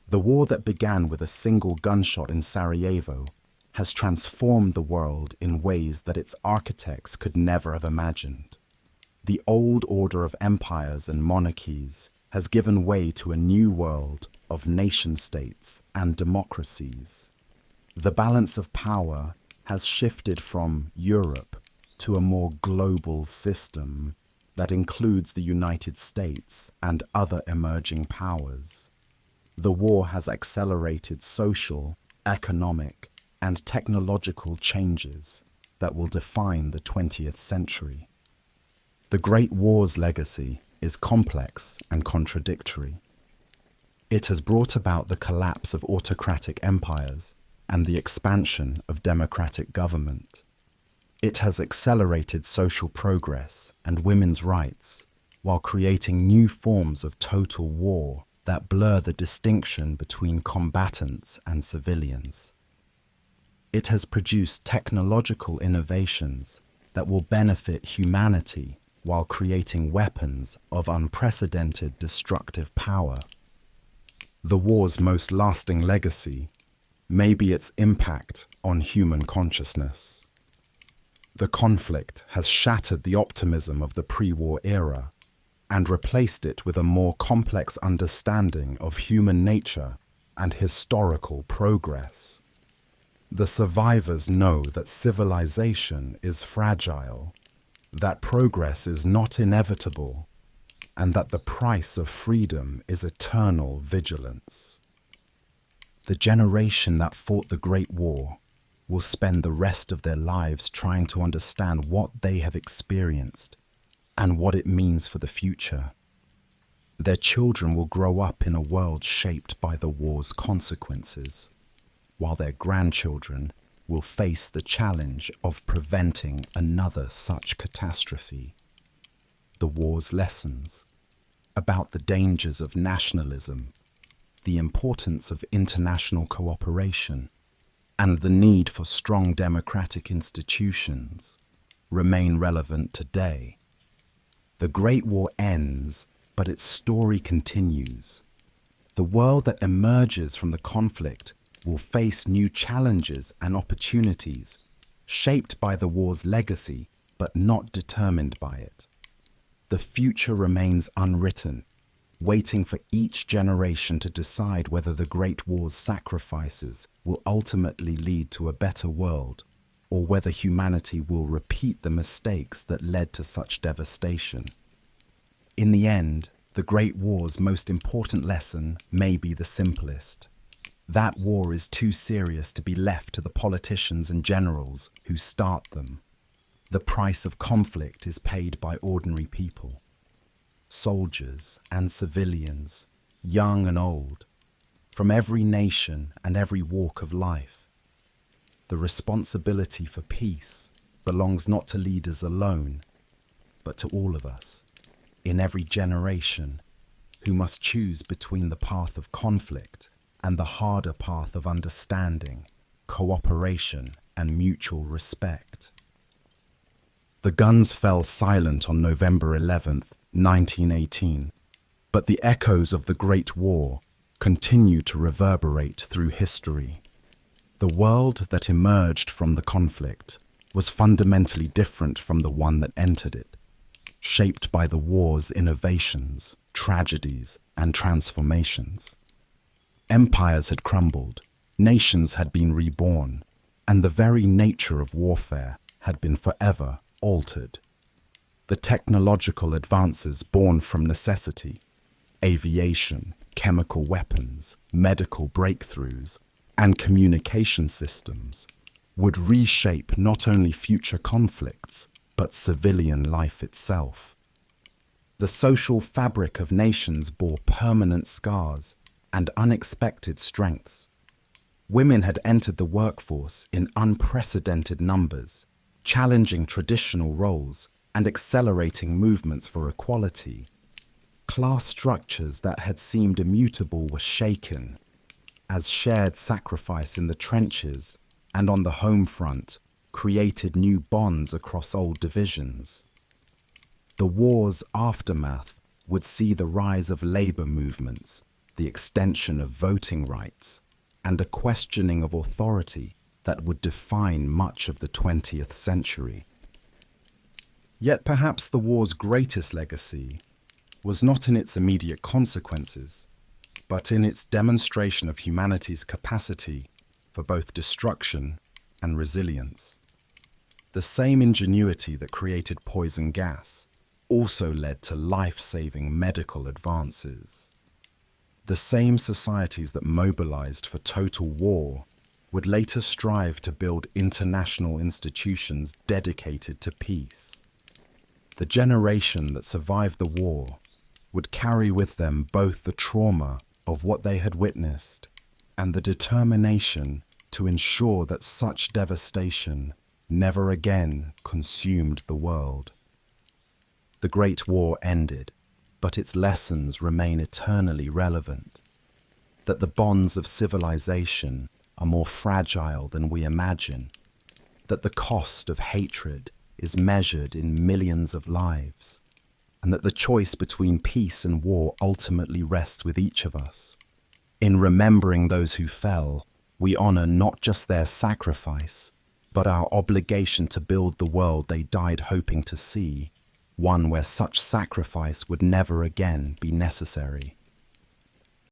The war that began with a single gunshot in Sarajevo has transformed the world in ways that its architects could never have imagined. The old order of empires and monarchies has given way to a new world of nation-states and democracies. The balance of power has shifted from Europe to a more global system that includes the United States and other emerging powers. The war has accelerated social, economic, and technological changes that will define the 20th century. The Great War's legacy is complex and contradictory. It has brought about the collapse of autocratic empires and the expansion of democratic government. It has accelerated social progress and women's rights while creating new forms of total war that blur the distinction between combatants and civilians. It has produced technological innovations that will benefit humanity while creating weapons of unprecedented destructive power. The war's most lasting legacy may be its impact on human consciousness. The conflict has shattered the optimism of the pre-war era and replaced it with a more complex understanding of human nature and historical progress. The survivors know that civilization is fragile, that progress is not inevitable, and that the price of freedom is eternal vigilance. The generation that fought the Great War will spend the rest of their lives trying to understand what they have experienced and what it means for the future. Their children will grow up in a world shaped by the war's consequences, while their grandchildren will face the challenge of preventing another such catastrophe. The war's lessons about the dangers of nationalism, the importance of international cooperation, and the need for strong democratic institutions remain relevant today. The Great War ends, but its story continues. The world that emerges from the conflict will face new challenges and opportunities, shaped by the war's legacy, but not determined by it. The future remains unwritten, waiting for each generation to decide whether the Great War's sacrifices will ultimately lead to a better world, or whether humanity will repeat the mistakes that led to such devastation. In the end, the Great War's most important lesson may be the simplest. That war is too serious to be left to the politicians and generals who start them. The price of conflict is paid by ordinary people, soldiers and civilians, young and old, from every nation and every walk of life. The responsibility for peace belongs not to leaders alone, but to all of us, in every generation, who must choose between the path of conflict and the harder path of understanding, cooperation, and mutual respect. The guns fell silent on November 11th, 1918, but the echoes of the Great War continue to reverberate through history. The world that emerged from the conflict was fundamentally different from the one that entered it, shaped by the war's innovations, tragedies, and transformations. Empires had crumbled, nations had been reborn, and the very nature of warfare had been forever altered. The technological advances born from necessity, aviation, chemical weapons, medical breakthroughs, and communication systems would reshape not only future conflicts, but civilian life itself. The social fabric of nations bore permanent scars and unexpected strengths. Women had entered the workforce in unprecedented numbers, challenging traditional roles and accelerating movements for equality. Class structures that had seemed immutable were shaken, as shared sacrifice in the trenches and on the home front created new bonds across old divisions. The war's aftermath would see the rise of labor movements, the extension of voting rights, and a questioning of authority that would define much of the 20th century. Yet perhaps the war's greatest legacy was not in its immediate consequences, but in its demonstration of humanity's capacity for both destruction and resilience. The same ingenuity that created poison gas also led to life-saving medical advances. The same societies that mobilized for total war would later strive to build international institutions dedicated to peace. The generation that survived the war would carry with them both the trauma of what they had witnessed and the determination to ensure that such devastation never again consumed the world. The Great War ended, but its lessons remain eternally relevant. That the bonds of civilization are more fragile than we imagine. That the cost of hatred is measured in millions of lives. And that the choice between peace and war ultimately rests with each of us. In remembering those who fell, we honor not just their sacrifice, but our obligation to build the world they died hoping to see, one where such sacrifice would never again be necessary.